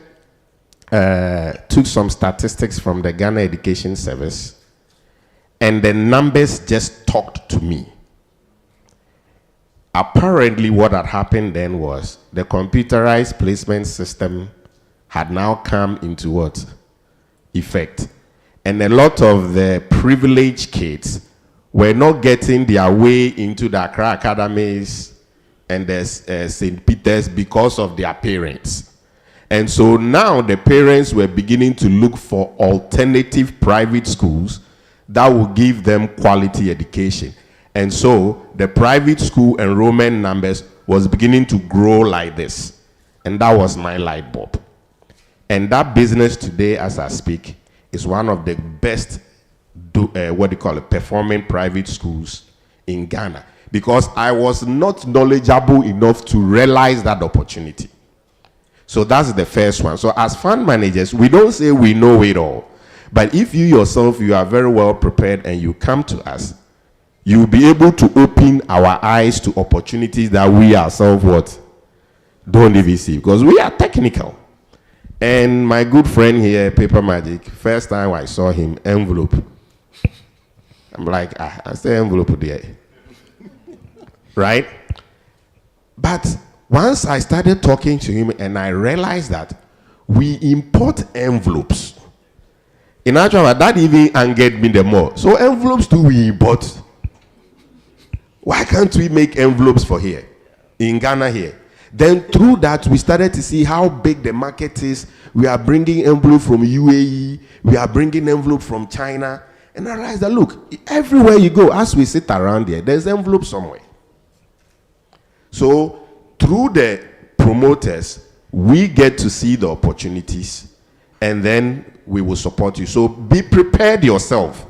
took some statistics from the Ghana Education Service, and the numbers just talked to me. Apparently what had happened then was the computerized placement system had now come into effect. And a lot of the privileged kids were not getting their way into the Accra Academies and the St. Peter's because of their parents. And so now the parents were beginning to look for alternative private schools that will give them quality education. And so the private school enrollment numbers was beginning to grow like this. And that was my light bulb. And that business today, as I speak, is one of the best performing private schools in Ghana, because I was not knowledgeable enough to realize that opportunity. So that's the first one. So as fund managers, we don't say we know it all, but if you yourself, you are very well prepared and you come to us, you will be able to open our eyes to opportunities that we ourselves don't even see, because we are technical. And my good friend here, Paper Magic, first time I saw him, envelope. I'm like, I say envelope there. Right? But once I started talking to him and I realized that we import envelopes. In actual fact, that even angered me the more. So envelopes do we import? Why can't we make envelopes for here? In Ghana here. Then through that, we started to see how big the market is. We are bringing envelope from UAE. We are bringing envelope from China. And I realized that, look, everywhere you go, as we sit around here, there's envelope somewhere. So through the promoters, we get to see the opportunities, and then we will support you. So be prepared yourself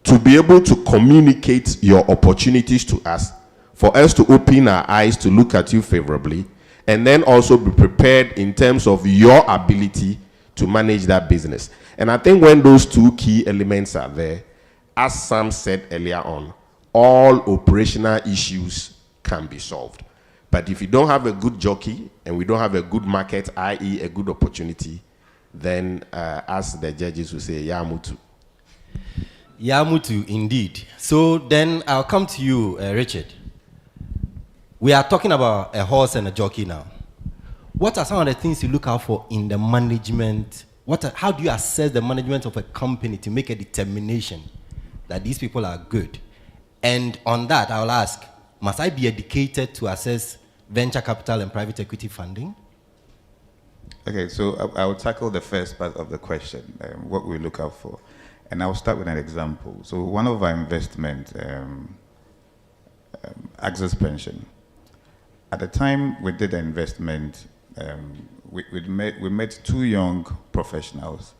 to be able to communicate your opportunities to us, for us to open our eyes to look at you favorably, and then also be prepared in terms of your ability to manage that business. And I think when those two key elements are there, as Sam said earlier on, all operational issues can be solved. But if you don't have a good jockey and we don't have a good market, i.e. a good opportunity, then as the judges will say, Yamutu. Yamutu, indeed. So then I'll come to you, Richard. We are talking about a horse and a jockey now. What are some of the things you look out for in the management how do you assess the management of a company to make a determination that these people are good? And on that, I'll ask, must I be educated to assess venture capital and private equity funding? Okay, so I will tackle the first part of the question, what we look out for. And I'll start with an example. So one of our investments, Access Pension. At the time we did the investment, we met two young professionals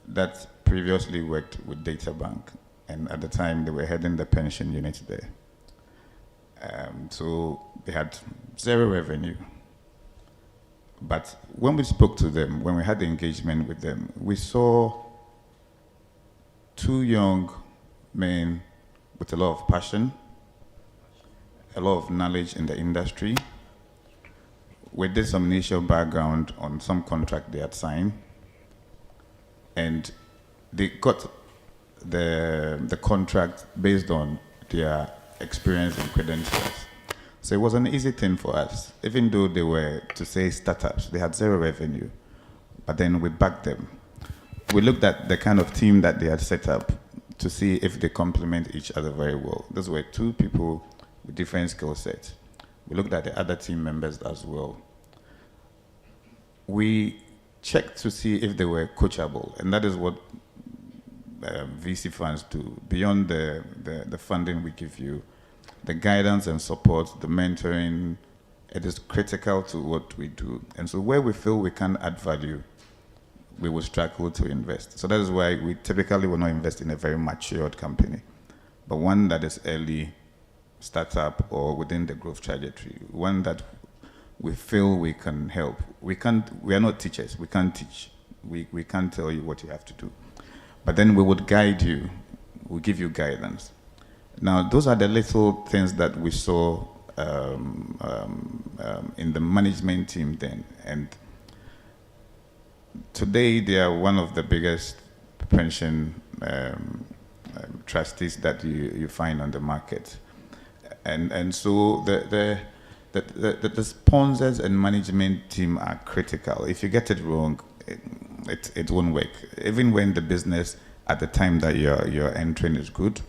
that previously worked with Databank. And at the time, they were heading the pension unit there. So they had zero revenue. But when we spoke to them, when we had the engagement with them, we saw two young men with a lot of passion, a lot of knowledge in the industry. We did some initial background on some contract they had signed, and they got the contract based on their experience and credentials. So it was an easy thing for us, even though they were, to say, startups. They had zero revenue, but then we backed them. We looked at the kind of team that they had set up to see if they complement each other very well. Those were two people with different skill sets. We looked at the other team members as well. We checked to see if they were coachable, and that is what VC funds do. Beyond the funding we give you, the guidance and support, the mentoring, it is critical to what we do. And so where we feel we can add value, we will struggle to invest. So that is why we typically will not invest in a very matured company, but one that is early startup or within the growth trajectory, one that we feel we can help. We are not teachers, we can't teach. We can't tell you what you have to do. But then we would guide you, we'll give you guidance. Now, those are the little things that we saw in the management team then. And today, they are one of the biggest pension trustees that you find on the market. And so the sponsors and management team are critical. If you get it wrong, it won't work. Even when the business at the time that you're entering is good,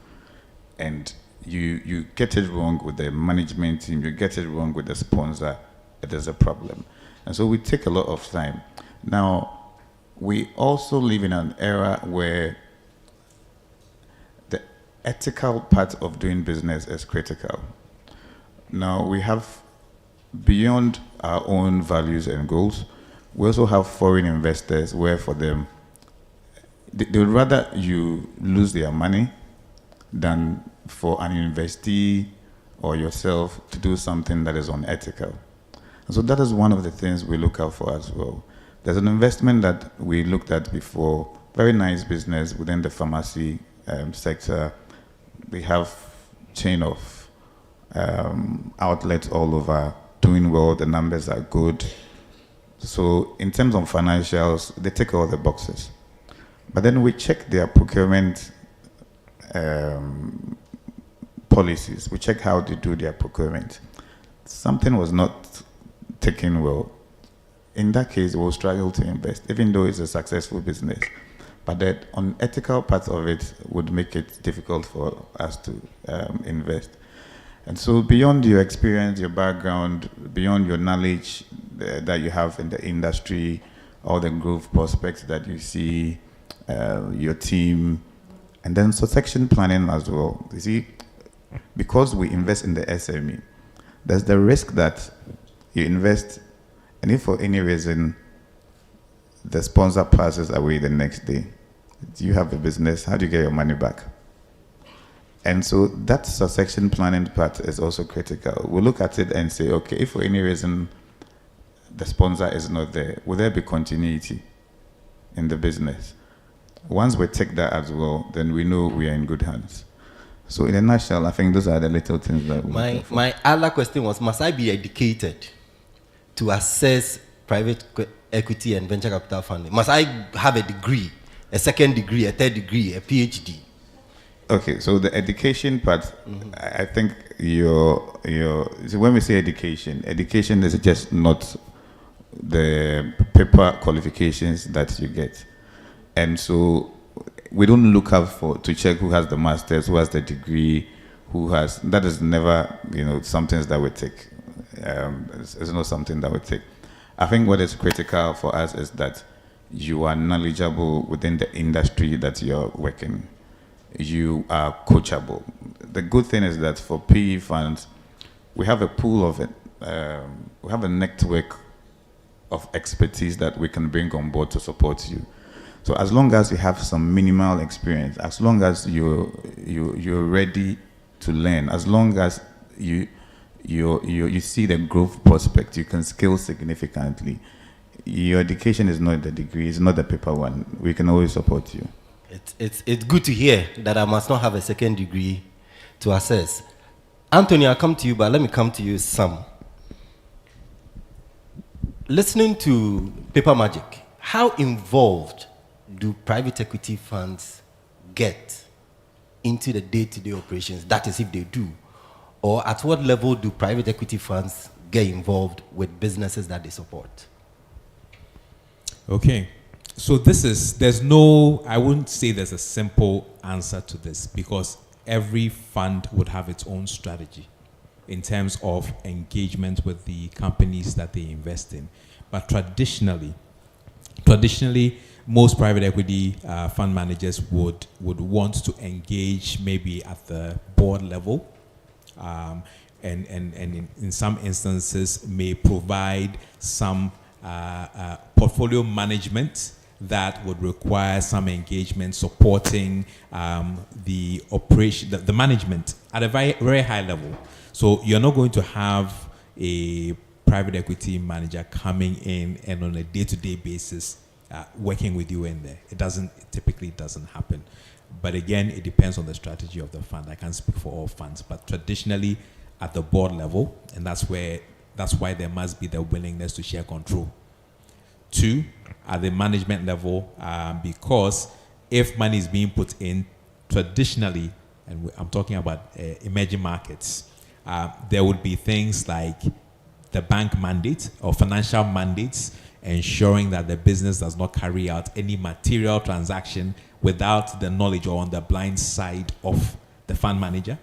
and you get it wrong with the management team, you get it wrong with the sponsor, it is a problem. And so we take a lot of time. Now, we also live in an era where the ethical part of doing business is critical. Now, we have, beyond our own values and goals, we also have foreign investors where for them, they would rather you lose their money than for an investee or yourself to do something that is unethical. And so that is one of the things we look out for as well. There's an investment that we looked at before, very nice business within the pharmacy sector. We have chain of outlets all over, doing well, the numbers are good. So in terms of financials, they tick all the boxes. But then we check their procurement policies. We check how they do their procurement. Something was not taken well. In that case, we'll struggle to invest, even though it's a successful business. But the unethical part of it would make it difficult for us to invest. And so beyond your experience, your background, beyond your knowledge that you have in the industry, all the growth prospects that you see, your team, and then succession planning as well. You see, because we invest in the SME, there's the risk that you invest, and if for any reason the sponsor passes away the next day, do you have a business? How do you get your money back? And so that succession planning part is also critical. We look at it and say, okay, if for any reason the sponsor is not there, will there be continuity in the business? Once we take that as well, then we know we are in good hands. So in a nutshell, I think those are the little things that we My other question was, must I be educated to assess private equity and venture capital funding? Must I have a degree, a second degree, a third degree, a PhD? Okay, so the education part, I think so when we say education is just not the paper qualifications that you get. And so we don't look out to check who has the master's, who has the degree, that is never, something that we take. It's not something that we take. I think what is critical for us is that you are knowledgeable within the industry that you're working. You are coachable. The good thing is that for PE funds, we have a pool of it. We have a network of expertise that we can bring on board to support you. So as long as you have some minimal experience, as long as you're ready to learn, as long as you see the growth prospect, you can scale significantly. Your education is not the degree, it's not the paper one. We can always support you. It's good to hear that I must not have a second degree to assess. Anthony, I'll come to you, but let me come to you, Sam. Listening to Paper Magic, how involved do private equity funds get into the day-to-day operations? That is, if they do. Or at what level do private equity funds get involved with businesses that they support? Okay. So I wouldn't say there's a simple answer to this, because every fund would have its own strategy in terms of engagement with the companies that they invest in. But traditionally, most private equity fund managers would want to engage maybe at the board level, and in some instances may provide some portfolio management that would require some engagement supporting the operation, the management at a very, very high level. So you're not going to have a private equity manager coming in and on a day-to-day basis working with you in there. It typically doesn't happen. But again, it depends on the strategy of the fund. I can't speak for all funds, but traditionally at the board level, and that's why there must be the willingness to share control. 2, at the management level, because if money is being put in traditionally, and I'm talking about emerging markets, there would be things like the bank mandate or financial mandates, ensuring that the business does not carry out any material transaction without the knowledge or on the blind side of the fund manager.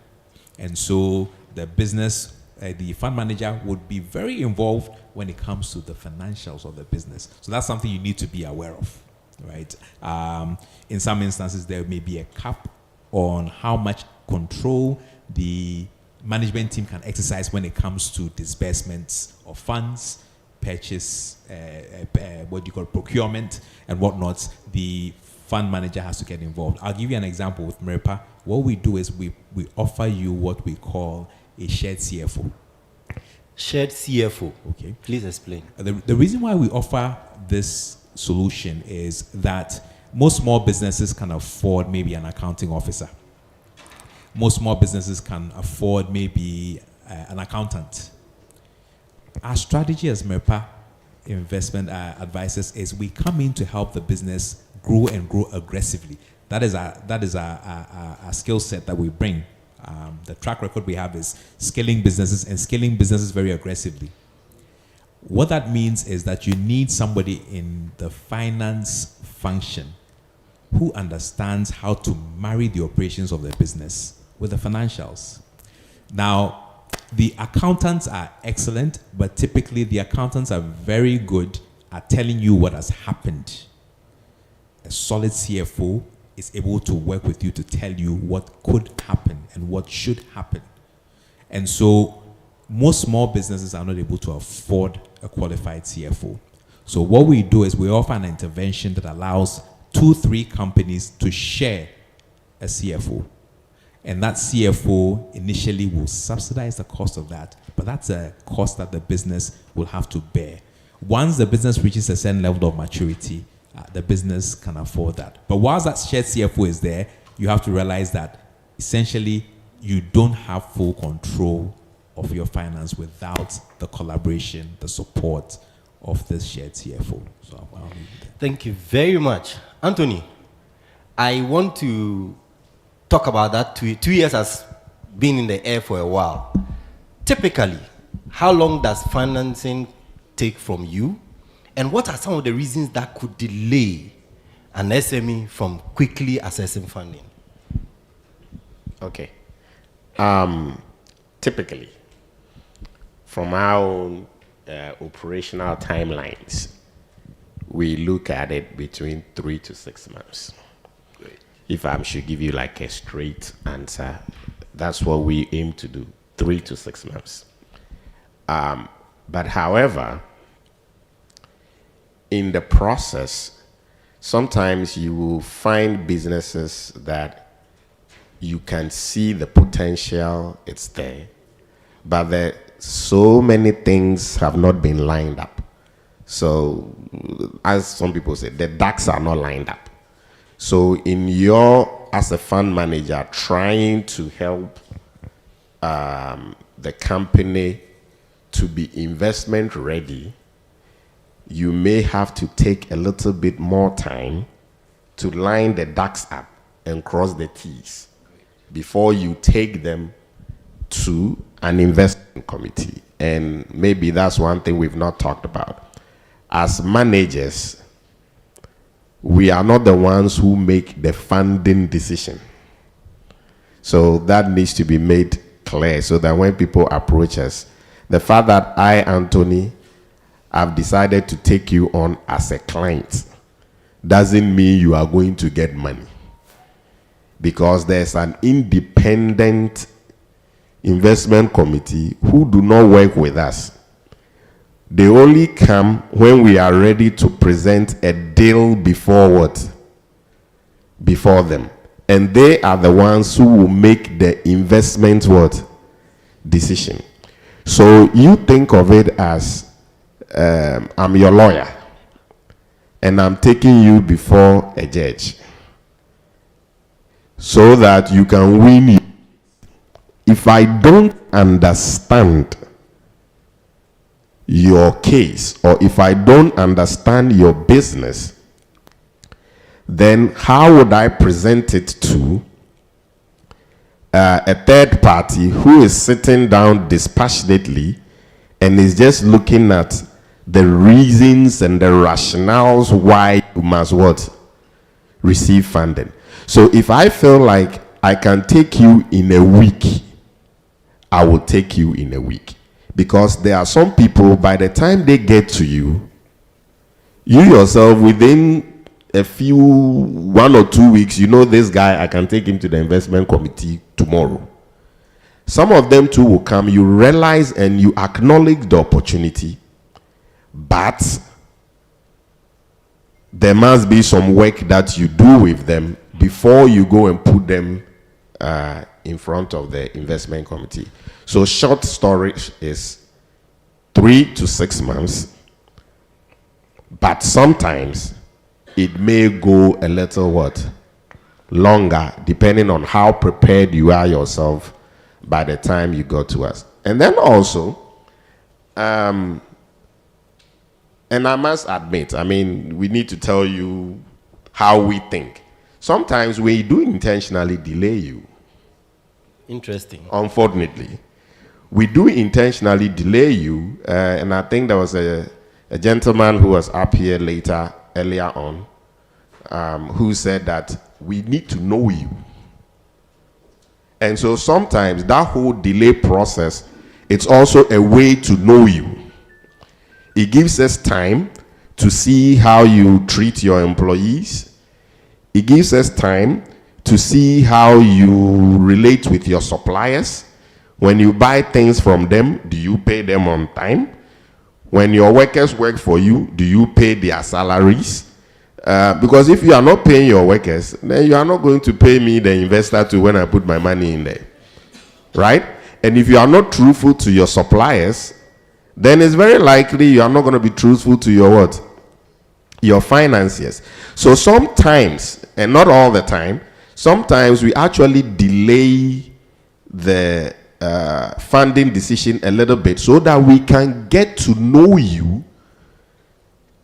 And so the business, the fund manager would be very involved when it comes to the financials of the business. So that's something you need to be aware of, right? In some instances, there may be a cap on how much control the management team can exercise when it comes to disbursements of funds, purchase, procurement and whatnot. The fund manager has to get involved. I'll give you an example with MERPA. What we do is we offer you what we call a shared CFO. Shared CFO. Okay. Please explain. The reason why we offer this solution is that most small businesses can afford maybe an accounting officer. Most small businesses can afford maybe an accountant. Our strategy as MERPA investment advisors is we come in to help the business grow and grow aggressively. That is our skill set that we bring. The track record we have is scaling businesses very aggressively. What that means is that you need somebody in the finance function who understands how to marry the operations of the business with the financials. Now, the accountants are excellent, but typically the accountants are very good at telling you what has happened. A solid CFO is able to work with you to tell you what could happen and what should happen. And so most small businesses are not able to afford a qualified CFO. So what we do is we offer an intervention that allows 2-3 companies to share a CFO. And that CFO initially will subsidize the cost of that, but that's a cost that the business will have to bear. Once the business reaches a certain level of maturity, the business can afford that. But whilst that shared CFO is there, you have to realize that essentially you don't have full control of your finance without the collaboration, the support of this shared CFO. So I'll leave it there. Thank you very much. Anthony, I want to talk about that. 2 years has been in the air for a while. Typically, how long does financing take from you And what are some of the reasons that could delay an SME from quickly accessing funding? Okay. Typically, from our own operational timelines, we look at it between 3 to 6 months. If I should give you like a straight answer, that's what we aim to do, 3 to 6 months. But however, in the process, sometimes you will find businesses that you can see the potential, it's there, but there so many things have not been lined up. So, as some people say, the ducks are not lined up. So, as a fund manager, trying to help the company to be investment ready, you may have to take a little bit more time to line the ducks up and cross the T's before you take them to an investment committee. And maybe that's one thing we've not talked about. As managers, we are not the ones who make the funding decision. So that needs to be made clear so that when people approach us, the fact that I, Anthony, have decided to take you on as a client doesn't mean you are going to get money. Because there's an independent investment committee who do not work with us. They only come when we are ready to present a deal before what? Before them. And they are the ones who will make the investment what? Decision. So you think of it as I'm your lawyer and I'm taking you before a judge so that you can win. If I don't understand your case, or if I don't understand your business, then how would I present it to a third party who is sitting down dispassionately and is just looking at the reasons and the rationales why you must what? Receive funding. So if I feel like I can take you in a week, I will take you in a week. Because there are some people, by the time they get to you, you yourself, within a few, 1 or 2 weeks, you know this guy, I can take him to the investment committee tomorrow. Some of them too will come, you realize and you acknowledge the opportunity, but there must be some work that you do with them before you go and put them in front of the investment committee. So short story is 3 to 6 months, but sometimes it may go a little what? Longer, depending on how prepared you are yourself by the time you go to us. And then also, and I must admit, I mean, we need to tell you how we think. Sometimes we do intentionally delay you. Interesting. Unfortunately, we do intentionally delay you, and I think there was a gentleman who was up here earlier on, who said that we need to know you. And so sometimes that whole delay process, it's also a way to know you. It gives us time to see how you treat your employees. It gives us time to see how you relate with your suppliers. When you buy things from them, do you pay them on time? When your workers work for you, do you pay their salaries? Because if you are not paying your workers, then you are not going to pay me, the investor, too, when I put my money in there. Right? And if you are not truthful to your suppliers, then it's very likely you are not going to be truthful to your what? Your financiers. So sometimes, and not all the time, sometimes we actually delay the funding decision a little bit so that we can get to know you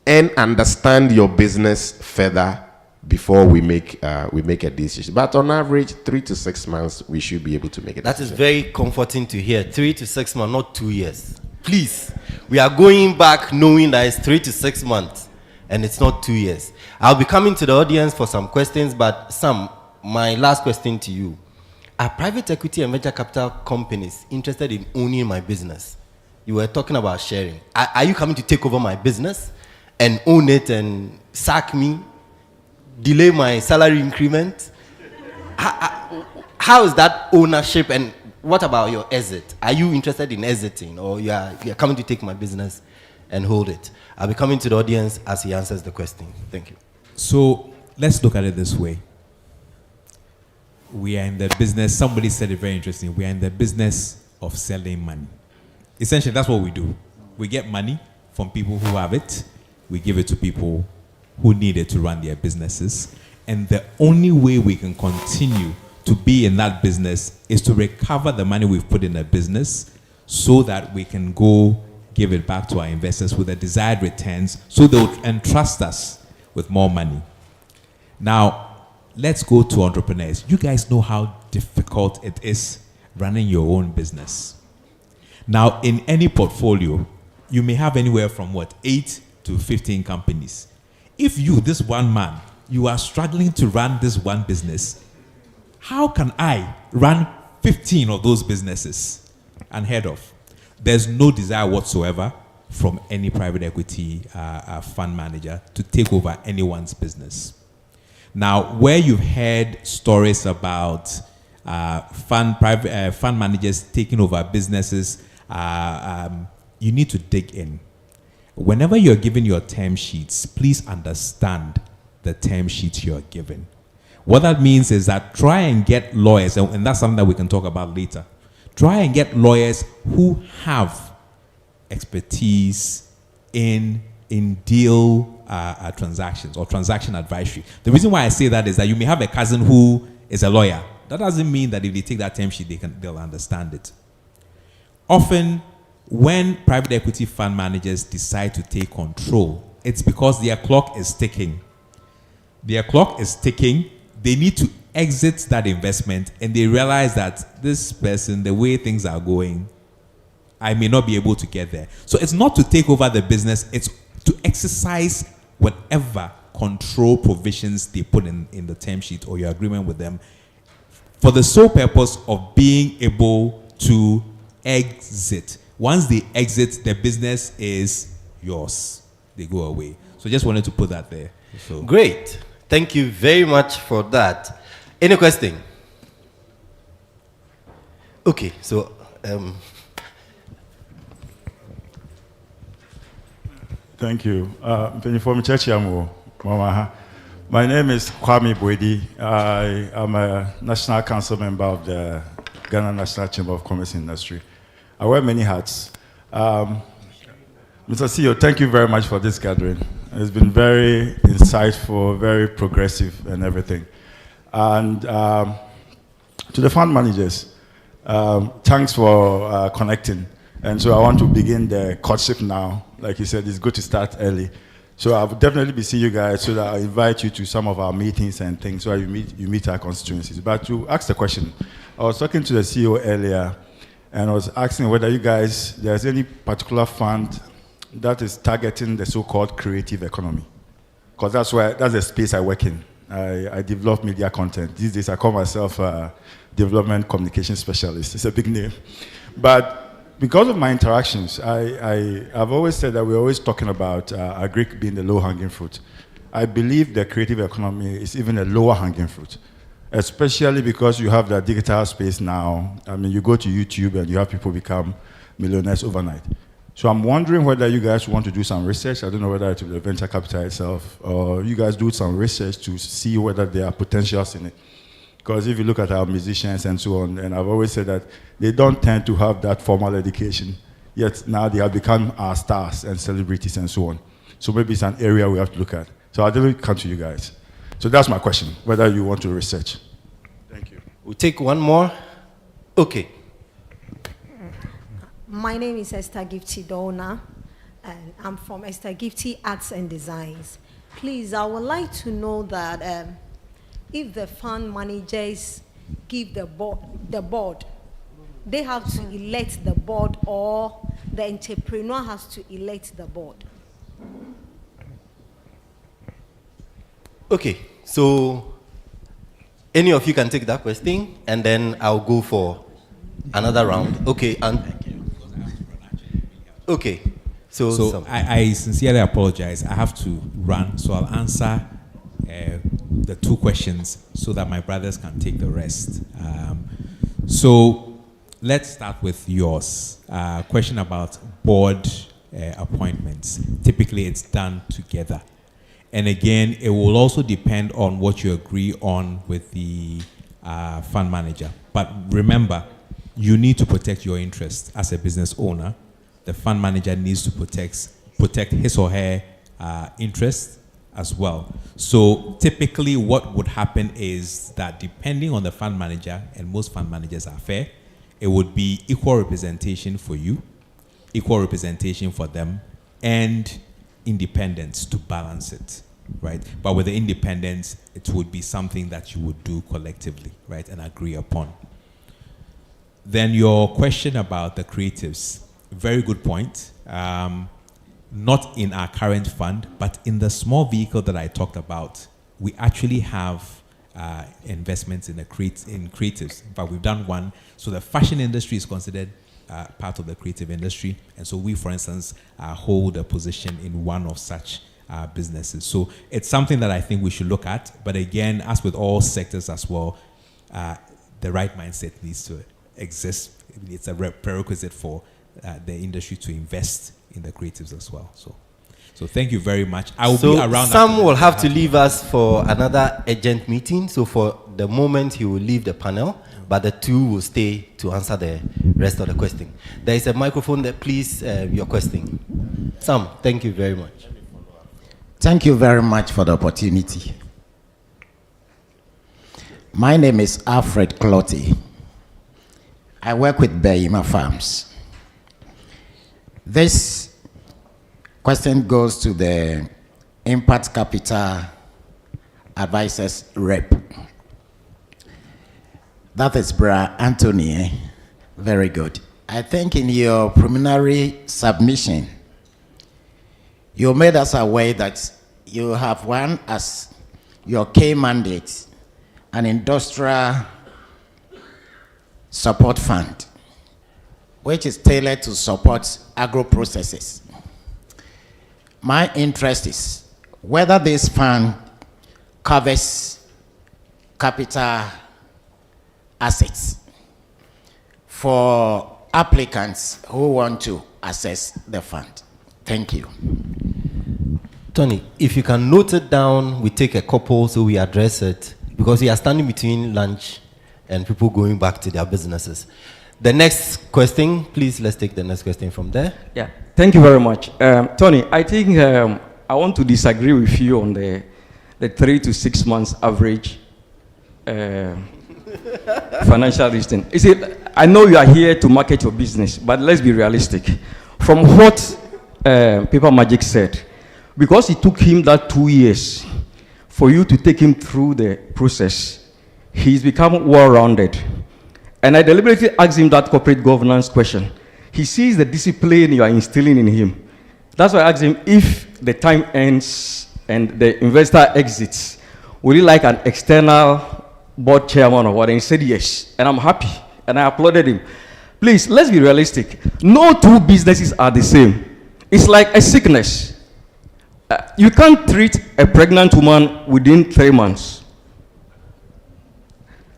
and understand your business further before we make a decision. But on average, 3 to 6 months, we should be able to make a decision. That is very comforting to hear. 3 to 6 months, not 2 years. Please, we are going back knowing that it's 3 to 6 months and it's not 2 years. I'll be coming to the audience for some questions, but Sam, my last question to you. Are private equity and venture capital companies interested in owning my business? You were talking about sharing. Are you coming to take over my business and own it and sack me, delay my salary increment? How is that ownership, and what about your exit? Are you interested in exiting, or you are coming to take my business and hold it? I'll be coming to the audience as he answers the question. Thank you. So let's look at it this way. We are in the business, somebody said it very interesting, we are in the business of selling money. Essentially, that's what we do. We get money from people who have it, we give it to people who need it to run their businesses, and the only way we can continue to be in that business is to recover the money we've put in the business so that we can go give it back to our investors with the desired returns so they'll entrust us with more money. Now, let's go to entrepreneurs. You guys know how difficult it is running your own business. Now, in any portfolio, you may have anywhere from 8 to 15 companies. If you, this one man, you are struggling to run this one business, how can I run 15 of those businesses unheard of? There's no desire whatsoever from any private equity fund manager to take over anyone's business. Now, where you've heard stories about fund managers taking over businesses, you need to dig in. Whenever you're given your term sheets, please understand the term sheets you're given. What that means is that try and get lawyers, and that's something that we can talk about later. Try and get lawyers who have expertise in deal transactions or transaction advisory. The reason why I say that is that you may have a cousin who is a lawyer. That doesn't mean that if they take that term sheet, they'll understand it. Often, when private equity fund managers decide to take control, it's because their clock is ticking. Their clock is ticking. They need to exit that investment, and they realize that this person, the way things are going, I may not be able to get there. So it's not to take over the business, it's to exercise whatever control provisions they put in the term sheet or your agreement with them for the sole purpose of being able to exit. Once they exit, the business is yours. They go away. So just wanted to put that there. So. Great. Thank you very much for that. Any question? Okay, so thank you. My name is Kwame Boedi. I am a National Council member of the Ghana National Chamber of Commerce and Industry. I wear many hats. Mr. CEO, thank you very much for this gathering. It's been very insightful, very progressive and everything. And to the fund managers, thanks for connecting. And so I want to begin the courtship now. Like you said, it's good to start early. So I will definitely be seeing you guys so that I invite you to some of our meetings and things where you meet our constituencies. But to ask the question, I was talking to the CEO earlier and I was asking whether you guys, there's any particular fund that is targeting the so-called creative economy. Because that's the space I work in. I develop media content. These days I call myself a development communication specialist. It's a big name. But because of my interactions, I've always said that we're always talking about agric being the low-hanging fruit. I believe the creative economy is even a lower-hanging fruit, especially because you have the digital space now. I mean, you go to YouTube and you have people become millionaires overnight. So I'm wondering whether you guys want to do some research. I don't know whether it will be venture capital itself, or you guys do some research to see whether there are potentials in it. Because if you look at our musicians and so on, and I've always said that they don't tend to have that formal education, yet now they have become our stars and celebrities and so on. So maybe it's an area we have to look at. So I'll definitely come to you guys. So that's my question, whether you want to research. Thank you. We'll take one more. Okay. My name is Esther Gifty Dona, and I'm from Esther Gifty Arts and Designs. Please, I would like to know that if the fund managers give the board, they have to elect the board, or the entrepreneur has to elect the board. Okay, so any of you can take that question, and then I'll go for another round. Okay, and okay. So I sincerely apologize. I have to run, so I'll answer the two questions so that my brothers can take the rest. So let's start with yours. Question about board appointments. Typically, it's done together. And again, it will also depend on what you agree on with the fund manager. But remember, you need to protect your interest as a business owner. The fund manager needs to protect his or her interest as well. So typically what would happen is that depending on the fund manager, and most fund managers are fair, it would be equal representation for you, equal representation for them, and independence to balance it, right? But with the independence, it would be something that you would do collectively, right, and agree upon. Then your question about the creatives, very good point. Not in our current fund, but in the small vehicle that I talked about, we actually have investments in creatives. In fact, we've done one. So the fashion industry is considered part of the creative industry. And so we, for instance, hold a position in one of such businesses. So it's something that I think we should look at. But again, as with all sectors as well, the right mindset needs to exist. It's a prerequisite for the industry to invest in the creatives as well. So thank you very much. I will be around. Some will have to leave us for another urgent meeting. So for the moment, he will leave the panel, but the two will stay to answer the rest of the question. There is a microphone there, please, your question. Sam, thank you very much. Thank you very much for the opportunity. My name is Alfred Clotty. I work with Bayima Farms. This question goes to the Impact Capital Advisors Rep. That is Bra Anthony. Very good. I think in your preliminary submission, you made us aware that you have one as your key mandate, an industrial support fund, which is tailored to support agro processes. My interest is whether this fund covers capital assets for applicants who want to access the fund. Thank you. Tony, if you can note it down, we take a couple so we address it, because we are standing between lunch and people going back to their businesses. The next question, please, let's take the next question from there. Yeah, thank you very much. Tony, I think I want to disagree with you on the 3 to 6 months average financial listing. You see, I know you are here to market your business, but let's be realistic. From what Paper Magic said, because it took him that 2 years for you to take him through the process, he's become well-rounded. And I deliberately asked him that corporate governance question. He sees the discipline you are instilling in him. That's why I asked him, if the time ends and the investor exits, would you like an external board chairman or what? And he said yes. And I'm happy. And I applauded him. Please, let's be realistic. No two businesses are the same. It's like a sickness. You can't treat a pregnant woman within 3 months.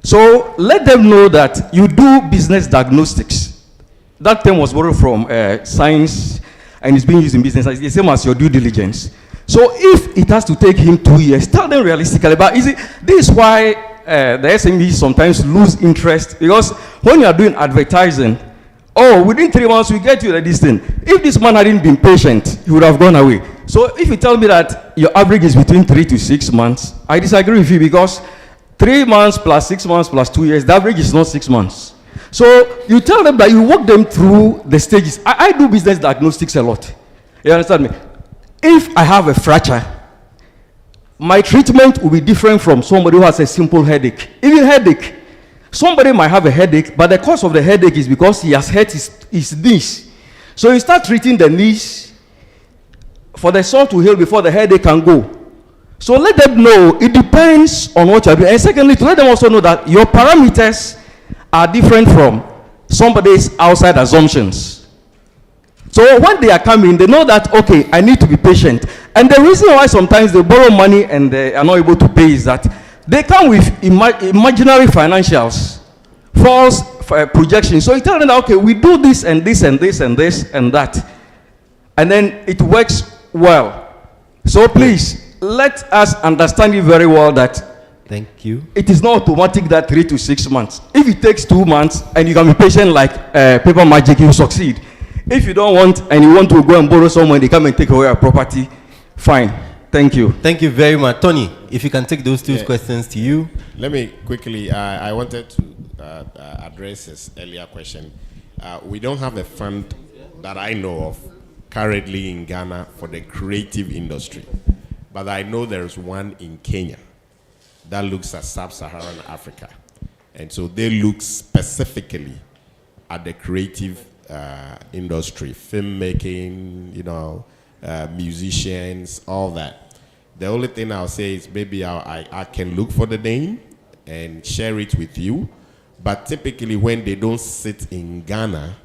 So let them know that you do business diagnostics. That term was borrowed from science and it's being used in business. It's the same as your due diligence. So if it has to take him 2 years, tell them realistically. But this is why the SMEs sometimes lose interest, because when you are doing advertising, within 3 months we get you this thing. If this man hadn't been patient, he would have gone away. So if you tell me that your average is between 3 to 6 months, I disagree with you, because 3 months plus 6 months plus 2 years, the average is not 6 months. So you tell them that you walk them through the stages. I do business diagnostics a lot. You understand me? If I have a fracture, my treatment will be different from somebody who has a simple headache. Even headache. Somebody might have a headache, but the cause of the headache is because he has hurt his knees. So you start treating the knees for the sore to heal before the headache can go. So let them know it depends on what you're doing. And secondly, to let them also know that your parameters are different from somebody's outside assumptions. So when they are coming, they know that, okay, I need to be patient. And the reason why sometimes they borrow money and they are not able to pay is that they come with imaginary financials, false projections. So you tell them that, okay, we do this and this and this and this and that. And then it works well. So please, let us understand it very well that thank you. It is not automatic that 3 to 6 months. If it takes 2 months and you can be patient like paper magic, you succeed. If you don't want and you want to go and borrow someone, they come and take away your property, fine. Thank you. Thank you very much. Tony, if you can take those two questions to you. Let me quickly, I wanted to address this earlier question. We don't have a fund that I know of currently in Ghana for the creative industry. But I know there's one in Kenya that looks at sub-Saharan Africa. And so they look specifically at the creative industry, filmmaking, you know, musicians, all that. The only thing I'll say is maybe I can look for the name and share it with you. But typically when they don't sit in Ghana,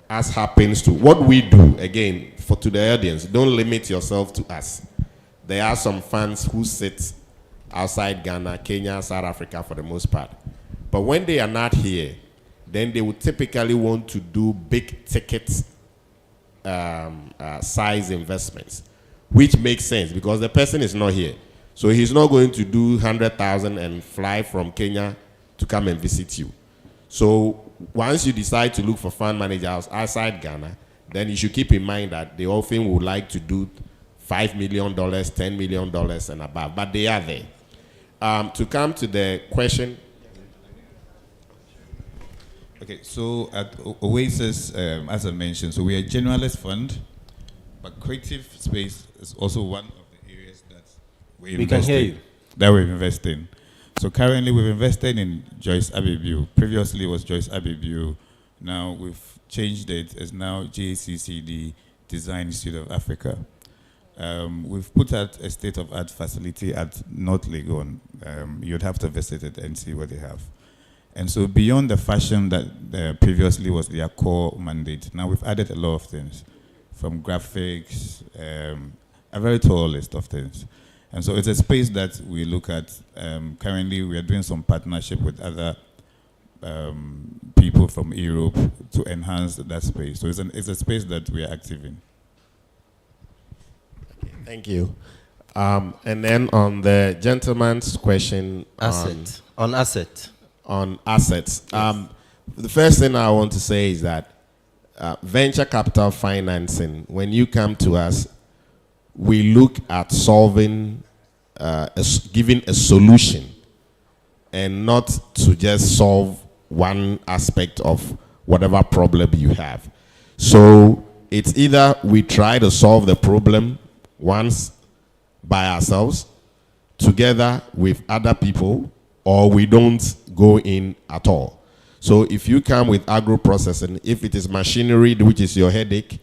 as happens to what we do, again, to the audience, don't limit yourself to us. There are some funds who sit outside Ghana, Kenya, South Africa for the most part. But when they are not here, then they would typically want to do big ticket size investments, which makes sense because the person is not here. So he's not going to do 100,000 and fly from Kenya to come and visit you. So once you decide to look for fund managers outside Ghana, then you should keep in mind that they often would like to do $5 million, $10 million and above, but they are there. To come to the question. Okay, so at Oasis, as I mentioned, so we are a generalist fund, but creative space is also one of the areas that we invest in. That we invest in. So currently we've invested in Joyce Abibu. Previously it was Joyce Abibu. Now we've changed it. It's now GACCD Design Institute of Africa. We've put out a state-of-art facility at North Legon. You'd have to visit it and see what they have. And so beyond the fashion that previously was their core mandate, now we've added a lot of things, from graphics, a very tall list of things. And so it's a space that we look at. Currently, we are doing some partnership with other people from Europe to enhance that space. So it's a space that we are active in. Okay, thank you. And then on the gentleman's question on assets. The first thing I want to say is that venture capital financing, when you come to us, we look at solving, giving a solution and not to just solve one aspect of whatever problem you have. So it's either we try to solve the problem once by ourselves, together with other people, or we don't go in at all. So if you come with agro-processing, if it is machinery, which is your headache,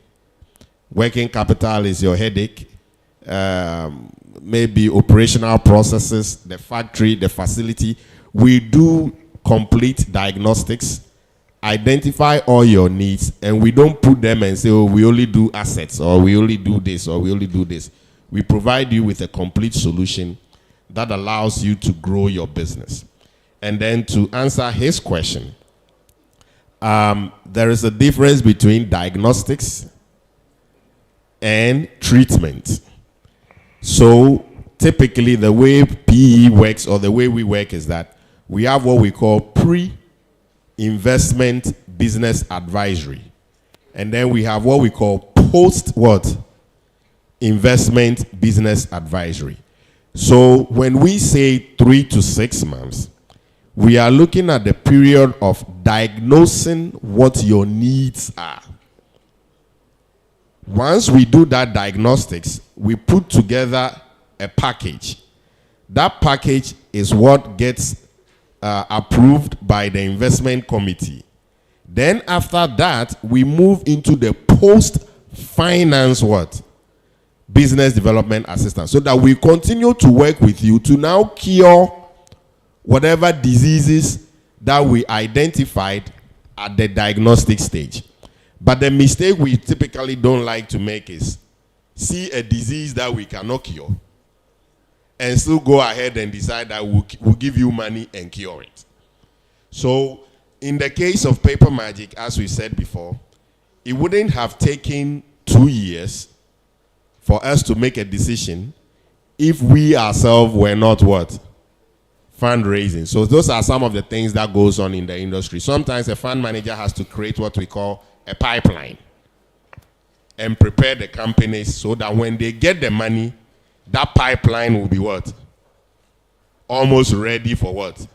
working capital is your headache, maybe operational processes, the factory, the facility, we do complete diagnostics, identify all your needs, and we don't put them and say, oh, we only do assets, or we only do this, or we only do this. We provide you with a complete solution that allows you to grow your business. And then to answer his question, there is a difference between diagnostics and treatment. So typically the way PE works, or the way we work, is that we have what we call pre-investment business advisory. And then we have what we call post-investment business advisory. So when we say 3 to 6 months, we are looking at the period of diagnosing what your needs are. Once we do that diagnostics, we put together a package. That package is what gets approved by the investment committee. Then after that, we move into the post-finance what? Business development assistance, so that we continue to work with you to now cure whatever diseases that we identified at the diagnostic stage. But the mistake we typically don't like to make is see a disease that we cannot cure and still go ahead and decide that we'll give you money and cure it. So in the case of Paper Magic, as we said before, it wouldn't have taken 2 years for us to make a decision if we ourselves were not what? Fundraising. So those are some of the things that goes on in the industry. Sometimes a fund manager has to create what we call a pipeline and prepare the companies so that when they get the money, that pipeline will be what? Almost ready for what?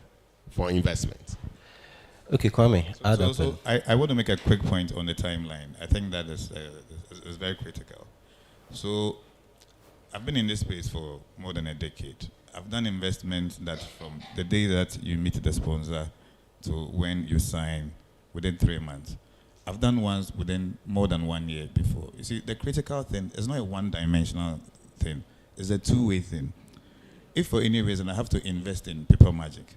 For investment. Okay, Kwame. I want to make a quick point on the timeline. I think that is very critical. So I've been in this space for more than a decade. I've done investments that from the day that you meet the sponsor to when you sign within 3 months. I've done ones within more than 1 year before. You see, the critical thing is not a one-dimensional thing. It's a two-way thing. If for any reason I have to invest in Paper Magic,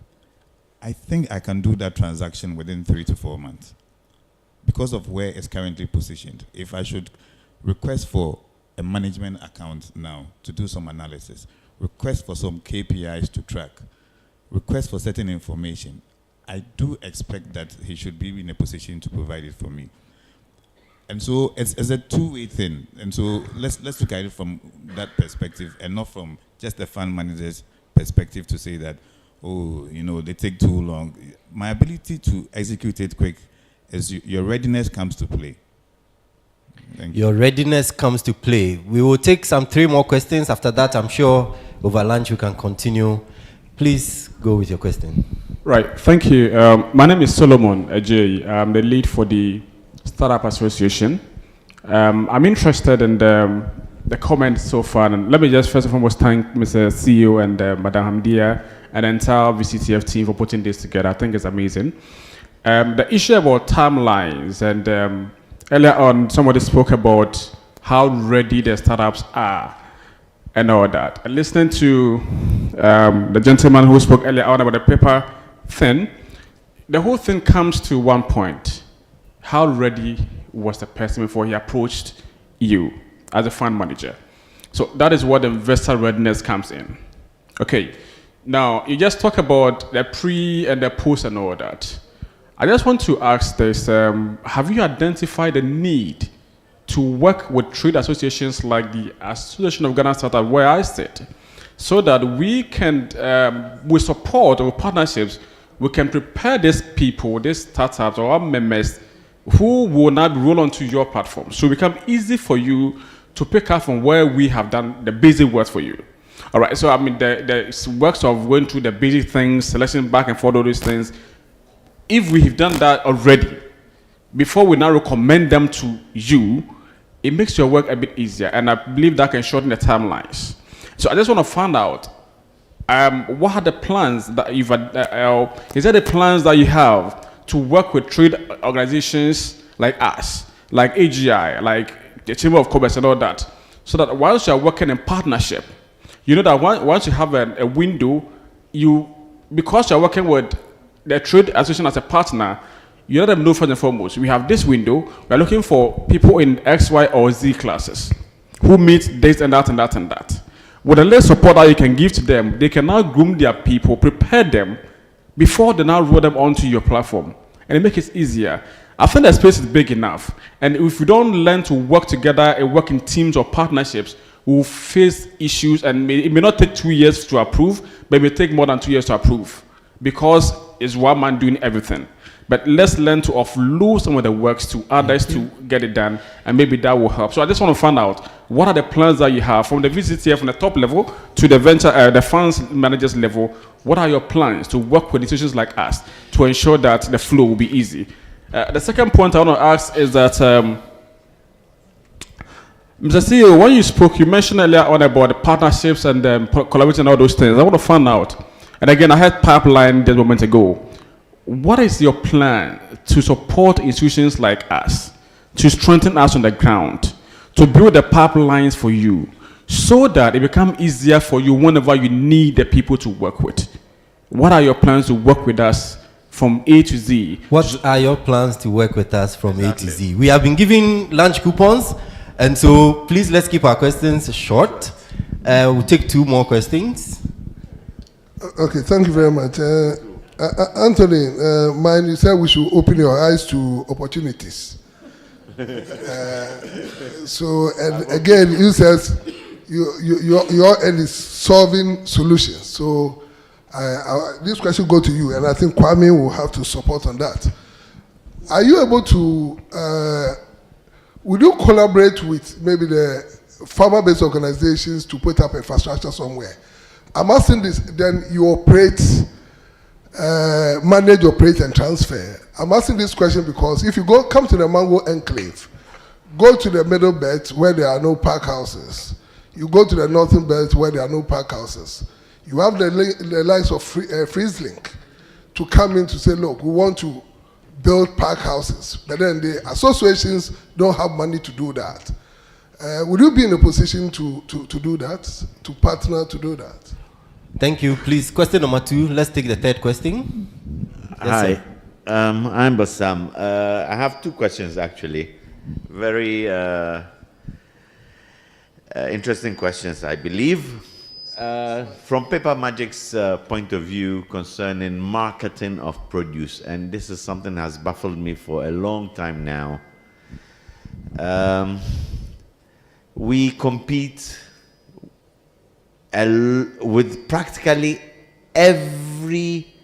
I think I can do that transaction within 3 to 4 months because of where it's currently positioned. If I should request for a management account now to do some analysis, request for some KPIs to track, request for certain information, I do expect that he should be in a position to provide it for me. And so it's a two-way thing. And so let's look at it from that perspective and not from just the fund manager's perspective to say that, oh, you know, they take too long. My ability to execute it quick is your readiness comes to play. Your readiness comes to play. We will take 3 more questions. After that, I'm sure over lunch we can continue. Please go with your question. Right. Thank you. My name is Solomon Ajay. I'm the lead for the Startup Association. I'm interested in the comments so far. And let me just first and foremost thank Mr. CEO and Madam Hamdia and the entire VCTF team for putting this together. I think it's amazing. The issue about timelines and earlier on, somebody spoke about how ready the startups are and all that. And listening to the gentleman who spoke earlier on about the paper thing, the whole thing comes to one point. How ready was the person before he approached you as a fund manager? So that is what the investor readiness comes in. Okay, now you just talk about the pre and the post and all that. I just want to ask this, have you identified the need to work with trade associations like the Association of Ghana Startups, where I sit, so that we can, with support or partnerships, we can prepare these people, these startups or our members who will not roll onto your platform. So it become easy for you to pick up from where we have done the basic work for you. All right, so I mean, the works of going through the basic things, selection back and forth, all those things, if we have done that already, before we now recommend them to you, it makes your work a bit easier, and I believe that can shorten the timelines. So I just want to find out, what are the plans that you've, is there the plans that you have to work with trade organizations like us, like AGI, like the Chamber of Commerce and all that, so that once you're working in partnership, you know that once you have a window, because you're working with the trade association as a partner, you let them know first and foremost, we have this window, we're looking for people in X, Y, or Z classes who meet this and that and that and that. With a little support that you can give to them, they can now groom their people, prepare them before they now roll them onto your platform. And it makes it easier. I think the space is big enough. And if we don't learn to work together and work in teams or partnerships, we'll face issues, and it may not take 2 years to approve, but it may take more than 2 years to approve, because it's one man doing everything. But let's learn to offload some of the works to others to get it done, and maybe that will help. So I just want to find out, what are the plans that you have from the VCTF, from the top level to the venture, the funds managers level? What are your plans to work with institutions like us to ensure that the flow will be easy? The second point I want to ask is that, Mr. CEO, when you spoke, you mentioned earlier on about the partnerships and collaboration and all those things. I want to find out, and again, I had pipeline just a moment ago. what is your plan to support institutions like us, to strengthen us on the ground, to build the pipelines for you, so that it becomes easier for you whenever you need the people to work with? What are your plans to work with us from A to Z? What are your plans to work with us from A to Z? We have been giving lunch coupons, and so please let's keep our questions short. We'll take 2 more questions. Okay, thank you very much. Anthony, mine, you said we should open your eyes to opportunities. So, and again, you said your end is solving solutions. So, this question go to you, and I think Kwame will have to support on that. Are you able to, would you collaborate with maybe the farmer-based organizations to put up infrastructure somewhere? I'm asking this, then you operate, manage, operate, and transfer. I'm asking this question because if you come to the Mango Enclave, go to the middle belt where there are no park houses. You go to the northern belt where there are no park houses. You have the likes of Freezelink to come in to say, look, we want to build park houses. But then the associations don't have money to do that. Would you be in a position to do that, to partner to do that? Thank you. Please, question number 2. Let's take the 3rd question. Yes, Hi, sir. I'm Bassam. I have 2 questions, actually. Very interesting questions, I believe. From Paper Magic's point of view concerning marketing of produce, and this is something that has baffled me for a long time now. We compete with practically every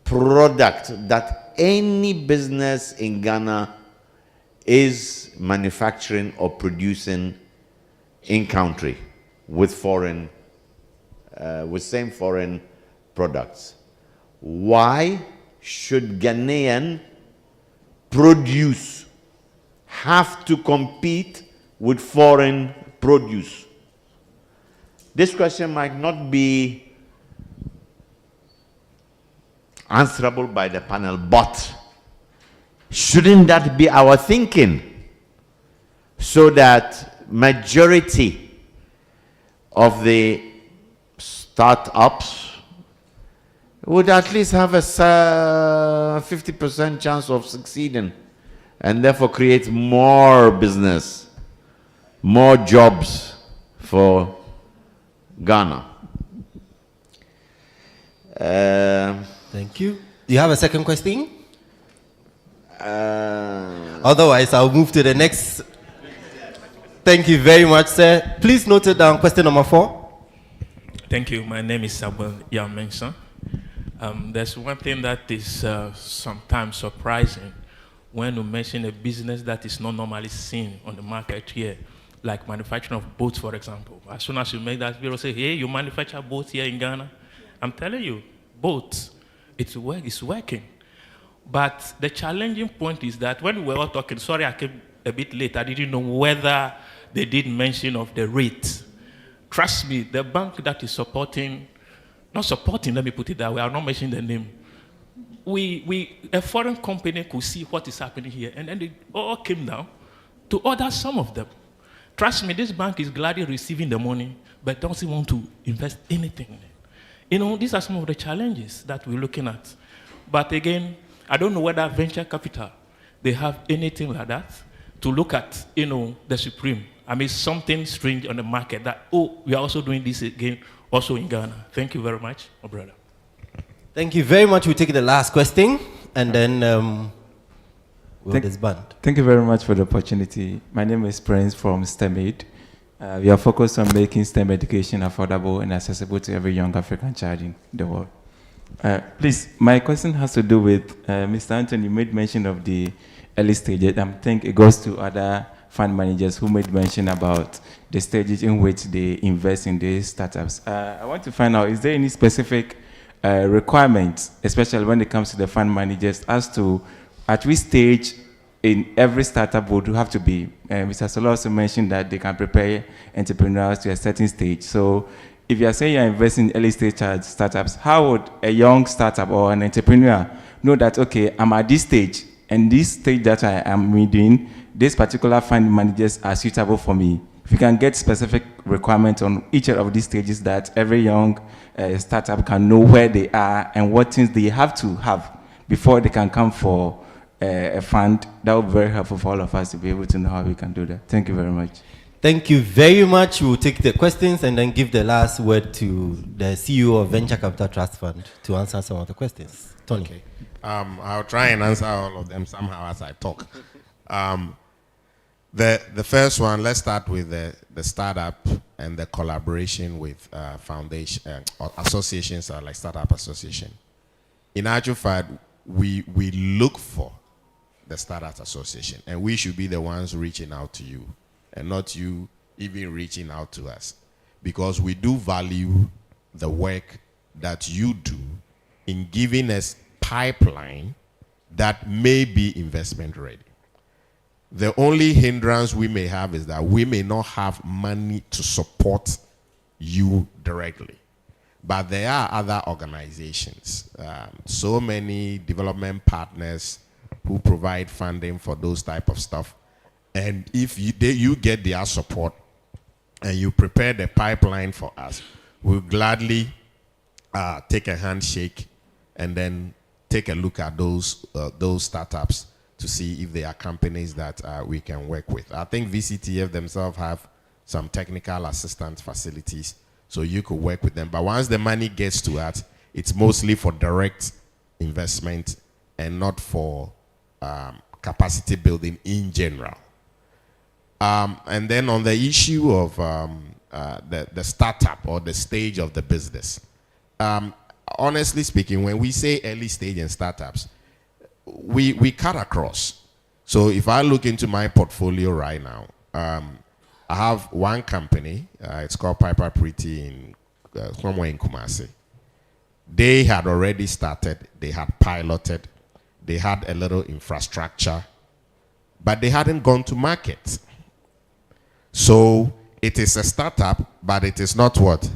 product that any business in Ghana is manufacturing or producing in country with same foreign products. Why should Ghanaian produce have to compete with foreign produce? This question might not be answerable by the panel, but shouldn't that be our thinking, so that majority of the startups would at least have a 50% chance of succeeding, and therefore create more business, more jobs for Ghana? Thank you. Do you have a second question? Otherwise, I'll move to the next. Thank you very much, sir. Please note it down. Question number 4. Thank you. My name is Samuel Yamensa. There's one thing that is sometimes surprising when you mention a business that is not normally seen on the market here, like manufacturing of boats, for example. As soon as you make that, people say, hey, you manufacture boats here in Ghana? I'm telling you, boats, it's working. But the challenging point is that when we were all talking, sorry I came a bit late, I didn't know whether they did mention of the rate. Trust me, the bank that is supporting, not supporting, let me put it that way, I'm not mentioning the name. A foreign company could see what is happening here, and then they all came down to order some of them. Trust me, this bank is gladly receiving the money, but doesn't want to invest anything in it. You know, these are some of the challenges that we're looking at. But again, I don't know whether venture capital, they have anything like that to look at, you know, the Supreme. I mean, something strange on the market that, oh, we are also doing this again, also in Ghana. Thank you very much, my brother. Thank you very much. We'll take the last question, and then we'll disband. Thank you very much for the opportunity. My name is Prince from STEM Aid. We are focused on making STEM education affordable and accessible to every young African child in the world. Please, my question has to do with Mr. Anthony. You made mention of the early stages. I think it goes to other fund managers who made mention about the stages in which they invest in these startups. I want to find out, is there any specific requirements, especially when it comes to the fund managers, as to at which stage in every startup would have to be? Mr. Solo also mentioned that they can prepare entrepreneurs to a certain stage. So if you are saying you're investing in early stage startups, how would a young startup or an entrepreneur know that, okay, I'm at this stage, and this stage that I am within, this particular fund managers are suitable for me. If you can get specific requirements on each of these stages, that every young startup can know where they are and what things they have to have before they can come for a fund, that would be very helpful for all of us to be able to know how we can do that. Thank you very much. Thank you very much. We'll take the questions and then give the last word to the CEO of Venture Capital Trust Fund to answer some of the questions. Tony. Okay. I'll try and answer all of them somehow as I talk. The first one, let's start with the startup and the collaboration with foundation or associations like Startup Association. In actual fact, we look for the Startup Association, and we should be the ones reaching out to you, and not you even reaching out to us, because we do value the work that you do in giving us pipeline that may be investment ready. The only hindrance we may have is that we may not have money to support you directly. But there are other organizations, so many development partners who provide funding for those type of stuff. And if you get their support and you prepare the pipeline for us, we'll gladly take a handshake and then take a look at those startups to see if they are companies that we can work with. I think VCTF themselves have some technical assistance facilities, so you could work with them. But once the money gets to us, it's mostly for direct investment and not for capacity building in general. And then on the issue of the startup or the stage of the business, honestly speaking, when we say early stage and startups, we cut across. So if I look into my portfolio right now, I have one company, it's called Piper Pretty in Kumasi. They had already started, they had piloted, they had a little infrastructure, but they hadn't gone to market. So it is a startup, but it is not what?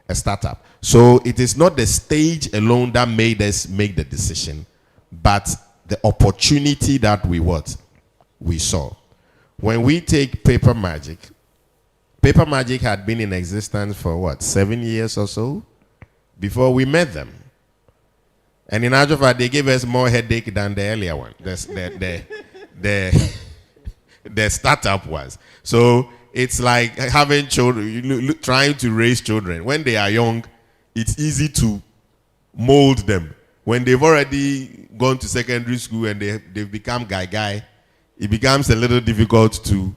A startup. So it is not the stage alone that made us make the decision, but the opportunity that we saw. When we take Paper Magic had been in existence for 7 years or so before we met them. And in actual fact, they gave us more headache than the earlier one. The startup was. So it's like having children, trying to raise children. When they are young, it's easy to mold them. When they've already gone to secondary school and they've become guy, it becomes a little difficult to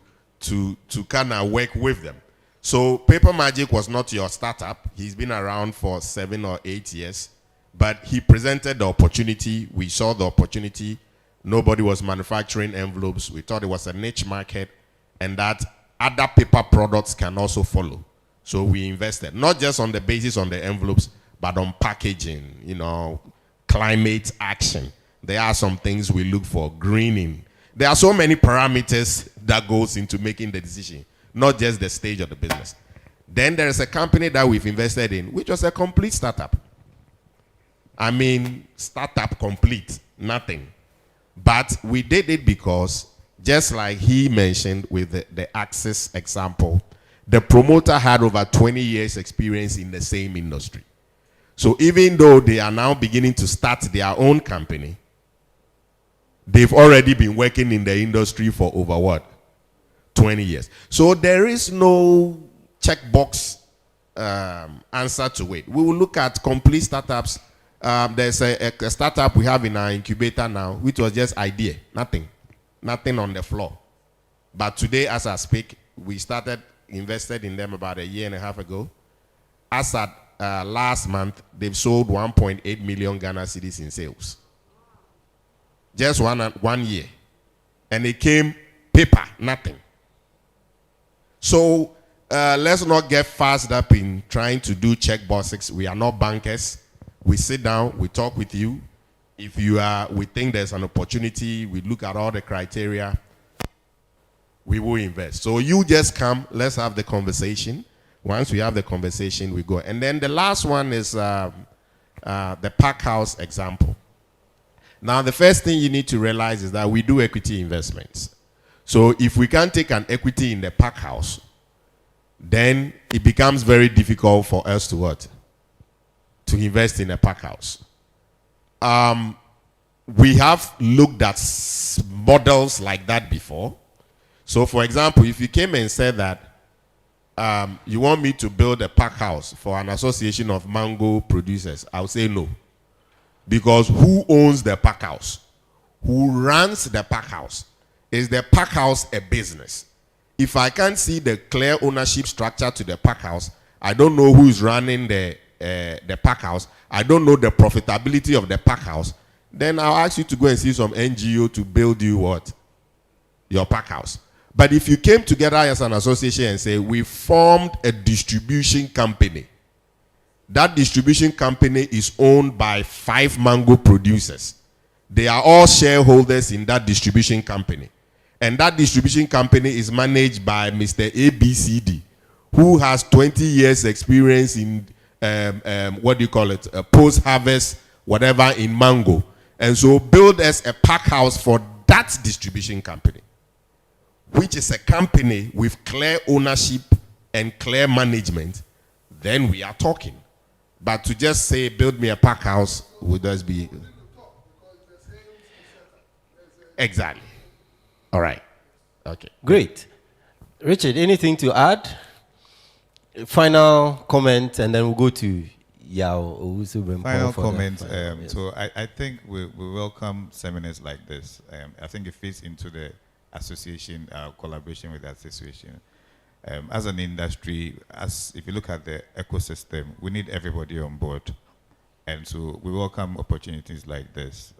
kind of work with them. So Paper Magic was not your startup. He's been around for 7 or 8 years, but he presented the opportunity. We saw the opportunity. Nobody was manufacturing envelopes. We thought it was a niche market and that other paper products can also follow. So we invested, not just on the basis on the envelopes, but on packaging, climate action. There are some things we look for, greening. There are so many parameters that goes into making the decision, not just the stage of the business. Then there is a company that we've invested in, which was a complete startup. I mean, startup complete, nothing. But we did it because, just like he mentioned with the Axis example, the promoter had over 20 years experience in the same industry. So even though they are now beginning to start their own company, they've already been working in the industry for over 20 years. So there is no checkbox answer to it. We will look at complete startups. There's a startup we have in our incubator now, which was just idea, nothing on the floor. But today, as I speak, we invested in them about 1.5 years ago. As at last month, they've sold 1.8 million Ghana cedis in sales. Just 1 year. And it came paper, nothing. So let's not get fast up in trying to do check boxes. We are not bankers. We sit down, we talk with you. If we think there's an opportunity, we look at all the criteria, we will invest. So you just come, let's have the conversation. Once we have the conversation, we go. And then the last one is the pack house example. Now, the first thing you need to realize is that we do equity investments. So if we can't take an equity in the pack house, then it becomes very difficult for us to what? To invest in a pack house. We have looked at models like that before. So, for example, if you came and said that you want me to build a pack house for an association of mango producers, I would say no. Because who owns the pack house? Who runs the pack house? Is the pack house a business? If I can't see the clear ownership structure to the pack house, I don't know who is running the pack house, I don't know the profitability of the pack house, then I'll ask you to go and see some NGO to build you what? Your pack house. But if you came together as an association and say, we formed a distribution company, that distribution company is owned by 5 mango producers. They are all shareholders in that distribution company. And that distribution company is managed by Mr. ABCD, who has 20 years experience in, post-harvest, whatever, in mango. And so build us a pack house for that distribution company, which is a company with clear ownership and clear management, then we are talking. But to just say, build me a pack house, would just be... Exactly. All right. Okay. Great. Richard, anything to add? Final comment, and then we'll go to Yao Owusu. Final comment. So I think we welcome seminars like this. I think it fits into the association, collaboration with the association. As an industry, if you look at the ecosystem, we need everybody on board. And so we welcome opportunities like this.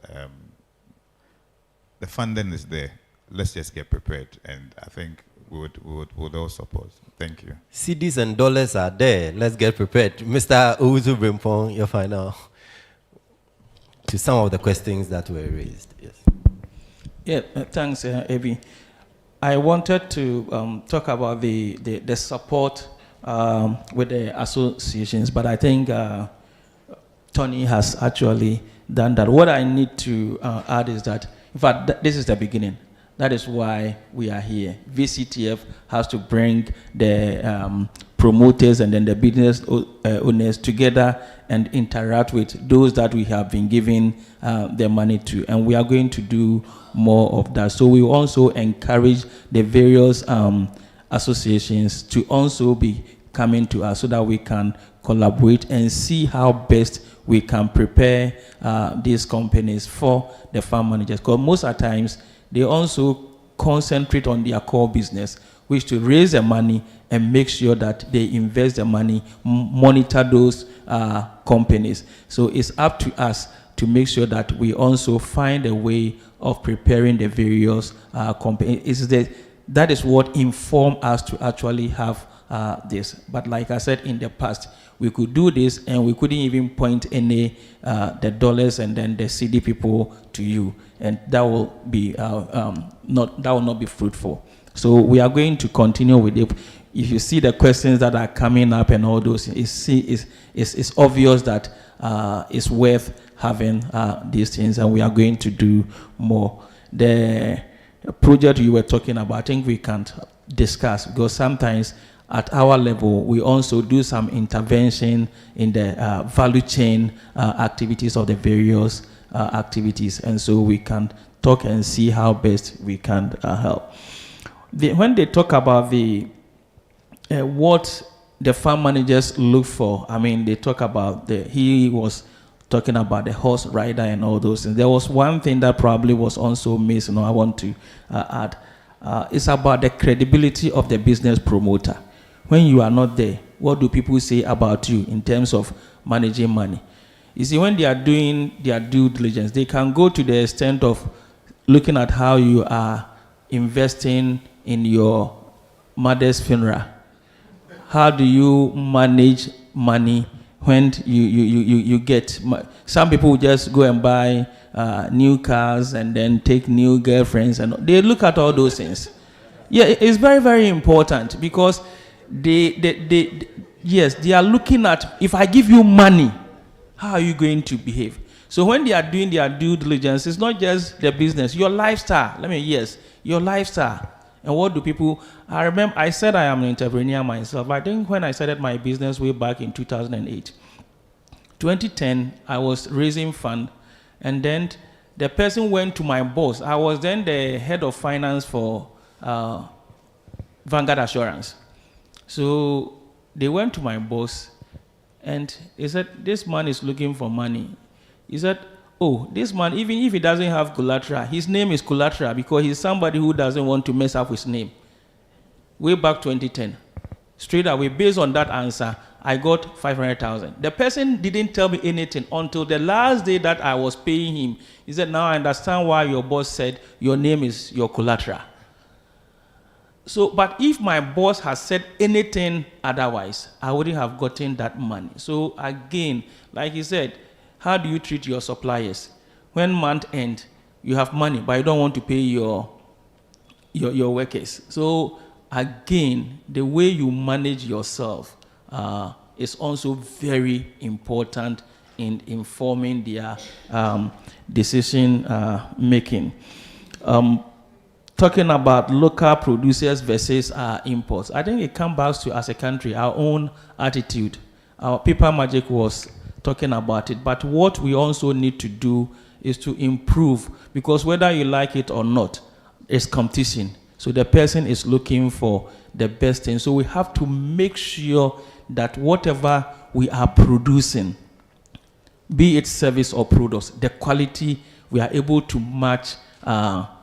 The funding is there. Let's just get prepared. And I think we would all support. Thank you. CDs and dollars are there. Let's get prepared. Mr. Owusu Brimpong, your final to some of the questions that were raised. Yes. Yeah, thanks, Ebi. I wanted to talk about the support with the associations, but I think Tony has actually done that. What I need to add is that, in fact, this is the beginning. That is why we are here. VCTF has to bring the promoters and then the business owners together and interact with those that we have been giving their money to. And we are going to do more of that. So we also encourage the various associations to also be coming to us so that we can collaborate and see how best we can prepare these companies for the farm managers. Because most of the times, they also concentrate on their core business, which to raise the money and make sure that they invest the money, monitor those companies. So it's up to us to make sure that we also find a way of preparing the various companies. That is what informed us to actually have this. But like I said in the past, we could do this and we couldn't even point any the dollars and then the CD people to you, and that will be not be fruitful. So we are going to continue with it. If you see the questions that are coming up and all those, it's obvious that it's worth having these things, and we are going to do more. The project you were talking about, I think we can't discuss, because sometimes at our level, we also do some intervention in the value chain activities of the various activities, and so we can talk and see how best we can help. When they talk about what the farm managers look for, I mean, they talk about he was talking about the horse rider and all those things. There was one thing that probably was also missed, I want to add. It's about the credibility of the business promoter. When you are not there, what do people say about you in terms of managing money? You see, when they are doing their due diligence, they can go to the extent of looking at how you are investing in your mother's funeral. How do you manage money when you get... Some people just go and buy new cars and then take new girlfriends, and they look at all those things. Yeah, it's very, very important, because yes, they are looking at, if I give you money, how are you going to behave? So when they are doing their due diligence, it's not just the business, your lifestyle. Your lifestyle. And what do people, I remember I said I am an entrepreneur myself. I think when I started my business way back in 2008, 2010, I was raising fund, and then the person went to my boss. I was then the head of finance for Vanguard Assurance. So they went to my boss, and he said, this man is looking for money. He said, oh, this man, even if he doesn't have collateral, his name is collateral because he's somebody who doesn't want to mess up his name. Way back 2010. Straight away, based on that answer, I got 500,000. The person didn't tell me anything until the last day that I was paying him. He said, now I understand why your boss said your name is your collateral. So, but if my boss has said anything otherwise, I wouldn't have gotten that money. So again, like he said, how do you treat your suppliers? When month end, you have money, but you don't want to pay your workers. So again, the way you manage yourself is also very important in informing their decision making. Talking about local producers versus imports, I think it comes back to, as a country, our own attitude. Our Paper Magic was talking about it, but what we also need to do is to improve, because whether you like it or not, it's competition. So the person is looking for the best thing. So we have to make sure that whatever we are producing, be it service or products, the quality, we are able to match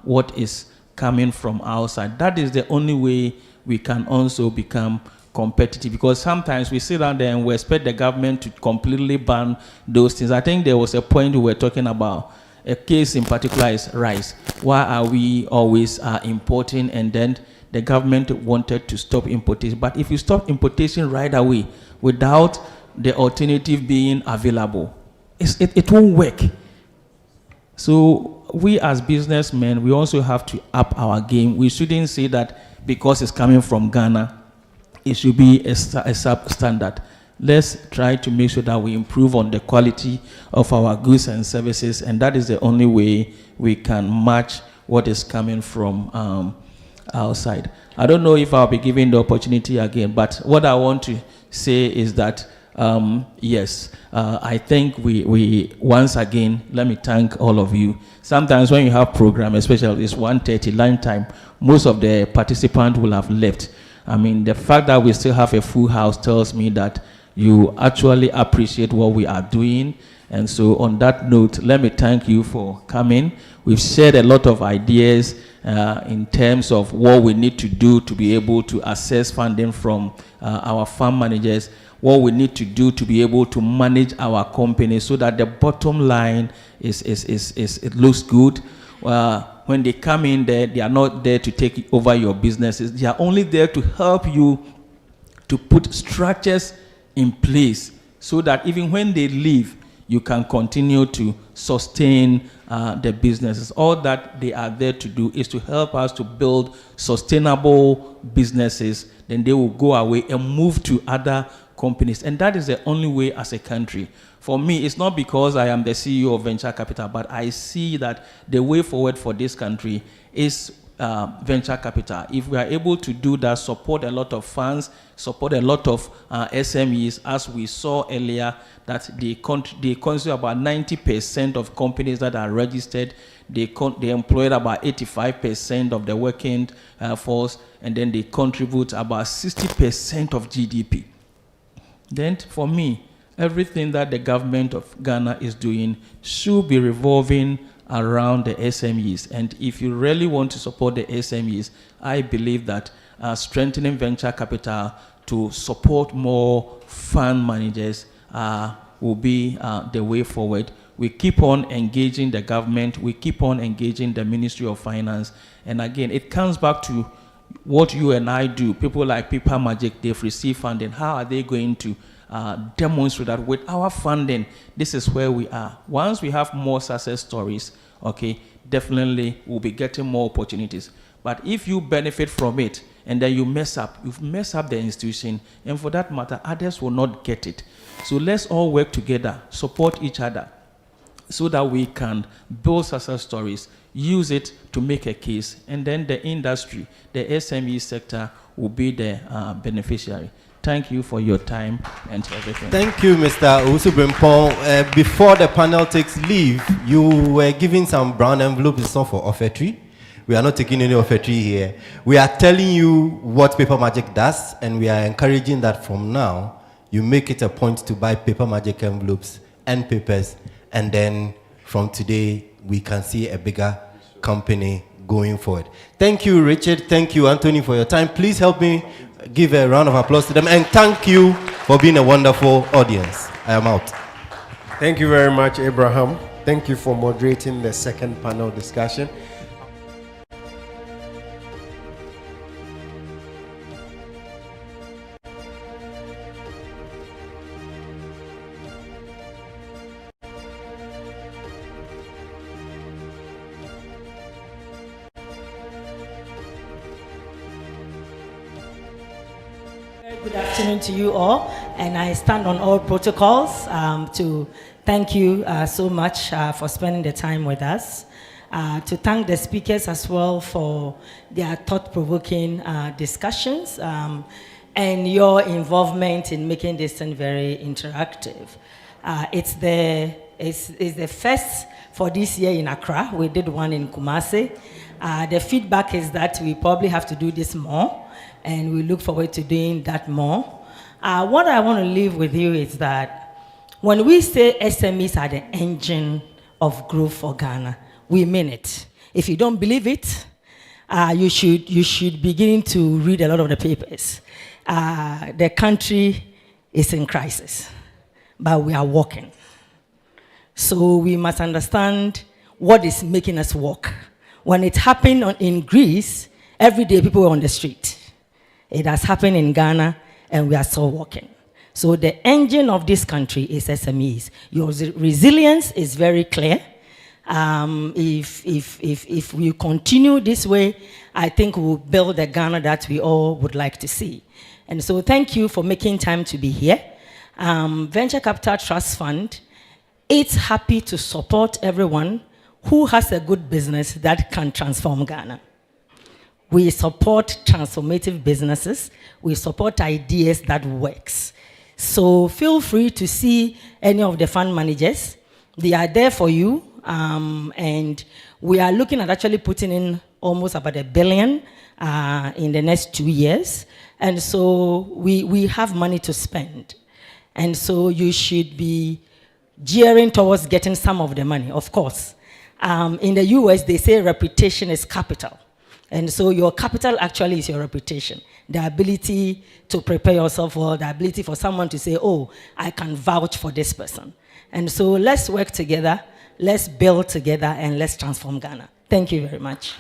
what is coming from outside. That is the only way we can also become competitive, because sometimes we sit down there and we expect the government to completely ban those things. I think there was a point we were talking about. A case in particular is rice. Why are we always importing, and then the government wanted to stop importation? But if you stop importation right away without the alternative being available, it won't work. So we as businessmen, we also have to up our game. We shouldn't say that because it's coming from Ghana, it should be a substandard. Let's try to make sure that we improve on the quality of our goods and services, and that is the only way we can match what is coming from outside. I don't know if I'll be given the opportunity again, but what I want to say is that yes, I think we once again, let me thank all of you. Sometimes when you have program, especially it's 1:30 lunchtime, most of the participants will have left. I mean, the fact that we still have a full house tells me that you actually appreciate what we are doing. And so on that note, let me thank you for coming. We've shared a lot of ideas in terms of what we need to do to be able to access funding from our fund managers, what we need to do to be able to manage our company so that the bottom line it looks good. When they come in there, they are not there to take over your businesses. They are only there to help you to put structures in place so that even when they leave, you can continue to sustain the businesses. All that they are there to do is to help us to build sustainable businesses. Then they will go away and move to other companies. And that is the only way as a country. For me, it's not because I am the CEO of venture capital, but I see that the way forward for this country is venture capital. If we are able to do that, support a lot of funds, support a lot of SMEs, as we saw earlier, that they consume about 90% of companies that are registered. They employ about 85% of the working force, and then they contribute about 60% of GDP. Then for me, everything that the government of Ghana is doing should be revolving around the SMEs. And if you really want to support the SMEs, I believe that strengthening venture capital to support more fund managers will be the way forward. We keep on engaging the government. We keep on engaging the Ministry of Finance. And again, it comes back to what you and I do. People like Paper Magic, they've received funding. How are they going to demonstrate that with our funding, this is where we are? Once we have more success stories, okay, definitely we'll be getting more opportunities. But if you benefit from it and then you mess up, you've messed up the institution, and for that matter, others will not get it. So let's all work together, support each other. so that we can build success stories, use it to make a case, and then the industry, the SME sector, will be the beneficiary. Thank you for your time and everything. Thank you, Mr. Owusu-Bempong. Before the panel takes leave, you were giving some brown envelopes. It's not for offertory. We are not taking any offertory here. We are telling you what Paper Magic does, and we are encouraging that from now, you make it a point to buy Paper Magic envelopes and papers, and then from today, we can see a bigger company going forward. Thank you, Richard. Thank you, Anthony, for your time. Please help me give a round of applause to them, and thank you for being a wonderful audience. I am out. Thank you very much, Abraham. Thank you for moderating the second panel discussion. Good afternoon to you all, and I stand on all protocols to thank you so much for spending the time with us, to thank the speakers as well for their thought-provoking discussions and your involvement in making this thing very interactive. It's the first for this year in Accra. We did one in Kumasi. The feedback is that we probably have to do this more, and we look forward to doing that more. What I want to leave with you is that when we say SMEs are the engine of growth for Ghana, we mean it. If you don't believe it, you should begin to read a lot of the papers. The country is in crisis, but we are walking. So we must understand what is making us walk. When it happened in Greece, every day people were on the street. It has happened in Ghana, and we are still walking. So the engine of this country is SMEs. Your resilience is very clear. If we continue this way, I think we'll build the Ghana that we all would like to see. And so thank you for making time to be here. Venture Capital Trust Fund, it's happy to support everyone who has a good business that can transform Ghana. We support transformative businesses. We support ideas that works. So feel free to see any of the fund managers. They are there for you. And we are looking at actually putting in almost about $1 billion in the next 2 years. And so we have money to spend. And so you should be gearing towards getting some of the money, of course. In the US, they say reputation is capital. And so your capital actually is your reputation. The ability to prepare yourself well, the ability for someone to say, oh, I can vouch for this person. And so let's work together, let's build together, and let's transform Ghana. Thank you very much.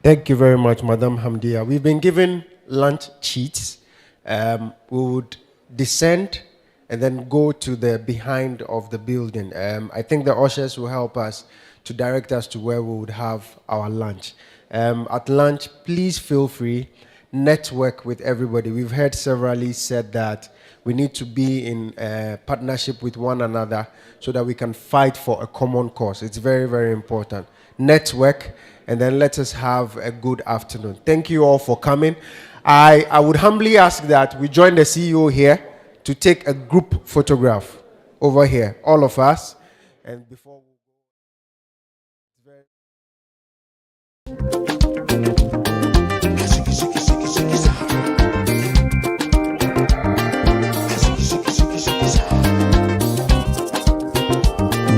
Thank you very much, Madam Hamdia. We've been given lunch sheets. We would descend and then go to the behind of the building. I think the ushers will help us to direct us to where we would have our lunch. At lunch, please feel free, network with everybody. We've heard severally said that we need to be in partnership with one another so that we can fight for a common cause. It's very, very important. Network, and then let us have a good afternoon. Thank you all for coming. I would humbly ask that we join the CEO here to take a group photograph over here, all of us. And before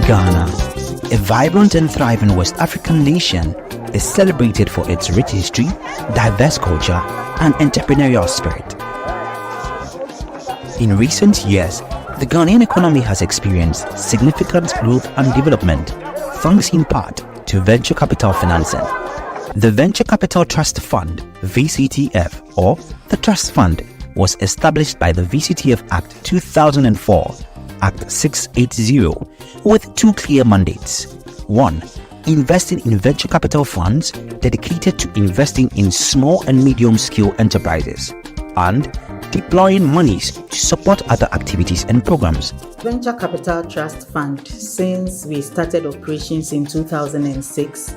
Ghana, a vibrant and thriving West African nation, is celebrated for its rich history, diverse culture, and entrepreneurial spirit. In recent years, the Ghanaian economy has experienced significant growth and development, thanks in part to venture capital financing. The Venture Capital Trust Fund, VCTF, or the Trust Fund, was established by the VCTF Act 2004, Act 680, with two clear mandates. 1. Investing in venture capital funds dedicated to investing in small and medium-scale enterprises. And deploying monies to support other activities and programs. Venture Capital Trust Fund, since we started operations in 2006,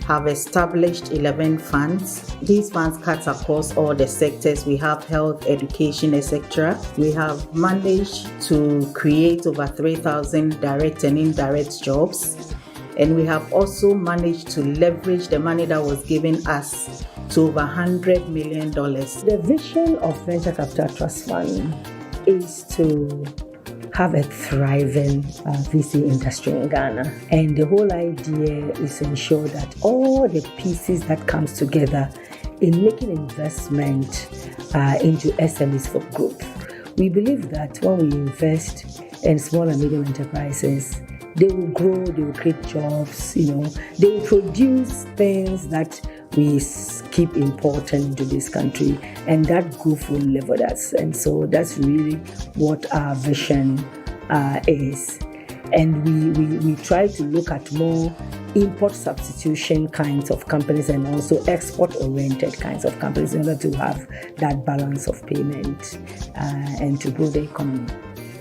have established 11 funds. These funds cut across all the sectors. We have health, education, etc. We have managed to create over 3,000 direct and indirect jobs. And we have also managed to leverage the money that was given us to over $100 million. The vision of Venture Capital Trust Fund is to have a thriving VC industry in Ghana. And the whole idea is to ensure that all the pieces that comes together in making investment into SMEs for growth. We believe that when we invest in small and medium enterprises, they will grow, they will create jobs, they will produce things that we keep important into this country, and that growth will live with us. And so that's really what our vision is. And we try to look at more import substitution kinds of companies and also export-oriented kinds of companies in order to have that balance of payment and to grow the economy.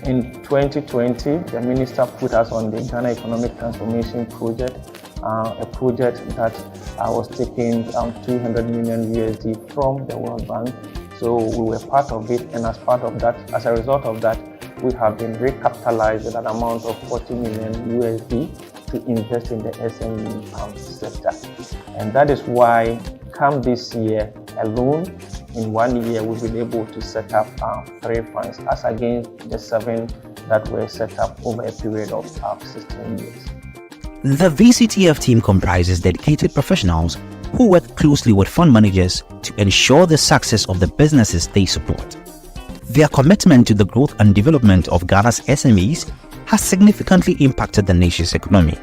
In 2020, the minister put us on the Ghana Economic Transformation Project, a project that was taking $200 million USD from the World Bank. So we were part of it, and as a result of that, we have been recapitalized with an amount of $40 million USD to invest in the SME sector. And that is why, come this year alone, in 1 year, we've been able to set up 3 funds, as against the 7 that were set up over a period of 16 years. The VCTF team comprises dedicated professionals who work closely with fund managers to ensure the success of the businesses they support. Their commitment to the growth and development of Ghana's SMEs has significantly impacted the nation's economy.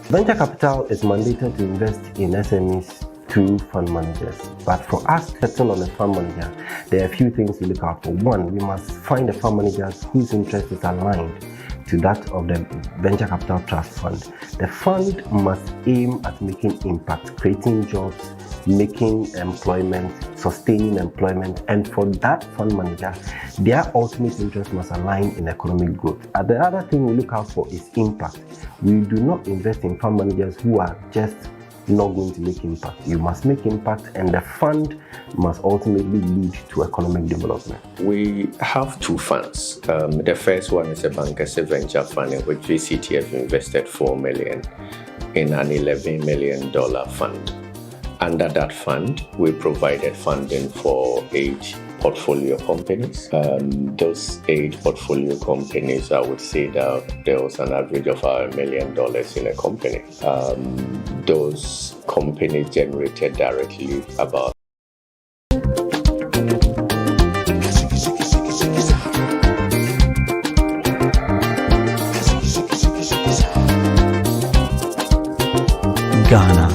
Venture capital is mandated to invest in SMEs through fund managers. But for us to settle on a fund manager, there are a few things to look out for. One, we must find a fund manager whose interest is aligned to that of the Venture Capital Trust Fund. The fund must aim at making impact, creating jobs, making employment, sustaining employment, and for that fund manager, their ultimate interest must align in economic growth. The other thing we look out for is impact. We do not invest in fund managers who are just not going to make impact. You must make impact, and the fund must ultimately lead to economic development. We have 2 funds. The first one is a bankers venture fund in which VCTF invested $4 million in an $11 million fund. Under that fund, we provided funding for 8 portfolio companies. Those 8 portfolio companies, I would say that there was an average of $1 million in a company. Those companies generated directly about Ghana,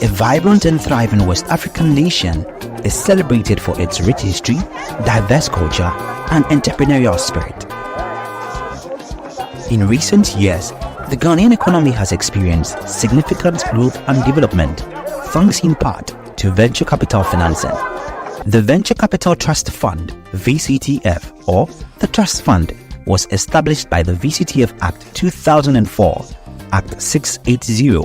a vibrant and thriving West African nation, is celebrated for its rich history, diverse culture, and entrepreneurial spirit. In recent years, the Ghanaian economy has experienced significant growth and development, thanks in part to venture capital financing. The Venture Capital Trust Fund, VCTF, or the Trust Fund, was established by the VCTF Act 2004, Act 680,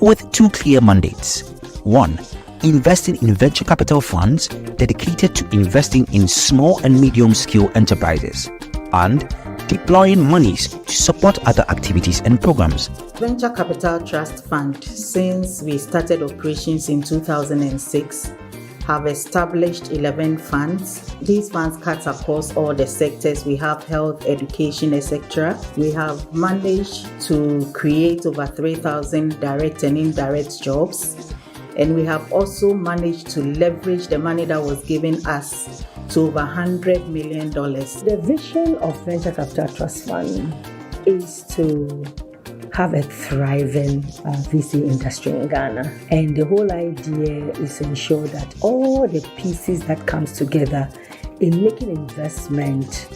with 2 clear mandates. 1. Investing in venture capital funds dedicated to investing in small and medium-scale enterprises, and deploying monies to support other activities and programs. Venture Capital Trust Fund, since we started operations in 2006, have established 11 funds. These funds cut across all the sectors. We have health, education, etc. We have managed to create over 3,000 direct and indirect jobs. And we have also managed to leverage the money that was given us to over $100 million. The vision of Venture Capital Trust Fund is to have a thriving VC industry in Ghana. And the whole idea is to ensure that all the pieces that comes together in making investment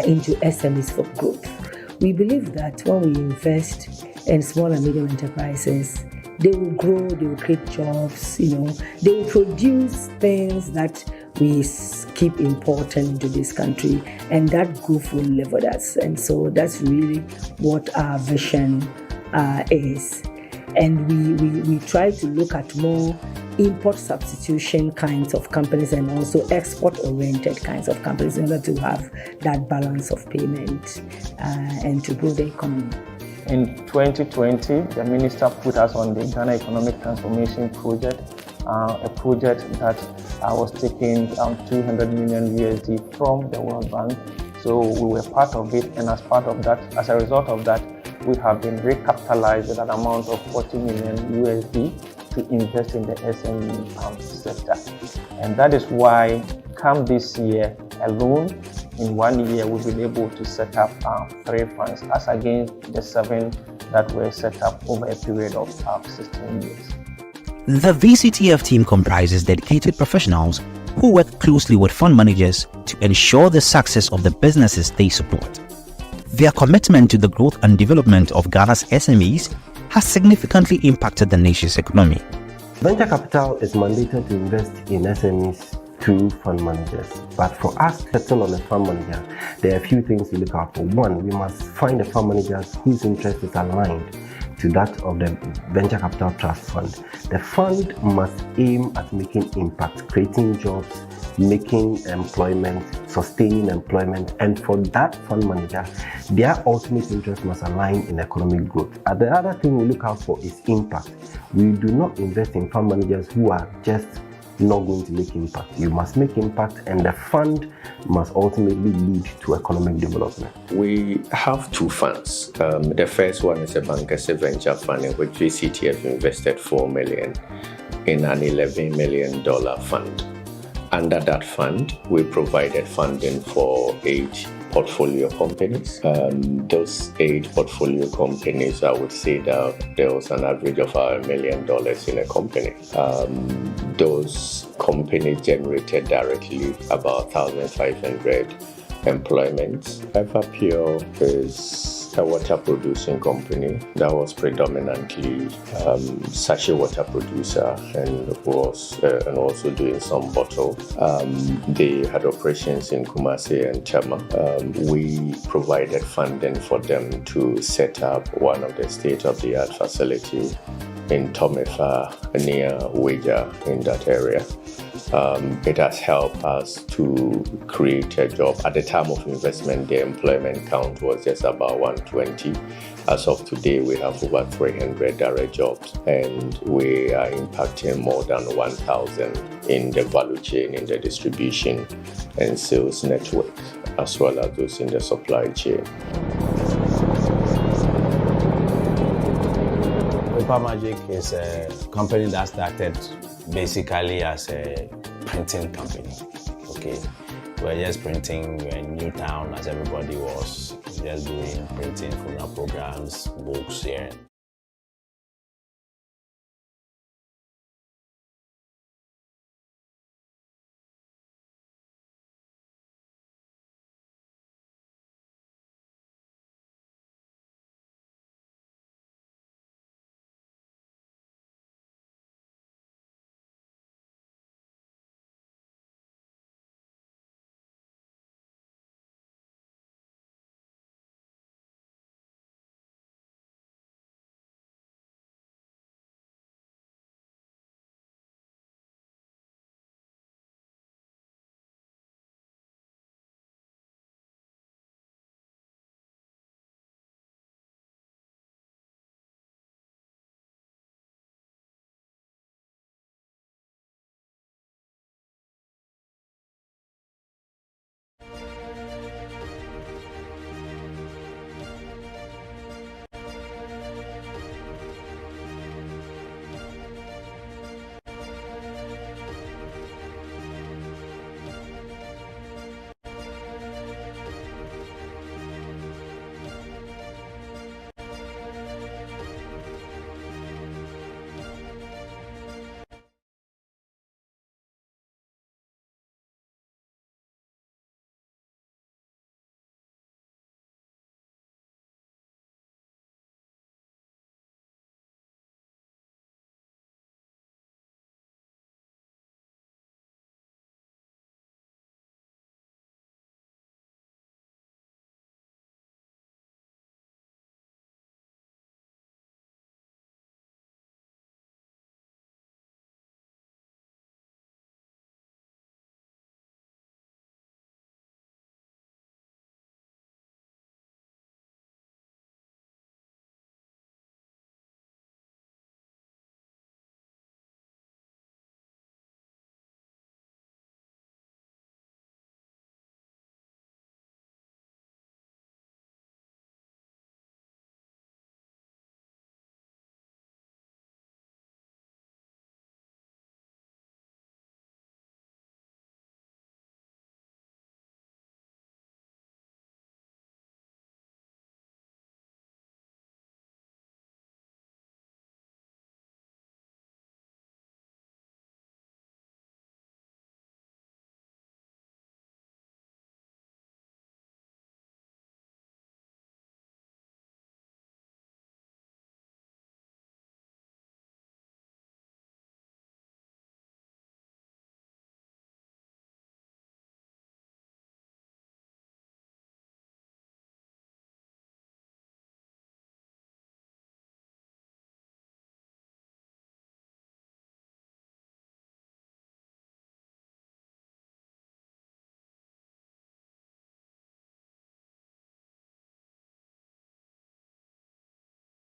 into SMEs for growth. We believe that when we invest in small and medium enterprises, they will grow, they will create jobs, they will produce things that we keep importing into this country, and that growth will live with us. And so that's really what our vision is. And we try to look at more import substitution kinds of companies and also export-oriented kinds of companies in order to have that balance of payment and to grow the economy. In 2020, the minister put us on the Ghana Economic Transformation Project, a project that was taking $200 million USD from the World Bank. So we were part of it, and as a result of that, we have been recapitalized with an amount of $40 million USD to invest in the SME sector. And that is why, come this year alone, in 1 year, we've been able to set up 3 funds, as against the 7 that were set up over a period of 16 years. The VCTF team comprises dedicated professionals who work closely with fund managers to ensure the success of the businesses they support. Their commitment to the growth and development of Ghana's SMEs has significantly impacted the nation's economy. Venture capital is mandated to invest in SMEs through fund managers. But for us to settle on a fund manager, there are a few things we look out for. One, we must find a fund manager whose interest is aligned to that of the Venture Capital Trust Fund. The fund must aim at making impact, creating jobs, making employment, sustaining employment, and for that fund manager, their ultimate interest must align in economic growth. And the other thing we look out for is impact. We do not invest in fund managers who are just not going to make impact. You must make impact, and the fund must ultimately lead to economic development. We have 2 funds. The first one is a bankers venture fund in which VCTF invested $4 million in an $11 million fund. Under that fund, we provided funding for 8 portfolio companies. Those 8 portfolio companies, I would say that there was an average of $1 million in a company. Those companies generated directly about 1,500 employments. Everpure is a water producing company that was predominantly sachet water producer and also doing some bottle. They had operations in Kumasi and Chama. We provided funding for them to set up one of the state-of-the-art facilities in Tomefa near Weja in that area. It has helped us to create a job. At the time of investment, the employment count was just about 120. As of today, we have over 300 direct jobs, and we are impacting more than 1,000 in the value chain, in the distribution and sales network, as well as those in the supply chain. Paper Magic is a company that started basically as a printing company. Okay, we're just printing. We're in Newtown, as everybody was, just doing printing, funeral programs, books here.